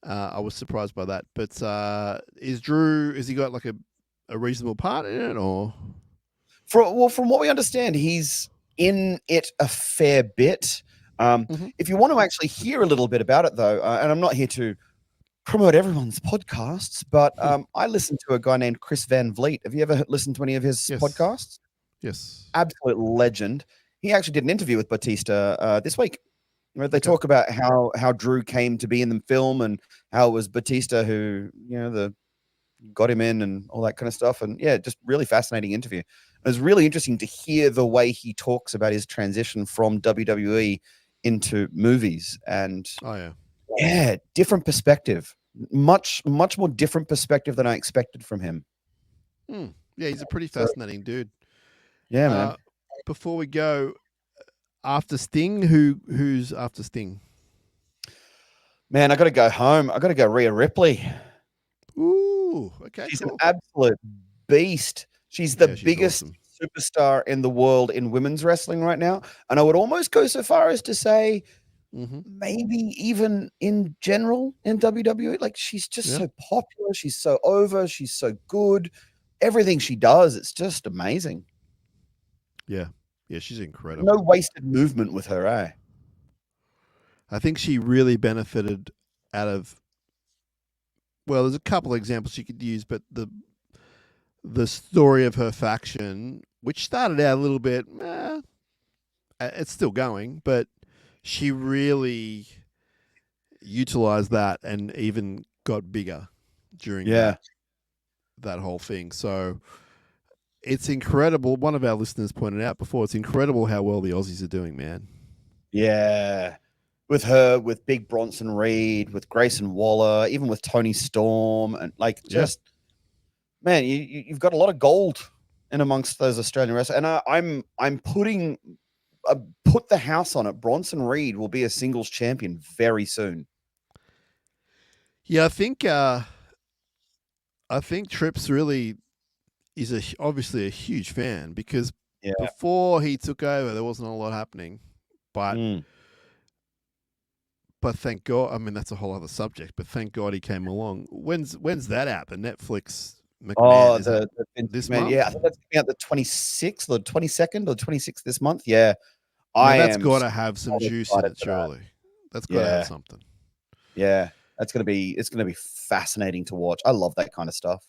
I was surprised by that. But has he got like a reasonable part in it, or? From what we understand, he's in it a fair bit. If you want to actually hear a little bit about it, though, and I'm not here to promote everyone's podcasts, but I listened to a guy named Chris Van Vliet. Have you ever listened to any of his podcasts? Yes. Absolute legend. He actually did an interview with Bautista this week. They talk about how Drew came to be in the film and how it was Bautista who, got him in and all that kind of stuff. And yeah, just really fascinating interview. It was really interesting to hear the way he talks about his transition from WWE into movies. And different perspective. Much more different perspective than I expected from him. Yeah, he's a pretty fascinating dude. Yeah, man. Before we go, after Sting, who's after Sting? Man, I got to go home. I got to go Rhea Ripley. Ooh, okay. She's an absolute beast. She's the biggest superstar in the world in women's wrestling right now. And I would almost go so far as to say maybe even in general in WWE. Like, she's just so popular. She's so over. She's so good. Everything she does, it's just amazing. Yeah. Yeah, she's incredible. No wasted movement with her, eh? I think she really benefited out of, well, there's a couple of examples you could use, but the story of her faction, which started out a little bit, it's still going, but she really utilized that and even got bigger during that whole thing. So it's incredible. One of our listeners pointed out before, it's incredible how well the Aussies are doing, man. Yeah. With her, with Big Bronson Reed, with Grayson Waller, even with Tony Storm, and man, you've got a lot of gold in amongst those Australian wrestlers. And I'm put the house on it. Bronson Reed will be a singles champion very soon. Yeah, I think Trips really is obviously a huge fan because before he took over, there wasn't a lot happening, but but thank God. I mean, that's a whole other subject. But thank God he came along. When's that out? The Netflix McMahon, Oh, is that the Vince this McMahon. Yeah, I month? think that's coming out the 26th or 22nd or 26th this month. Yeah, Now I that's am got so to have some juice in excited it, for that. surely. That's got to have Yeah, something. yeah, it's gonna be fascinating to watch. I love that kind of stuff.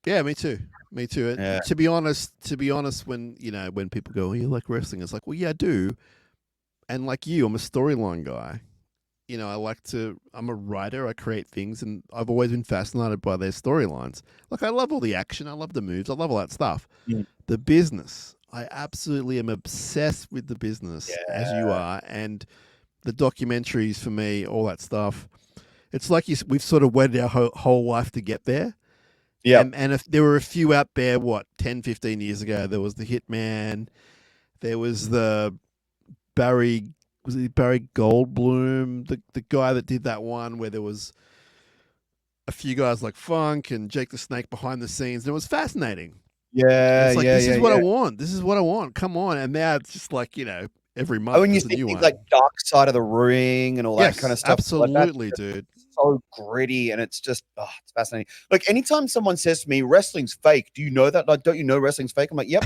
Yeah, me too. Me too. Yeah, To be honest, when when people go, "Oh, you like wrestling?" It's like, well, yeah, I do. And like you, I'm a storyline guy. I'm a writer. I create things, and I've always been fascinated by their storylines. Like, I love all the action. I love the moves. I love all that stuff. Mm. The business, I absolutely am obsessed with the business, as you Yeah, are, and the documentaries for me, all that stuff. It's like we've sort of waited our whole life to get there. yep, And if there were a few out there, 10, 15 years ago, there was the Hitman, there was the Barry, was it Barry Goldblum, the guy that did that one where there was a few guys like Funk and Jake the Snake behind the scenes, and it was fascinating. And yeah, it's like, yeah, this yeah, is what I yeah. want. This is what I want. Come on. And now it's just like, every Oh, month when you there's a see new things like one. Dark Side of the Ring and all that kind Yes, of stuff, like that's absolutely, just dude. so gritty and it's just it's fascinating. Like anytime someone says to me, "Wrestling's fake," do you know that? Like, don't you know wrestling's fake? I'm like, "Yep."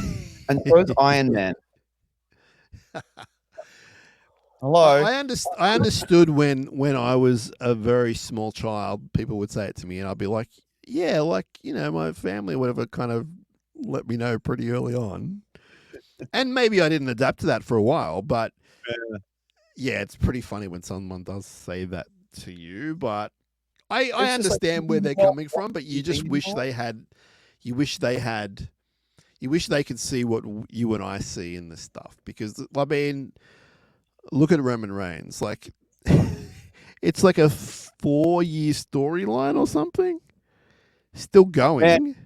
And so's Iron Man. Hello. I understood when I was a very small child, people would say it to me, and I'd be like, yeah, like, my family or whatever kind of let me know pretty early on. And maybe I didn't adapt to that for a while, but yeah, it's pretty funny when someone does say that to you. But I It's just like, understand where they're "What coming from, but you just TV wish anymore?" they had, you wish they had, you wish they could see what you and I see in this stuff. Because, I mean, look at Roman Reigns. Like, it's like a 4-year storyline or something. Still Man, going.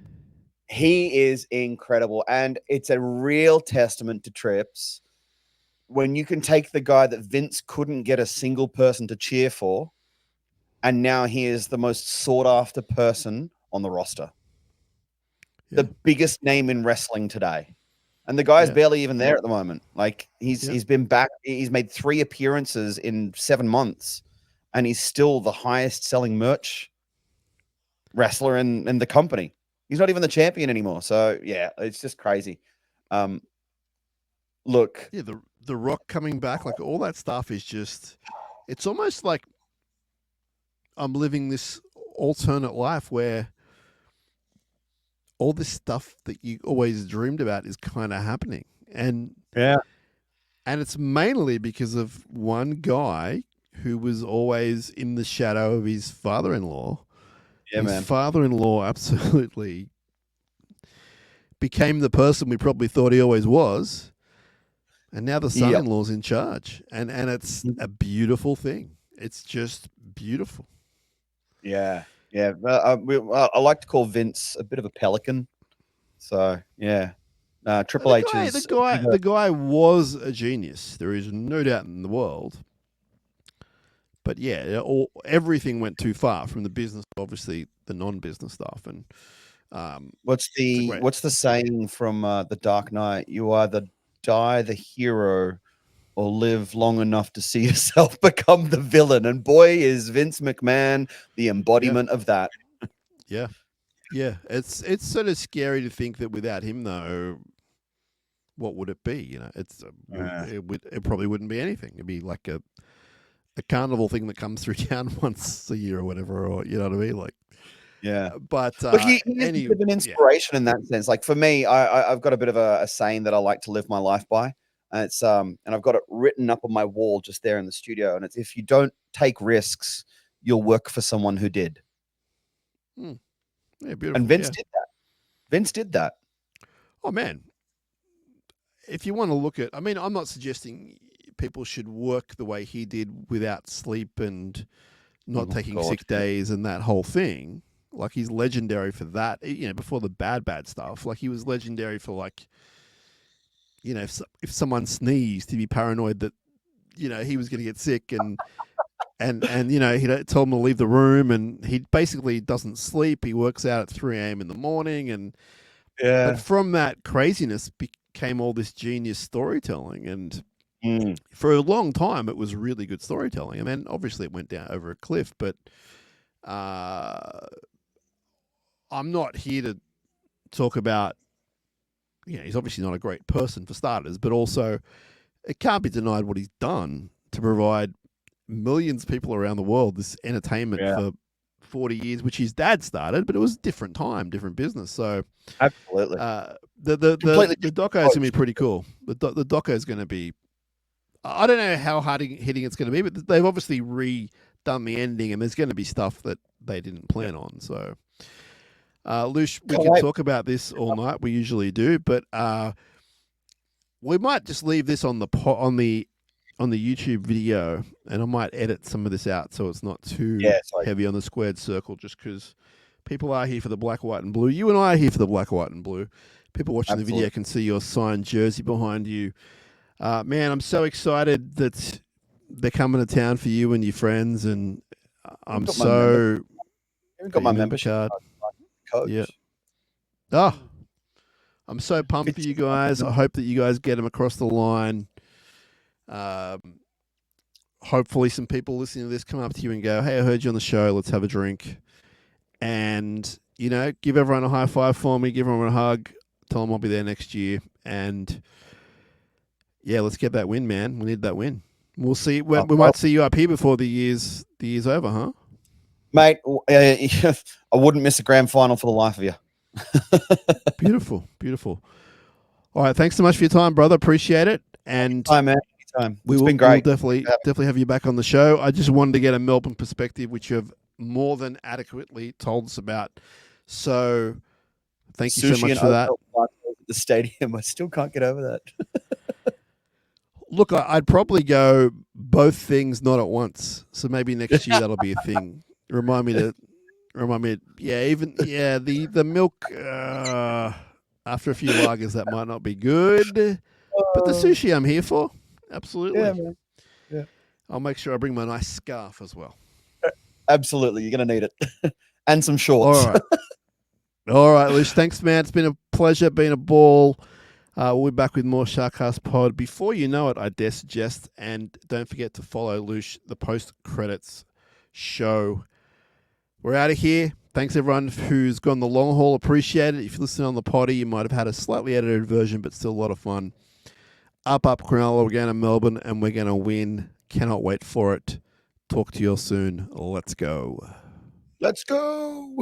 he is incredible. And it's a real testament to Trips when you can take the guy that Vince couldn't get a single person to cheer for, and now he is the most sought after person on the roster. Yeah. The biggest name in wrestling today. And the guy's Yeah. barely even there at the moment. Like Yeah. he's been back, he's made 3 appearances in 7 months, and he's still the highest selling merch wrestler in the company. He's not even the champion anymore. So yeah, it's just crazy. Um, look, Yeah. The Rock coming back, like all that stuff is just, it's almost like I'm living this alternate life where all this stuff that you always dreamed about is kind of happening. yeah, And it's mainly because of one guy who was always in the shadow of his father-in-law. yeah, His man. father-in-law absolutely became the person we probably thought he always was, and now the Yep. son-in-law's in charge, and it's a beautiful thing. It's just beautiful. Yeah, yeah. I like to call Vince a bit of a pelican. So yeah, Triple H is a bit of The guy was a genius. There is no doubt in the world. But yeah, everything went too far from the business, obviously the non-business stuff, and what's it's a the great. what's the saying from The Dark Knight? You either die the hero or live long enough to see yourself become the villain. And boy, is Vince McMahon the Yeah, embodiment of that. yeah, yeah. It's sort of scary to think that without him, though, what would it be? It probably wouldn't be anything. It'd be like a carnival thing that comes through town once a year or whatever, or you know what I mean, like. Yeah. But Look, he is a bit of an yeah, inspiration in that sense. Like for me, I've got a bit of a saying that I like to live my life by. And it's and I've got it written up on my wall just there in the studio. And it's, if you don't take risks, you'll work for someone who did. yeah, And beautiful. Vince Yeah. did that. Vince did that. Oh man, if you want to look at, I mean, I'm not suggesting people should work the way he did without sleep and not Oh taking God. sick days and that whole thing. Like, he's legendary for that. Before the bad stuff, like, he was legendary for, like, if someone sneezed, he'd be paranoid that he was going to get sick, and he'd tell him to leave the room, and he basically doesn't sleep. He works out at 3 a.m. in the morning, but Yeah. from that craziness came all this genius storytelling, and for a long time, it was really good storytelling. I mean, obviously it went down over a cliff, but I'm not here to talk about, he's obviously not a great person for starters, but also it can't be denied what he's done to provide millions of people around the world this entertainment for 40 years, which his dad started, but it was a different time, different business. So absolutely, the doco is going to be pretty cool. The doco is going to be, I don't know how hard hitting it's going to be, but they've obviously redone the ending, and there's going to be stuff that they didn't plan on. So, Loosh, we can talk about this all night. We usually do, but we might just leave this on the YouTube video, and I might edit some of this out so it's not too heavy on the squared circle, just because people are here for the black, white, and blue. You and I are here for the black, white, and blue. People watching the video can see your signed jersey behind you. Man, I'm so excited that they're coming to town for you and your friends, and I'm so... You've got my membership card. Coach. Yeah. Oh, I'm so pumped for you guys. I hope that you guys get them across the line. Hopefully some people listening to this come up to you and go, hey, I heard you on the show. Let's have a drink. And, give everyone a high five for me. Give everyone a hug. Tell them I'll be there next year. And... yeah, let's get that win, man. We need that win. We'll see. We might see you up here before the year's over, huh? Mate, I wouldn't miss a grand final for the life of you. Beautiful, beautiful. All right, thanks so much for your time, brother. Appreciate it. And time, man. Anytime. It's been great. We'll definitely have you back on the show. I just wanted to get a Melbourne perspective, which you have more than adequately told us about. So, thank you so much for that. The stadium, I still can't get over that. Look, I'd probably go both things, not at once. So maybe next year that'll be a thing. Remind me. The milk. After a few lagers, that might not be good. But the sushi, I'm here for. Absolutely. Yeah, man. Yeah. I'll make sure I bring my nice scarf as well. Absolutely, you're gonna need it, and some shorts. All right, Loosh. Thanks, man. It's been a pleasure. Been a ball. We'll be back with more SharkCast pod. Before you know it, I dare suggest, and don't forget to follow Loosh, the post-credits show. We're out of here. Thanks, everyone who's gone the long haul. Appreciate it. If you're listening on the potty, you might have had a slightly edited version, but still a lot of fun. Up, Cronulla. We're going to Melbourne, and we're going to win. Cannot wait for it. Talk to you all soon. Let's go. Let's go.